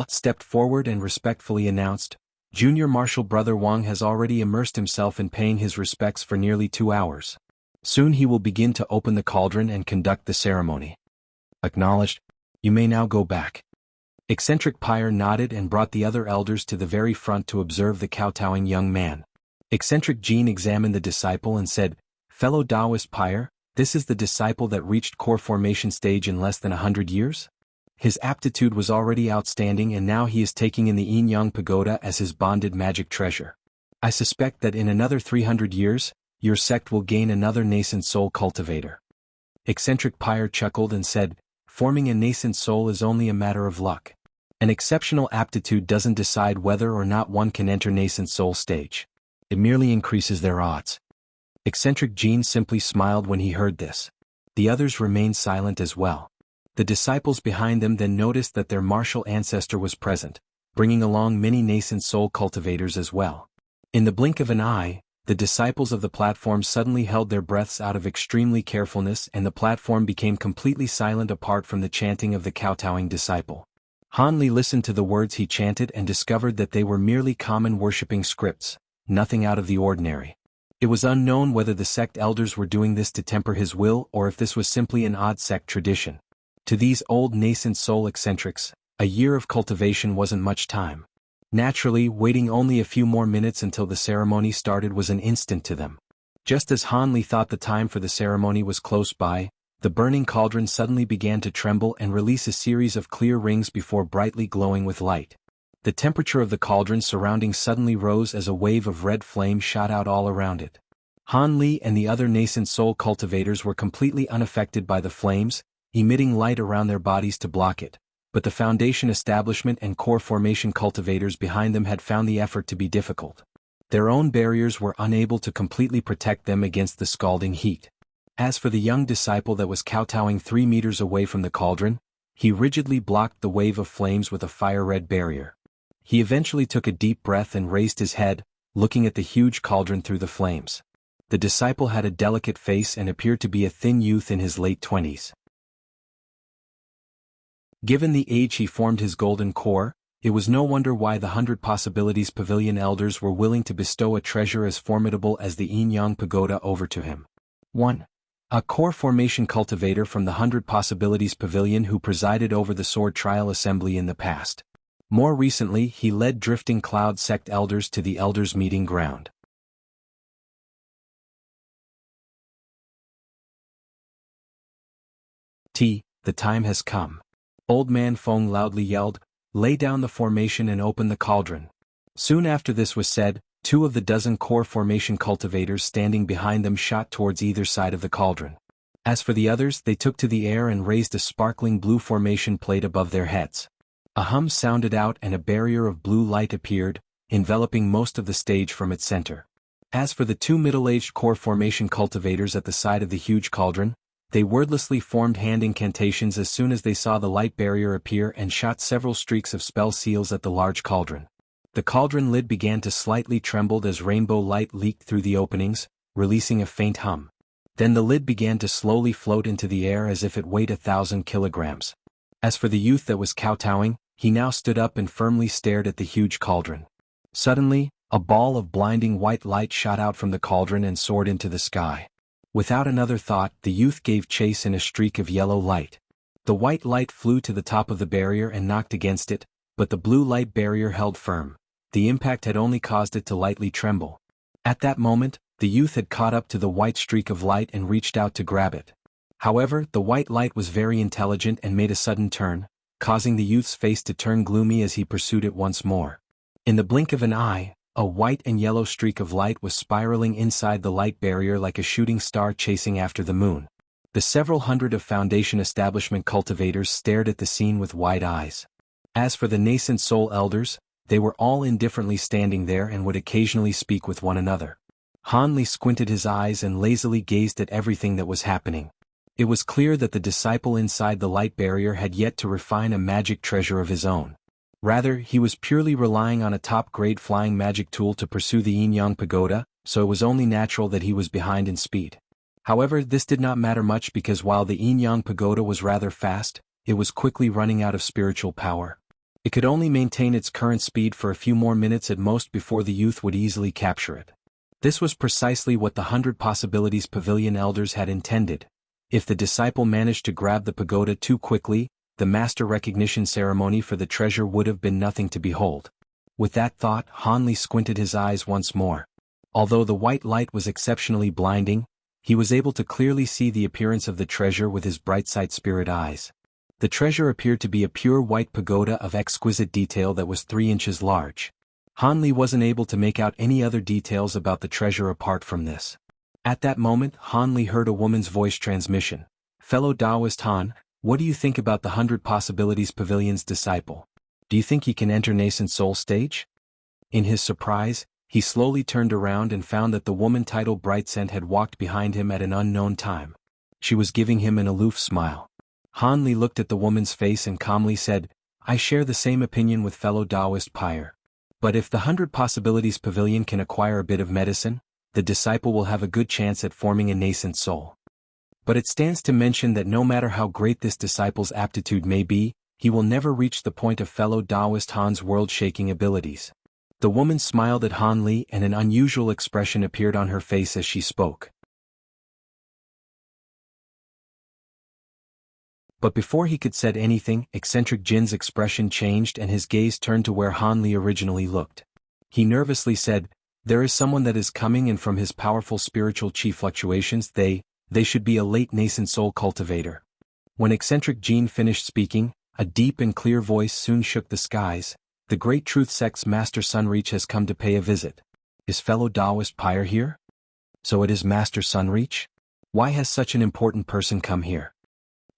A: stepped forward and respectfully announced, "Junior Marshal Brother Wang has already immersed himself in paying his respects for nearly 2 hours. Soon he will begin to open the cauldron and conduct the ceremony." "Acknowledged. You may now go back." Eccentric Pyre nodded and brought the other elders to the very front to observe the kowtowing young man. Eccentric Jean examined the disciple and said, "Fellow Taoist Pyre, this is the disciple that reached core formation stage in less than 100 years? His aptitude was already outstanding and now he is taking in the Yin Yang Pagoda as his bonded magic treasure. I suspect that in another 300 years, your sect will gain another nascent soul cultivator." Eccentric Pyre chuckled and said, "Forming a nascent soul is only a matter of luck. An exceptional aptitude doesn't decide whether or not one can enter nascent soul stage. It merely increases their odds." Eccentric Jean simply smiled when he heard this. The others remained silent as well. The disciples behind them then noticed that their martial ancestor was present, bringing along many nascent soul cultivators as well. In the blink of an eye, the disciples of the platform suddenly held their breaths out of extremely carefulness and the platform became completely silent apart from the chanting of the kowtowing disciple. Han Li listened to the words he chanted and discovered that they were merely common worshipping scripts, nothing out of the ordinary. It was unknown whether the sect elders were doing this to temper his will or if this was simply an odd sect tradition. To these old nascent soul eccentrics, a year of cultivation wasn't much time. Naturally, waiting only a few more minutes until the ceremony started was an instant to them. Just as Han Li thought the time for the ceremony was close by, the burning cauldron suddenly began to tremble and release a series of clear rings before brightly glowing with light. The temperature of the cauldron surrounding suddenly rose as a wave of red flame shot out all around it. Han Li and the other nascent soul cultivators were completely unaffected by the flames, emitting light around their bodies to block it, but the Foundation Establishment and core formation cultivators behind them had found the effort to be difficult. Their own barriers were unable to completely protect them against the scalding heat. As for the young disciple that was kowtowing 3 meters away from the cauldron, he rigidly blocked the wave of flames with a fire-red barrier. He eventually took a deep breath and raised his head, looking at the huge cauldron through the flames. The disciple had a delicate face and appeared to be a thin youth in his late 20s. Given the age he formed his golden core, it was no wonder why the 100 Possibilities Pavilion elders were willing to bestow a treasure as formidable as the Yin Yang Pagoda over to him. 1. A core formation cultivator from the 100 Possibilities Pavilion who presided over the Sword Trial Assembly in the past. More recently, he led Drifting Cloud sect elders to the elders' meeting ground. The time has come. Old Man Feng loudly yelled, "Lay down the formation and open the cauldron." Soon after this was said, 2 of the dozen core formation cultivators standing behind them shot towards either side of the cauldron. As for the others, they took to the air and raised a sparkling blue formation plate above their heads. A hum sounded out and a barrier of blue light appeared, enveloping most of the stage from its center. As for the 2 middle-aged core formation cultivators at the side of the huge cauldron, they wordlessly formed hand incantations as soon as they saw the light barrier appear and shot several streaks of spell seals at the large cauldron. The cauldron lid began to slightly tremble as rainbow light leaked through the openings, releasing a faint hum. Then the lid began to slowly float into the air as if it weighed 1,000 kilograms. As for the youth that was kowtowing, he now stood up and firmly stared at the huge cauldron. Suddenly, a ball of blinding white light shot out from the cauldron and soared into the sky. Without another thought, the youth gave chase in a streak of yellow light. The white light flew to the top of the barrier and knocked against it, but the blue light barrier held firm. The impact had only caused it to lightly tremble. At that moment, the youth had caught up to the white streak of light and reached out to grab it. However, the white light was very intelligent and made a sudden turn, causing the youth's face to turn gloomy as he pursued it once more. In the blink of an eye, a white and yellow streak of light was spiraling inside the light barrier like a shooting star chasing after the moon. The several hundred of Foundation Establishment cultivators stared at the scene with wide eyes. As for the nascent soul elders, they were all indifferently standing there and would occasionally speak with one another. Han Li squinted his eyes and lazily gazed at everything that was happening. It was clear that the disciple inside the light barrier had yet to refine a magic treasure of his own. Rather, he was purely relying on a top-grade flying magic tool to pursue the Yin Yang Pagoda, so it was only natural that he was behind in speed. However, this did not matter much because while the Yin Yang Pagoda was rather fast, it was quickly running out of spiritual power. It could only maintain its current speed for a few more minutes at most before the youth would easily capture it. This was precisely what the 100 Possibilities Pavilion elders had intended. If the disciple managed to grab the pagoda too quickly, the master recognition ceremony for the treasure would have been nothing to behold. With that thought, Han Li squinted his eyes once more. Although the white light was exceptionally blinding, he was able to clearly see the appearance of the treasure with his bright sight spirit eyes. The treasure appeared to be a pure white pagoda of exquisite detail that was 3 inches large. Han Li wasn't able to make out any other details about the treasure apart from this. At that moment, Han Li heard a woman's voice transmission. "Fellow Taoist Han, what do you think about the 100 Possibilities Pavilion's disciple? Do you think he can enter Nascent Soul stage?" In his surprise, he slowly turned around and found that the woman titled Brightscent had walked behind him at an unknown time. She was giving him an aloof smile. Han Li looked at the woman's face and calmly said, "I share the same opinion with fellow Taoist Pyre. But if the 100 Possibilities Pavilion can acquire a bit of medicine, the disciple will have a good chance at forming a nascent soul. But it stands to mention that no matter how great this disciple's aptitude may be, he will never reach the point of fellow Taoist Han's world-shaking abilities." The woman smiled at Han Li and an unusual expression appeared on her face as she spoke. But before he could say anything, eccentric Jin's expression changed and his gaze turned to where Han Li originally looked. He nervously said, "There is someone that is coming and from his powerful spiritual chi fluctuations they should be a late nascent soul cultivator." When eccentric Jin finished speaking, a deep and clear voice soon shook the skies. "The Great Truth Sect's Master Sunreach has come to pay a visit. Is fellow Taoist Pyre here?" "So it is Master Sunreach? Why has such an important person come here?"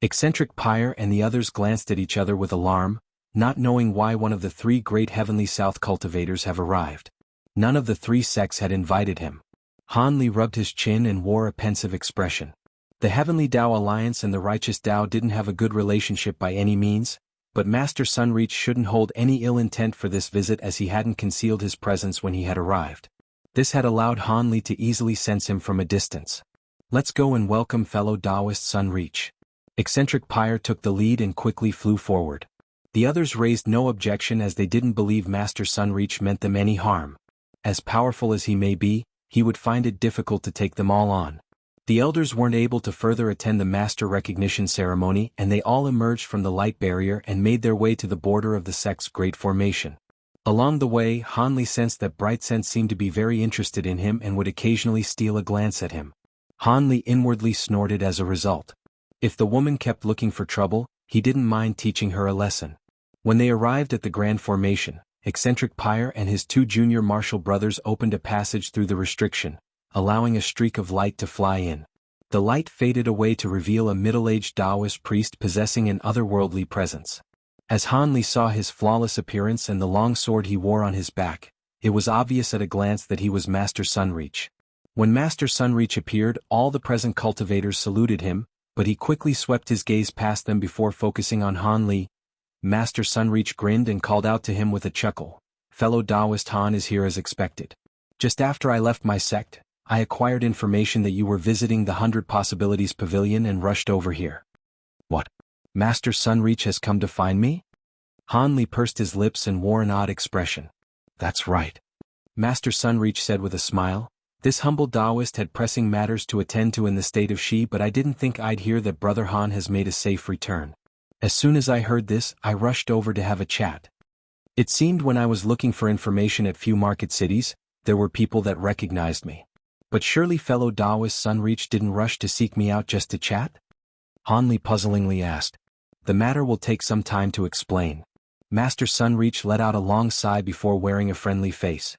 A: Eccentric Pyre and the others glanced at each other with alarm, not knowing why one of the 3 great Heavenly South cultivators have arrived. None of the 3 sects had invited him. Han Li rubbed his chin and wore a pensive expression. The Heavenly Tao Alliance and the Righteous Tao didn't have a good relationship by any means, but Master Sunreach shouldn't hold any ill intent for this visit as he hadn't concealed his presence when he had arrived. This had allowed Han Li to easily sense him from a distance. "Let's go and welcome fellow Taoist Sunreach." Eccentric Pyre took the lead and quickly flew forward. The others raised no objection as they didn't believe Master Sunreach meant them any harm. As powerful as he may be, he would find it difficult to take them all on. The elders weren't able to further attend the master recognition ceremony, and they all emerged from the light barrier and made their way to the border of the sect's great formation. Along the way, Hanli sensed that Brightsense seemed to be very interested in him and would occasionally steal a glance at him. Hanli inwardly snorted as a result. If the woman kept looking for trouble, he didn't mind teaching her a lesson. When they arrived at the grand formation, Eccentric Pyre and his 2 junior martial brothers opened a passage through the restriction, allowing a streak of light to fly in. The light faded away to reveal a middle-aged Taoist priest possessing an otherworldly presence. As Hanli saw his flawless appearance and the long sword he wore on his back, it was obvious at a glance that he was Master Sunreach. When Master Sunreach appeared, all the present cultivators saluted him, but he quickly swept his gaze past them before focusing on Hanli. Master Sunreach grinned and called out to him with a chuckle, "Fellow Taoist Han is here as expected. Just after I left my sect, I acquired information that you were visiting the 100 Possibilities Pavilion and rushed over here." "What? Master Sunreach has come to find me?" Hanli pursed his lips and wore an odd expression. "That's right," Master Sunreach said with a smile. "This humble Taoist had pressing matters to attend to in the state of Shi, but I didn't think I'd hear that Brother Han has made a safe return. As soon as I heard this, I rushed over to have a chat. It seemed when I was looking for information at few market cities, there were people that recognized me. But surely fellow Taoist Sunreach didn't rush to seek me out just to chat?" Hanli puzzlingly asked. "The matter will take some time to explain." Master Sunreach let out a long sigh before wearing a friendly face.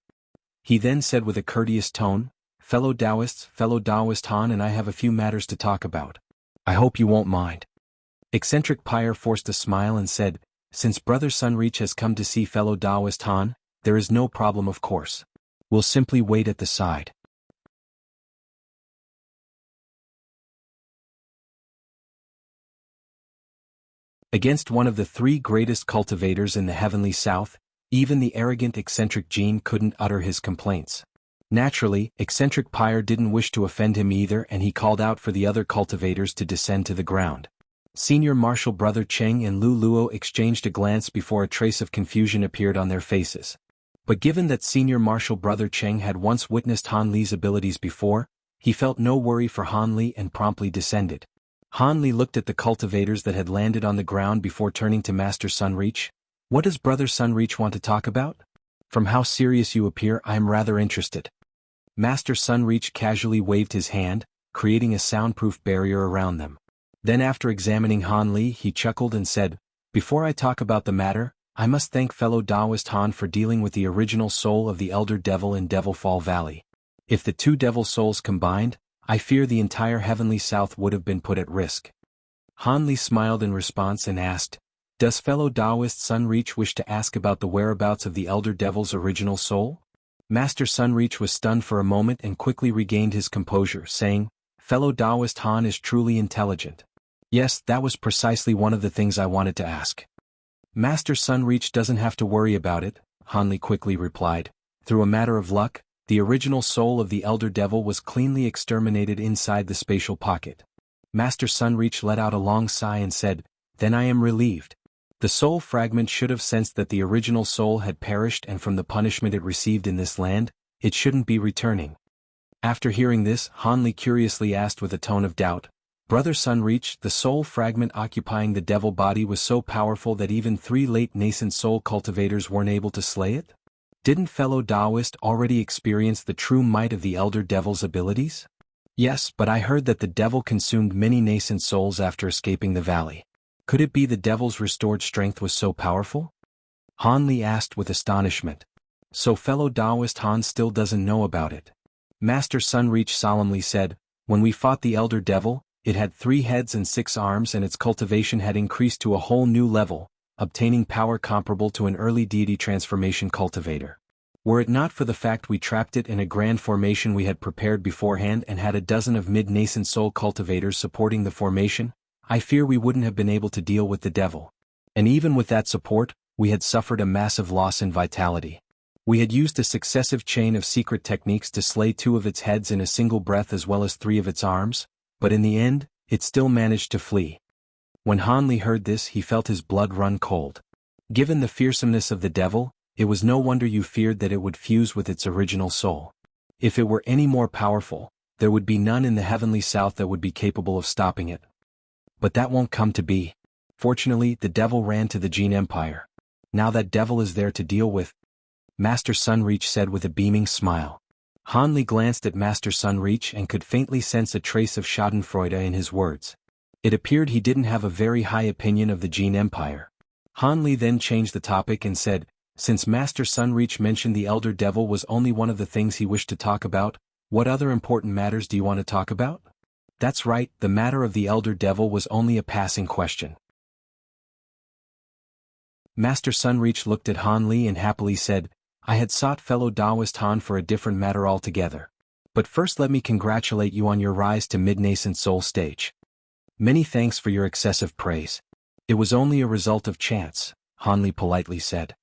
A: He then said with a courteous tone, Fellow Taoist Han and I have a few matters to talk about. I hope you won't mind." Eccentric Pyre forced a smile and said, "Since Brother Sunreach has come to see fellow Taoist Han, there is no problem of course. We'll simply wait at the side." Against one of the 3 greatest cultivators in the heavenly south, even the arrogant eccentric Jean couldn't utter his complaints. Naturally, Eccentric Pyre didn't wish to offend him either, and he called out for the other cultivators to descend to the ground. Senior Martial Brother Cheng and Lu Luo exchanged a glance before a trace of confusion appeared on their faces. But given that Senior Martial Brother Cheng had once witnessed Han Li's abilities before, he felt no worry for Han Li and promptly descended. Han Li looked at the cultivators that had landed on the ground before turning to Master Sunreach. "What does Brother Sunreach want to talk about? From how serious you appear, I am rather interested." Master Sunreach casually waved his hand, creating a soundproof barrier around them. Then after examining Han Li, he chuckled and said, "Before I talk about the matter, I must thank fellow Taoist Han for dealing with the original soul of the Elder Devil in Devilfall Valley. If the 2 devil souls combined, I fear the entire heavenly south would have been put at risk." Han Li smiled in response and asked, "Does fellow Taoist Sunreach wish to ask about the whereabouts of the Elder Devil's original soul?" Master Sunreach was stunned for a moment and quickly regained his composure, saying, "Fellow Taoist Han is truly intelligent. Yes, that was precisely one of the things I wanted to ask." "Master Sunreach doesn't have to worry about it," Han Li quickly replied. "Through a matter of luck, the original soul of the Elder Devil was cleanly exterminated inside the spatial pocket." Master Sunreach let out a long sigh and said, "Then I am relieved. The soul fragment should have sensed that the original soul had perished, and from the punishment it received in this land, it shouldn't be returning." After hearing this, Han Li curiously asked with a tone of doubt, "Brother Sunreach, the soul fragment occupying the devil body was so powerful that even 3 late nascent soul cultivators weren't able to slay it? Didn't fellow Taoist already experience the true might of the Elder Devil's abilities?" "Yes, but I heard that the devil consumed many nascent souls after escaping the valley. Could it be the devil's restored strength was so powerful?" Han Li asked with astonishment. "So fellow Taoist Han still doesn't know about it?" Master Sunreach solemnly said, "When we fought the Elder Devil, it had 3 heads and 6 arms, and its cultivation had increased to a whole new level, obtaining power comparable to an early deity transformation cultivator. Were it not for the fact we trapped it in a grand formation we had prepared beforehand and had a dozen of mid-nascent soul cultivators supporting the formation, I fear we wouldn't have been able to deal with the devil. And even with that support, we had suffered a massive loss in vitality. We had used a successive chain of secret techniques to slay 2 of its heads in a single breath as well as 3 of its arms, but in the end, it still managed to flee. When Han Li heard this, he felt his blood run cold. Given the fearsomeness of the devil, it was no wonder you feared that it would fuse with its original soul. If it were any more powerful, there would be none in the heavenly south that would be capable of stopping it. But that won't come to be. Fortunately, the devil ran to the Jin Empire. Now that devil is there to deal with, Master Sunreach said with a beaming smile. Han Li glanced at Master Sunreach and could faintly sense a trace of schadenfreude in his words. It appeared he didn't have a very high opinion of the Jin Empire. Han Li then changed the topic and said, since Master Sunreach mentioned the Elder Devil was only one of the things he wished to talk about, what other important matters do you want to talk about? That's right, the matter of the Elder Devil was only a passing question. Master Sunreach looked at Han Li and happily said, I had sought fellow Taoist Han for a different matter altogether. But first let me congratulate you on your rise to mid-nascent soul stage. Many thanks for your excessive praise. It was only a result of chance, Han Li politely said.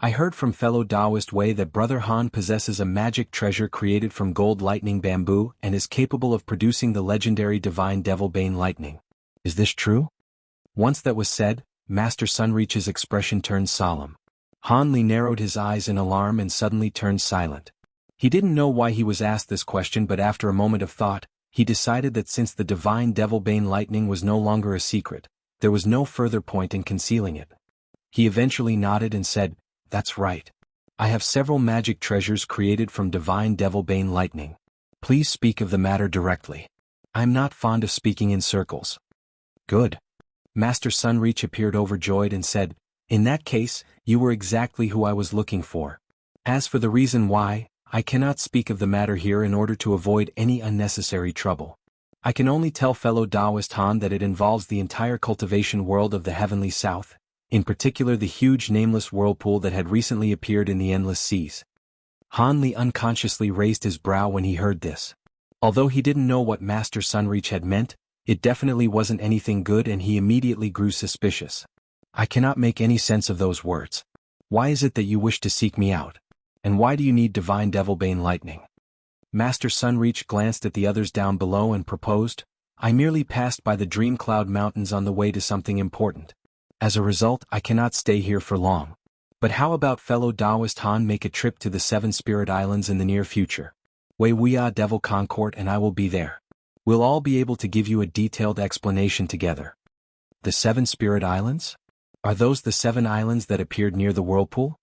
A: I heard from fellow Taoist Wei that Brother Han possesses a magic treasure created from gold lightning bamboo and is capable of producing the legendary divine devil bane lightning. Is this true? Once that was said, Master Sunreach's expression turned solemn. Han Li narrowed his eyes in alarm and suddenly turned silent. He didn't know why he was asked this question, but after a moment of thought, he decided that since the divine devil bane lightning was no longer a secret, there was no further point in concealing it. He eventually nodded and said, That's right. I have several magic treasures created from divine devil bane lightning. Please speak of the matter directly. I am not fond of speaking in circles. Good. Master Sunreach appeared overjoyed and said, In that case, you were exactly who I was looking for. As for the reason why, I cannot speak of the matter here in order to avoid any unnecessary trouble. I can only tell fellow Taoist Han that it involves the entire cultivation world of the heavenly south, in particular the huge nameless whirlpool that had recently appeared in the endless seas. Han Li unconsciously raised his brow when he heard this. Although he didn't know what Master Sunreach had meant, it definitely wasn't anything good and he immediately grew suspicious. I cannot make any sense of those words. Why is it that you wish to seek me out? And why do you need divine devil bane lightning? Master Sunreach glanced at the others down below and proposed, I merely passed by the Dream Cloud Mountains on the way to something important. As a result, I cannot stay here for long. But how about fellow Taoist Han make a trip to the 7 Spirit Islands in the near future? Wei Wuya Devil Concourt and I will be there. We'll all be able to give you a detailed explanation together. The 7 Spirit Islands? Are those the 7 islands that appeared near the whirlpool?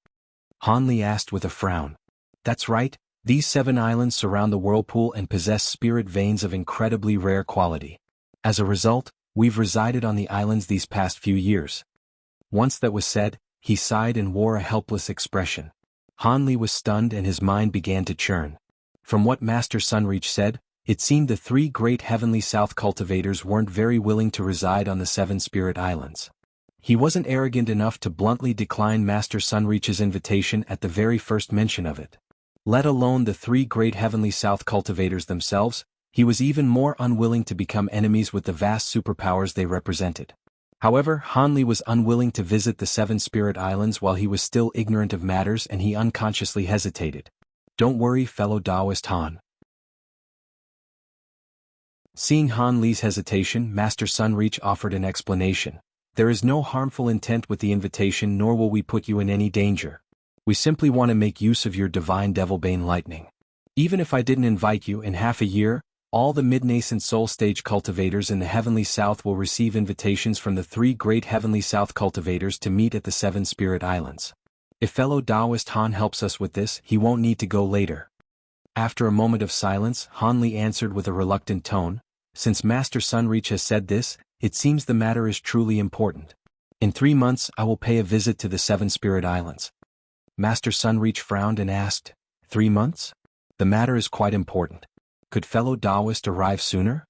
A: Han Li asked with a frown. That's right, these 7 islands surround the whirlpool and possess spirit veins of incredibly rare quality. As a result, we've resided on the islands these past few years. Once that was said, he sighed and wore a helpless expression. Han Li was stunned and his mind began to churn. From what Master Sunreach said, it seemed the 3 great heavenly south cultivators weren't very willing to reside on the 7 Spirit Islands. He wasn't arrogant enough to bluntly decline Master Sunreach's invitation at the very first mention of it. Let alone the 3 great heavenly south cultivators themselves, he was even more unwilling to become enemies with the vast superpowers they represented. However, Han Li was unwilling to visit the 7 Spirit Islands while he was still ignorant of matters and he unconsciously hesitated. Don't worry, fellow Taoist Han. Seeing Han Li's hesitation, Master Sunreach offered an explanation. There is no harmful intent with the invitation nor will we put you in any danger. We simply want to make use of your divine devil bane lightning. Even if I didn't invite you in half a year, all the mid-nascent soul stage cultivators in the heavenly south will receive invitations from the 3 great heavenly south cultivators to meet at the 7 Spirit Islands. If fellow Taoist Han helps us with this, he won't need to go later. After a moment of silence, Han Li answered with a reluctant tone, Since Master Sunreach has said this, it seems the matter is truly important. In 3 months I will pay a visit to the 7 Spirit Islands. Master Sunreach frowned and asked, 3 months? The matter is quite important. Could fellow Taoist arrive sooner?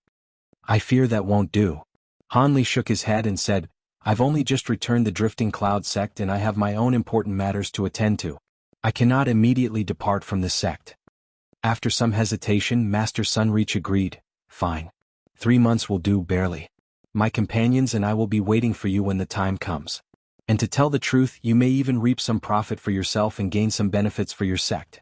A: I fear that won't do. Han Li shook his head and said, I've only just returned the Drifting Cloud sect and I have my own important matters to attend to. I cannot immediately depart from this sect. After some hesitation, Master Sunreach agreed, Fine. 3 months will do barely. My companions and I will be waiting for you when the time comes. And to tell the truth, you may even reap some profit for yourself and gain some benefits for your sect.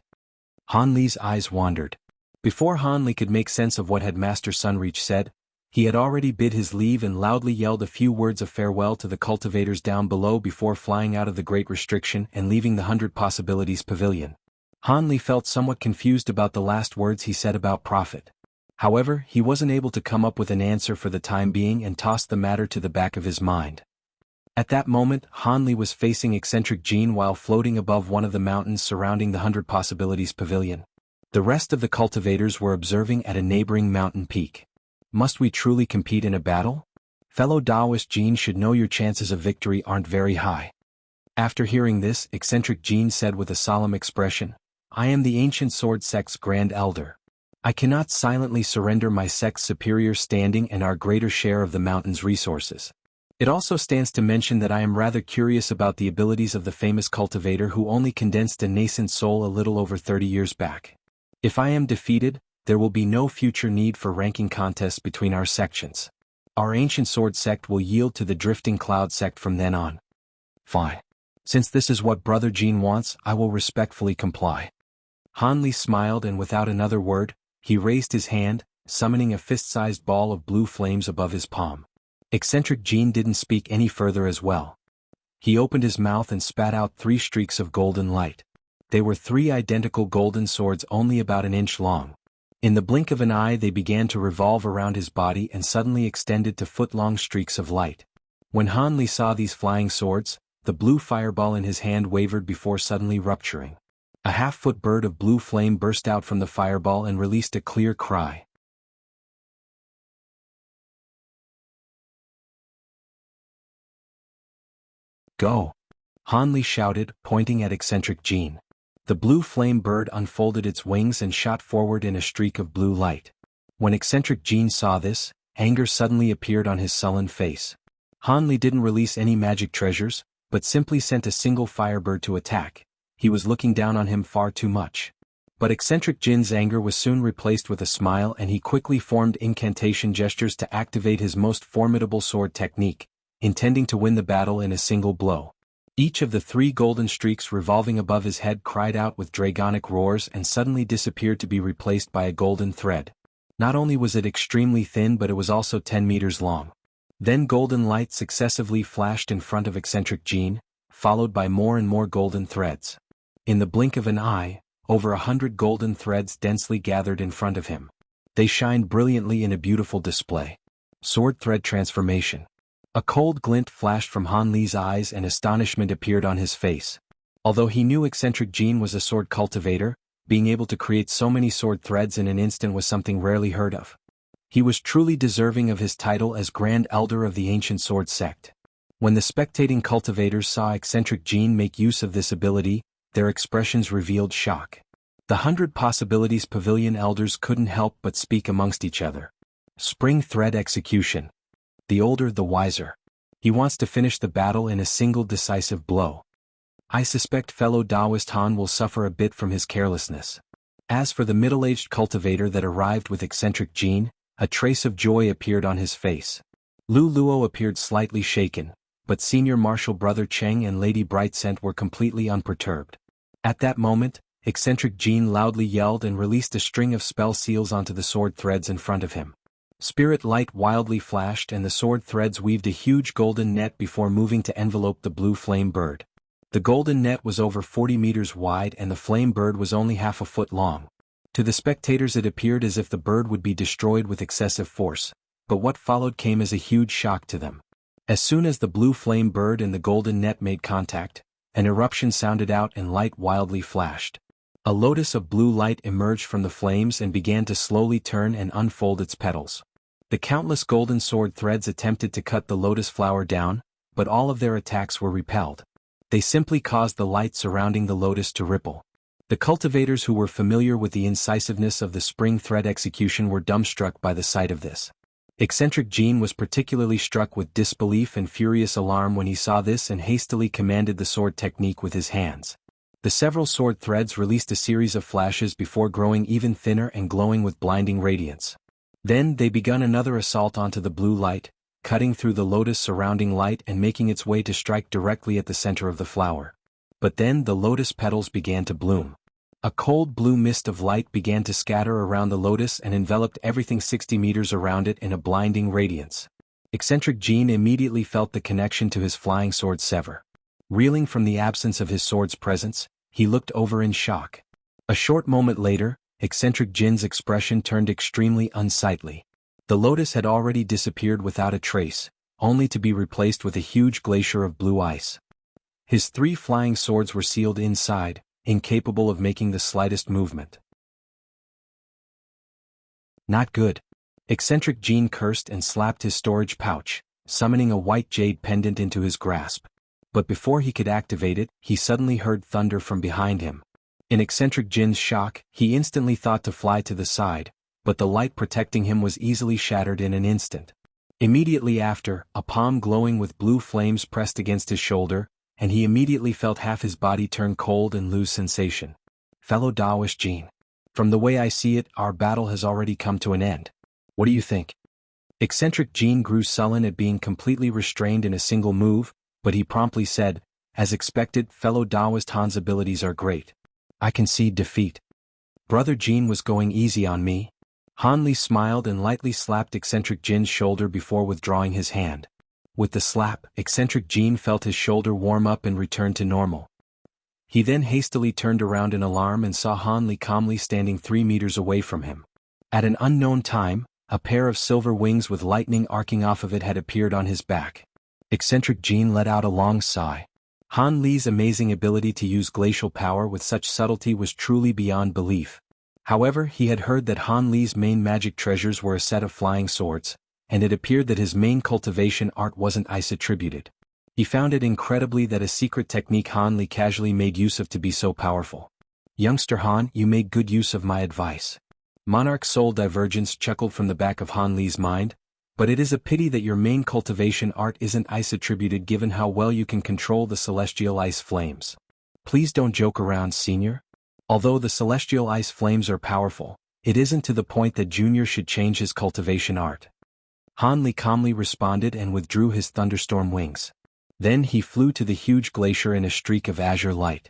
A: Han Li's eyes wandered. Before Han Li could make sense of what had Master Sunreach said, He had already bid his leave and loudly yelled a few words of farewell to the cultivators down below before flying out of the Great Restriction and leaving the 100 Possibilities Pavilion. Han Li felt somewhat confused about the last words he said about profit. However, he wasn't able to come up with an answer for the time being and tossed the matter to the back of his mind. At that moment, Han Li was facing eccentric Jean while floating above one of the mountains surrounding the 100 Possibilities Pavilion. The rest of the cultivators were observing at a neighboring mountain peak. Must we truly compete in a battle? Fellow Taoist Jean should know your chances of victory aren't very high. After hearing this, eccentric Jean said with a solemn expression, I am the ancient sword sect's Grand Elder. I cannot silently surrender my sect's superior standing and our greater share of the mountain's resources. It also stands to mention that I am rather curious about the abilities of the famous cultivator who only condensed a nascent soul a little over 30 years back. If I am defeated, there will be no future need for ranking contests between our sections. Our ancient sword sect will yield to the drifting cloud sect from then on. Fine. Since this is what Brother Jean wants, I will respectfully comply. Han Li smiled and without another word, he raised his hand, summoning a fist-sized ball of blue flames above his palm. Eccentric Jean didn't speak any further as well. He opened his mouth and spat out 3 streaks of golden light. They were 3 identical golden swords only about an inch long. In the blink of an eye they began to revolve around his body and suddenly extended to foot-long streaks of light. When Han Li saw these flying swords, the blue fireball in his hand wavered before suddenly rupturing. A half-foot bird of blue flame burst out from the fireball and released a clear cry. Go! Han Li shouted, pointing at eccentric Jean. The blue flame bird unfolded its wings and shot forward in a streak of blue light. When eccentric Jean saw this, anger suddenly appeared on his sullen face. Han Li didn't release any magic treasures, but simply sent a single firebird to attack. He was looking down on him far too much. But eccentric Jin's anger was soon replaced with a smile and he quickly formed incantation gestures to activate his most formidable sword technique, intending to win the battle in a single blow. Each of the 3 golden streaks revolving above his head cried out with dragonic roars and suddenly disappeared to be replaced by a golden thread. Not only was it extremely thin but it was also 10 meters long. Then golden light successively flashed in front of eccentric Jean, followed by more and more golden threads. In the blink of an eye, over 100 golden threads densely gathered in front of him. They shined brilliantly in a beautiful display. Sword thread transformation. A cold glint flashed from Han Li's eyes and astonishment appeared on his face. Although he knew eccentric Jean was a sword cultivator, being able to create so many sword threads in an instant was something rarely heard of. He was truly deserving of his title as Grand Elder of the ancient sword sect. When the spectating cultivators saw eccentric Jean make use of this ability, their expressions revealed shock. The 100 Possibilities Pavilion elders couldn't help but speak amongst each other. Spring thread execution. The older the wiser. He wants to finish the battle in a single decisive blow. I suspect fellow Taoist Han will suffer a bit from his carelessness. As for the middle-aged cultivator that arrived with eccentric Jean, a trace of joy appeared on his face. Lu Luo appeared slightly shaken, but Senior Marshal Brother Cheng and Lady Brightscent were completely unperturbed. At that moment, eccentric Jean loudly yelled and released a string of spell seals onto the sword threads in front of him. Spirit light wildly flashed and the sword threads weaved a huge golden net before moving to envelope the blue flame bird. The golden net was over 40 meters wide and the flame bird was only half a foot long. To the spectators it appeared as if the bird would be destroyed with excessive force, but what followed came as a huge shock to them. As soon as the blue flame bird and the golden net made contact, an eruption sounded out and light wildly flashed. A lotus of blue light emerged from the flames and began to slowly turn and unfold its petals. The countless golden sword threads attempted to cut the lotus flower down, but all of their attacks were repelled. They simply caused the light surrounding the lotus to ripple. The cultivators who were familiar with the incisiveness of the spring thread execution were dumbstruck by the sight of this. Eccentric Jean was particularly struck with disbelief and furious alarm when he saw this and hastily commanded the sword technique with his hands. The several sword threads released a series of flashes before growing even thinner and glowing with blinding radiance. Then they begun another assault onto the blue light, cutting through the lotus surrounding light and making its way to strike directly at the center of the flower. But then the lotus petals began to bloom. A cold blue mist of light began to scatter around the lotus and enveloped everything 60 meters around it in a blinding radiance. Eccentric Jean immediately felt the connection to his flying sword sever. Reeling from the absence of his sword's presence, he looked over in shock. A short moment later, Eccentric Jin's expression turned extremely unsightly. The lotus had already disappeared without a trace, only to be replaced with a huge glacier of blue ice. His 3 flying swords were sealed inside, incapable of making the slightest movement. Not good. Eccentric Jean cursed and slapped his storage pouch, summoning a white jade pendant into his grasp. But before he could activate it, he suddenly heard thunder from behind him. In Eccentric Jin's shock, he instantly thought to fly to the side, but the light protecting him was easily shattered in an instant. Immediately after, a palm glowing with blue flames pressed against his shoulder, and he immediately felt half his body turn cold and lose sensation. Fellow Taoist Jean. From the way I see it, our battle has already come to an end. What do you think? Eccentric Jean grew sullen at being completely restrained in a single move, but he promptly said, as expected, fellow Taoist Han's abilities are great. I concede defeat. Brother Jean was going easy on me. Han Li smiled and lightly slapped Eccentric Jin's shoulder before withdrawing his hand. With the slap, Eccentric Jean felt his shoulder warm up and return to normal. He then hastily turned around in alarm and saw Han Li calmly standing 3 meters away from him. At an unknown time, a pair of silver wings with lightning arcing off of it had appeared on his back. Eccentric Jean let out a long sigh. Han Li's amazing ability to use glacial power with such subtlety was truly beyond belief. However, he had heard that Han Li's main magic treasures were a set of flying swords, and it appeared that his main cultivation art wasn't ice attributed. He found it incredibly that a secret technique Han Li casually made use of to be so powerful. Youngster Han, you made good use of my advice. Monarch Soul Divergence chuckled from the back of Han Li's mind, but it is a pity that your main cultivation art isn't ice attributed given how well you can control the celestial ice flames. Please don't joke around, senior. Although the celestial ice flames are powerful, it isn't to the point that Junior should change his cultivation art. Han Li calmly responded and withdrew his thunderstorm wings. Then he flew to the huge glacier in a streak of azure light.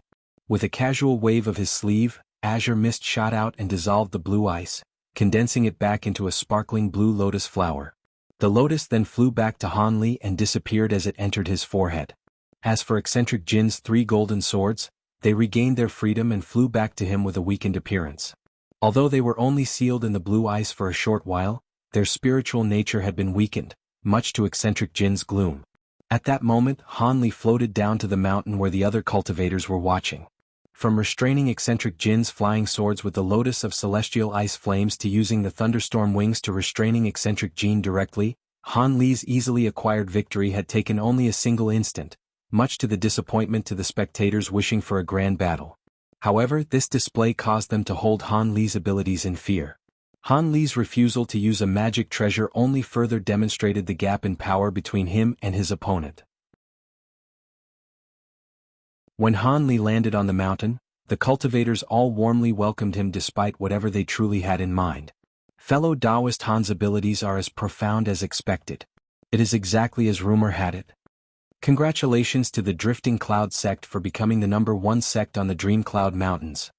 A: With a casual wave of his sleeve, azure mist shot out and dissolved the blue ice, condensing it back into a sparkling blue lotus flower. The lotus then flew back to Han Li and disappeared as it entered his forehead. As for Eccentric Jin's 3 golden swords, they regained their freedom and flew back to him with a weakened appearance. Although they were only sealed in the blue ice for a short while, their spiritual nature had been weakened, much to Eccentric Jin's gloom. At that moment, Han Li floated down to the mountain where the other cultivators were watching. From restraining Eccentric Jin's flying swords with the lotus of celestial ice flames to using the thunderstorm wings to restraining Eccentric Jin directly, Han Li's easily acquired victory had taken only a single instant, much to the disappointment to the spectators wishing for a grand battle. However, this display caused them to hold Han Li's abilities in fear. Han Li's refusal to use a magic treasure only further demonstrated the gap in power between him and his opponent. When Han Li landed on the mountain, the cultivators all warmly welcomed him despite whatever they truly had in mind. Fellow Taoist Han's abilities are as profound as expected. It is exactly as rumor had it. Congratulations to the Drifting Cloud sect for becoming the #1 sect on the Dream Cloud Mountains.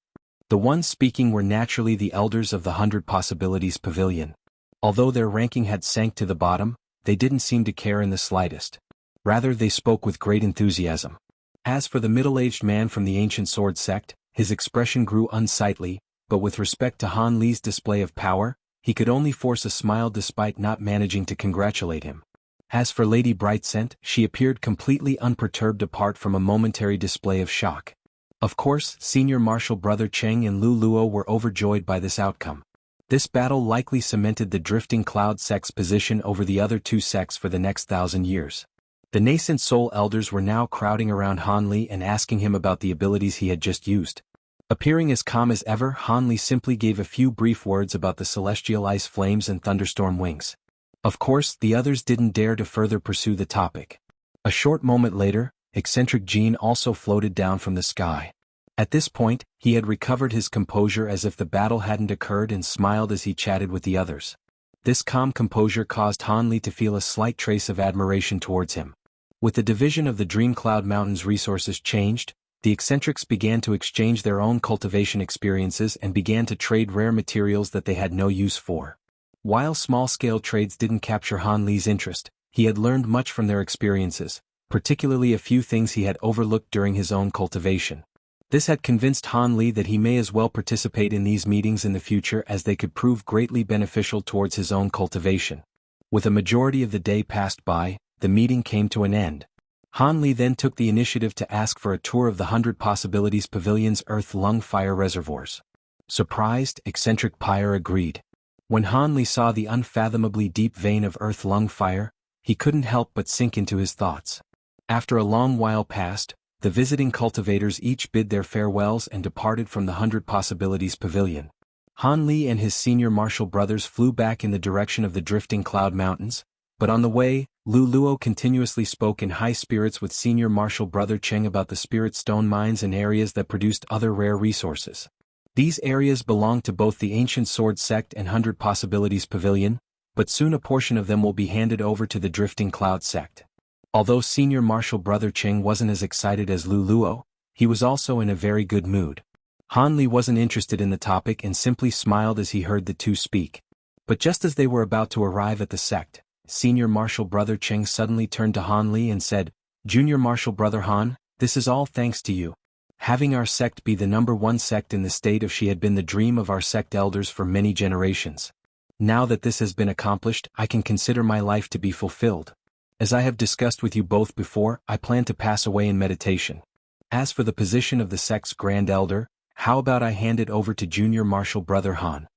A: The ones speaking were naturally the elders of the 100 Possibilities Pavilion. Although their ranking had sank to the bottom, they didn't seem to care in the slightest. Rather, they spoke with great enthusiasm. As for the middle-aged man from the Ancient Sword sect, his expression grew unsightly, but with respect to Han Li's display of power, he could only force a smile despite not managing to congratulate him. As for Lady Brightscent, she appeared completely unperturbed apart from a momentary display of shock. Of course, Senior Marshal Brother Cheng and Lu Luo were overjoyed by this outcome. This battle likely cemented the Drifting Cloud sect's position over the other 2 sects for the next 1,000 years. The nascent soul elders were now crowding around Han Li and asking him about the abilities he had just used. Appearing as calm as ever, Han Li simply gave a few brief words about the celestial ice flames and thunderstorm wings. Of course, the others didn't dare to further pursue the topic. A short moment later, Eccentric Jean also floated down from the sky. At this point, he had recovered his composure as if the battle hadn't occurred and smiled as he chatted with the others. This calm composure caused Han Li to feel a slight trace of admiration towards him. With the division of the Dream Cloud Mountains resources changed, The eccentrics began to exchange their own cultivation experiences and began to trade rare materials that they had no use for. While small-scale trades didn't capture Han Li's interest, he had learned much from their experiences, particularly a few things he had overlooked during his own cultivation. This had convinced Han Li that he may as well participate in these meetings in the future as they could prove greatly beneficial towards his own cultivation. With a majority of the day passed by, the meeting came to an end. Han Li then took the initiative to ask for a tour of the 100 Possibilities Pavilion's Earth Lung Fire reservoirs. Surprised, eccentric Pyre agreed. When Han Li saw the unfathomably deep vein of Earth Lung Fire, he couldn't help but sink into his thoughts. After a long while passed, the visiting cultivators each bid their farewells and departed from the 100 Possibilities Pavilion. Han Li and his senior martial brothers flew back in the direction of the drifting cloud mountains, but on the way, Lu Luo continuously spoke in high spirits with senior martial brother Cheng about the spirit stone mines and areas that produced other rare resources. These areas belonged to both the Ancient Sword Sect and 100 Possibilities Pavilion, but soon a portion of them will be handed over to the Drifting Cloud Sect. Although senior martial brother Cheng wasn't as excited as Lu Luo, he was also in a very good mood. Han Li wasn't interested in the topic and simply smiled as he heard the two speak. But just as they were about to arrive at the sect, senior martial brother Cheng suddenly turned to Han Li and said, "Junior martial brother Han, this is all thanks to you. Having our sect be the #1 sect in the state of Shi had been the dream of our sect elders for many generations. Now that this has been accomplished, I can consider my life to be fulfilled. As I have discussed with you both before, I plan to pass away in meditation. As for the position of the sect's Grand Elder, how about I hand it over to junior martial brother Han?"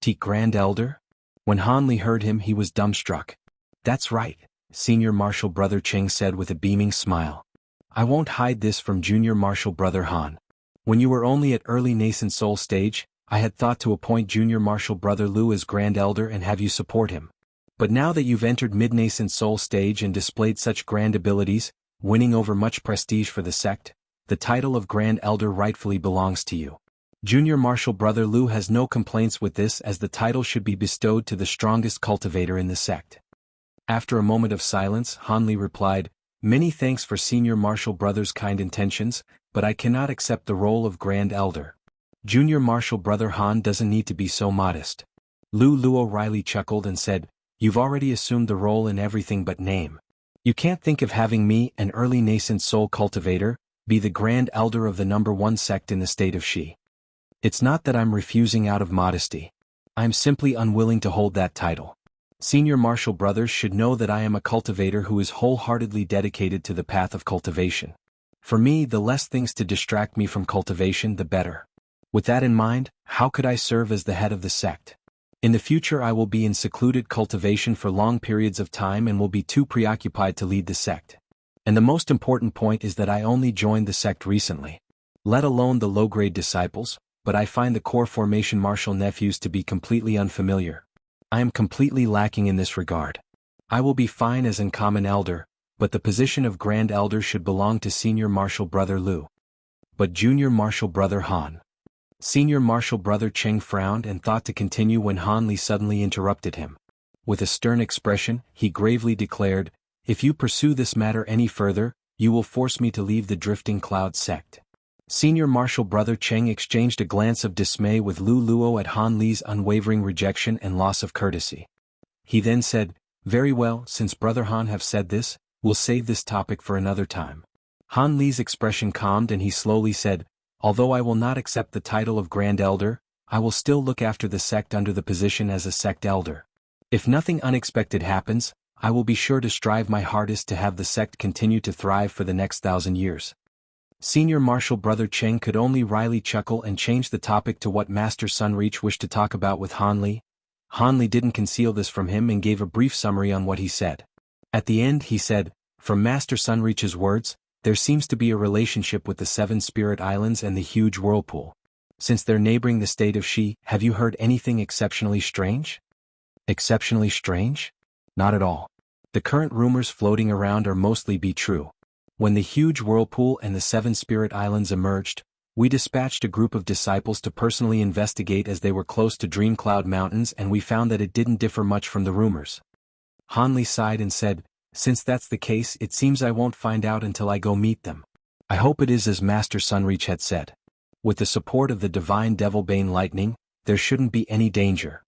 A: T. Grand Elder? When Han Li heard him, he was dumbstruck. "That's right," senior martial brother Cheng said with a beaming smile. "I won't hide this from junior martial brother Han. When you were only at early nascent soul stage, I had thought to appoint junior martial brother Lu as Grand Elder and have you support him. But now that you've entered mid-nascent soul stage and displayed such grand abilities, winning over much prestige for the sect, the title of Grand Elder rightfully belongs to you. Junior martial brother Lu has no complaints with this, as the title should be bestowed to the strongest cultivator in the sect." After a moment of silence, Han Li replied, "Many thanks for senior martial brother's kind intentions, but I cannot accept the role of Grand Elder. Junior martial brother Han doesn't need to be so modest." Lu Luo wryly chuckled and said, "You've already assumed the role in everything but name. You can't think of having me, an early nascent soul cultivator, be the Grand Elder of the #1 sect in the state of Shi. It's not that I'm refusing out of modesty. I'm simply unwilling to hold that title. Senior martial brothers should know that I am a cultivator who is wholeheartedly dedicated to the path of cultivation. For me, the less things to distract me from cultivation, the better. With that in mind, how could I serve as the head of the sect? In the future I will be in secluded cultivation for long periods of time and will be too preoccupied to lead the sect. And the most important point is that I only joined the sect recently. Let alone the low-grade disciples, but I find the core formation martial nephews to be completely unfamiliar. I am completely lacking in this regard. I will be fine as uncommon elder, but the position of Grand Elder should belong to senior martial brother Lu. But junior martial brother Han. Senior martial brother Cheng frowned and thought to continue when Han Li suddenly interrupted him. With a stern expression, he gravely declared, "If you pursue this matter any further, you will force me to leave the Drifting Cloud sect." Senior martial brother Cheng exchanged a glance of dismay with Lu Luo at Han Li's unwavering rejection and loss of courtesy. He then said, "Very well, since brother Han have said this, we'll save this topic for another time." Han Li's expression calmed and he slowly said, "Although I will not accept the title of Grand Elder, I will still look after the sect under the position as a sect elder. If nothing unexpected happens, I will be sure to strive my hardest to have the sect continue to thrive for the next 1,000 years." Senior martial brother Cheng could only wryly chuckle and change the topic to what Master Sunreach wished to talk about with Han Li. Han Li didn't conceal this from him and gave a brief summary on what he said. At the end he said, "From Master Sunreach's words, there seems to be a relationship with the 7 Spirit Islands and the huge whirlpool. Since they're neighboring the state of Shi, have you heard anything exceptionally strange?" "Exceptionally strange? Not at all. The current rumors floating around are mostly be true. When the huge whirlpool and the 7 Spirit Islands emerged, we dispatched a group of disciples to personally investigate as they were close to Dream Cloud Mountains, and we found that it didn't differ much from the rumors. Han Li sighed and said, "Since that's the case, it seems I won't find out until I go meet them. I hope it is as Master Sunreach had said. With the support of the divine Devilbane lightning, there shouldn't be any danger."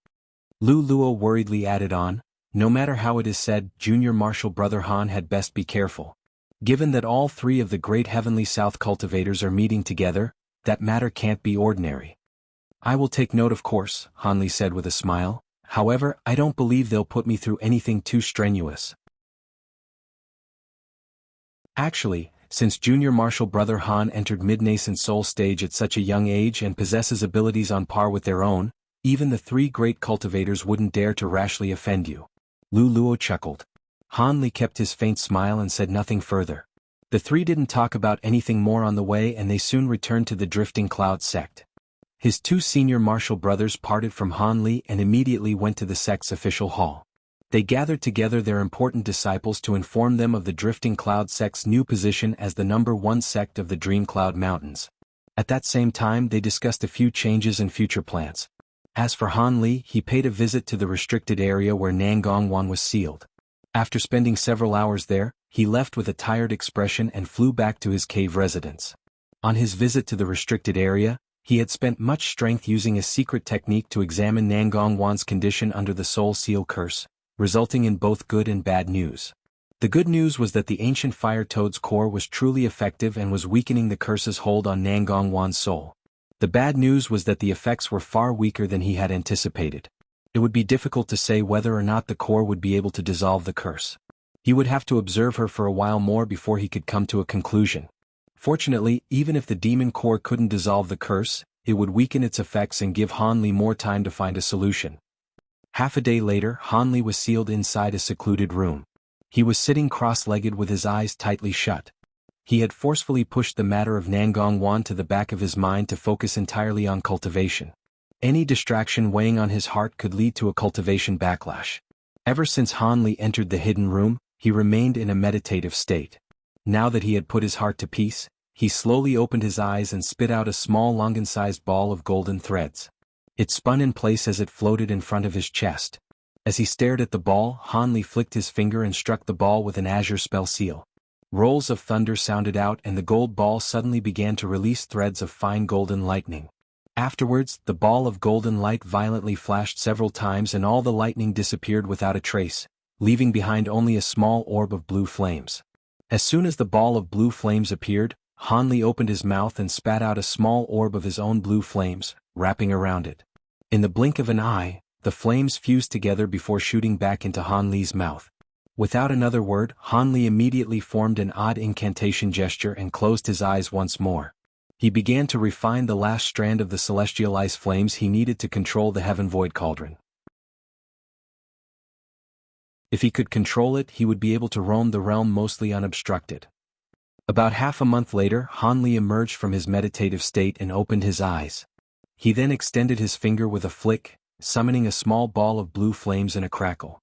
A: Lu Luo worriedly added on, "No matter how it is said, Junior Martial Brother Han had best be careful. Given that all three of the great Heavenly South cultivators are meeting together, that matter can't be ordinary." "I will take note of course," Han Li said with a smile. "However, I don't believe they'll put me through anything too strenuous." Actually, since Junior Martial Brother Han entered mid-nascent soul stage at such a young age and possesses abilities on par with their own, even the three great cultivators wouldn't dare to rashly offend you. Lu Luo chuckled. Han Li kept his faint smile and said nothing further. The three didn't talk about anything more on the way, and they soon returned to the Drifting Cloud sect. His two senior martial brothers parted from Han Li and immediately went to the sect's official hall. They gathered together their important disciples to inform them of the Drifting Cloud sect's new position as the #1 sect of the Dream Cloud Mountains. At that same time they discussed a few changes and future plans. As for Han Li, he paid a visit to the restricted area where Nangongwan was sealed. After spending several hours there, he left with a tired expression and flew back to his cave residence. On his visit to the restricted area, he had spent much strength using a secret technique to examine Nangongwan's condition under the Soul Seal curse, resulting in both good and bad news. The good news was that the ancient fire toad's core was truly effective and was weakening the curse's hold on Nangongwan's soul. The bad news was that the effects were far weaker than he had anticipated. It would be difficult to say whether or not the core would be able to dissolve the curse. He would have to observe her for a while more before he could come to a conclusion. Fortunately, even if the demon core couldn't dissolve the curse, it would weaken its effects and give Han Li more time to find a solution. Half a day later, Han Li was sealed inside a secluded room. He was sitting cross-legged with his eyes tightly shut. He had forcefully pushed the matter of Nangongwan to the back of his mind to focus entirely on cultivation. Any distraction weighing on his heart could lead to a cultivation backlash. Ever since Han Li entered the hidden room, he remained in a meditative state. Now that he had put his heart to peace, he slowly opened his eyes and spit out a small longan-sized ball of golden threads. It spun in place as it floated in front of his chest. As he stared at the ball, Han Li flicked his finger and struck the ball with an azure spell seal. Rolls of thunder sounded out and the gold ball suddenly began to release threads of fine golden lightning. Afterwards, the ball of golden light violently flashed several times and all the lightning disappeared without a trace, leaving behind only a small orb of blue flames. As soon as the ball of blue flames appeared, Han Li opened his mouth and spat out a small orb of his own blue flames, wrapping around it. In the blink of an eye, the flames fused together before shooting back into Han Li's mouth. Without another word, Han Li immediately formed an odd incantation gesture and closed his eyes once more. He began to refine the last strand of the celestial ice flames he needed to control the Heaven Void Cauldron. If he could control it, he would be able to roam the realm mostly unobstructed. About half a month later, Han Li emerged from his meditative state and opened his eyes. He then extended his finger with a flick, summoning a small ball of blue flames in a crackle.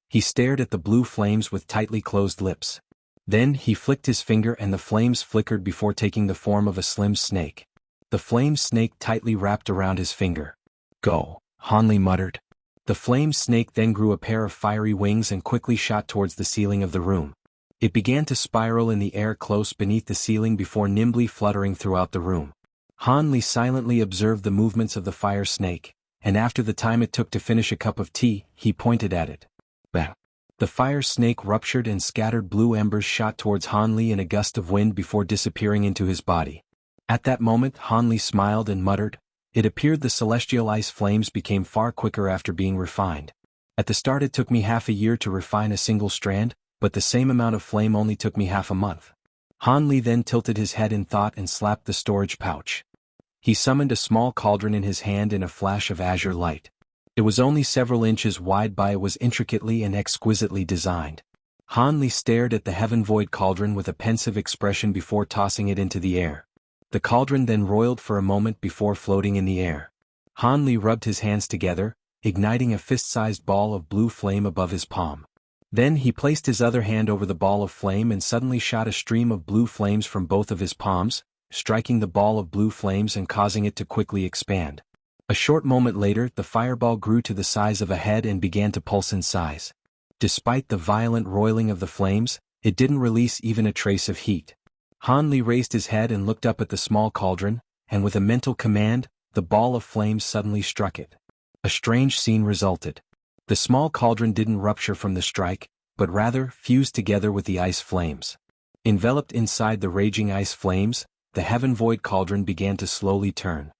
A: He stared at the blue flames with tightly closed lips. Then he flicked his finger and the flames flickered before taking the form of a slim snake. The flame snake tightly wrapped around his finger. "Go," Han Li muttered. The flame snake then grew a pair of fiery wings and quickly shot towards the ceiling of the room. It began to spiral in the air close beneath the ceiling before nimbly fluttering throughout the room. Han Li silently observed the movements of the fire snake, and after the time it took to finish a cup of tea, he pointed at it. Bang! The fire snake ruptured and scattered blue embers shot towards Han Li in a gust of wind before disappearing into his body. At that moment Han Li smiled and muttered, "It appeared the celestial ice flames became far quicker after being refined. At the start it took me half a year to refine a single strand, but the same amount of flame only took me half a month." Han Li then tilted his head in thought and slapped the storage pouch. He summoned a small cauldron in his hand in a flash of azure light. It was only several inches wide, but it was intricately and exquisitely designed. Han Li stared at the Heaven Void Cauldron with a pensive expression before tossing it into the air. The cauldron then roiled for a moment before floating in the air. Han Li rubbed his hands together, igniting a fist-sized ball of blue flame above his palm. Then he placed his other hand over the ball of flame and suddenly shot a stream of blue flames from both of his palms, striking the ball of blue flames and causing it to quickly expand. A short moment later, the fireball grew to the size of a head and began to pulse in size. Despite the violent roiling of the flames, it didn't release even a trace of heat. Han Li raised his head and looked up at the small cauldron, and with a mental command, the ball of flames suddenly struck it. A strange scene resulted. The small cauldron didn't rupture from the strike, but rather fused together with the ice flames. Enveloped inside the raging ice flames, the heaven void cauldron began to slowly turn.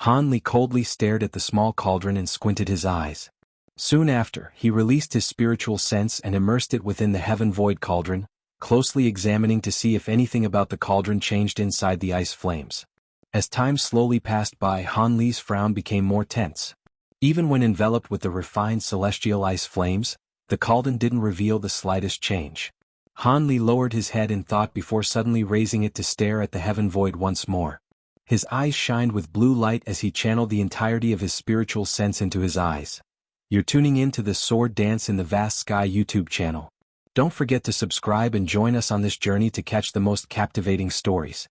A: Han Li coldly stared at the small cauldron and squinted his eyes. Soon after, he released his spiritual sense and immersed it within the heaven void cauldron, closely examining to see if anything about the cauldron changed inside the ice flames. As time slowly passed by, Han Li's frown became more tense. Even when enveloped with the refined celestial ice flames, the cauldron didn't reveal the slightest change. Han Li lowered his head in thought before suddenly raising it to stare at the heaven void once more. His eyes shined with blue light as he channeled the entirety of his spiritual sense into his eyes. You're tuning in to the Sword Dance in the Vast Sky YouTube channel. Don't forget to subscribe and join us on this journey to catch the most captivating stories.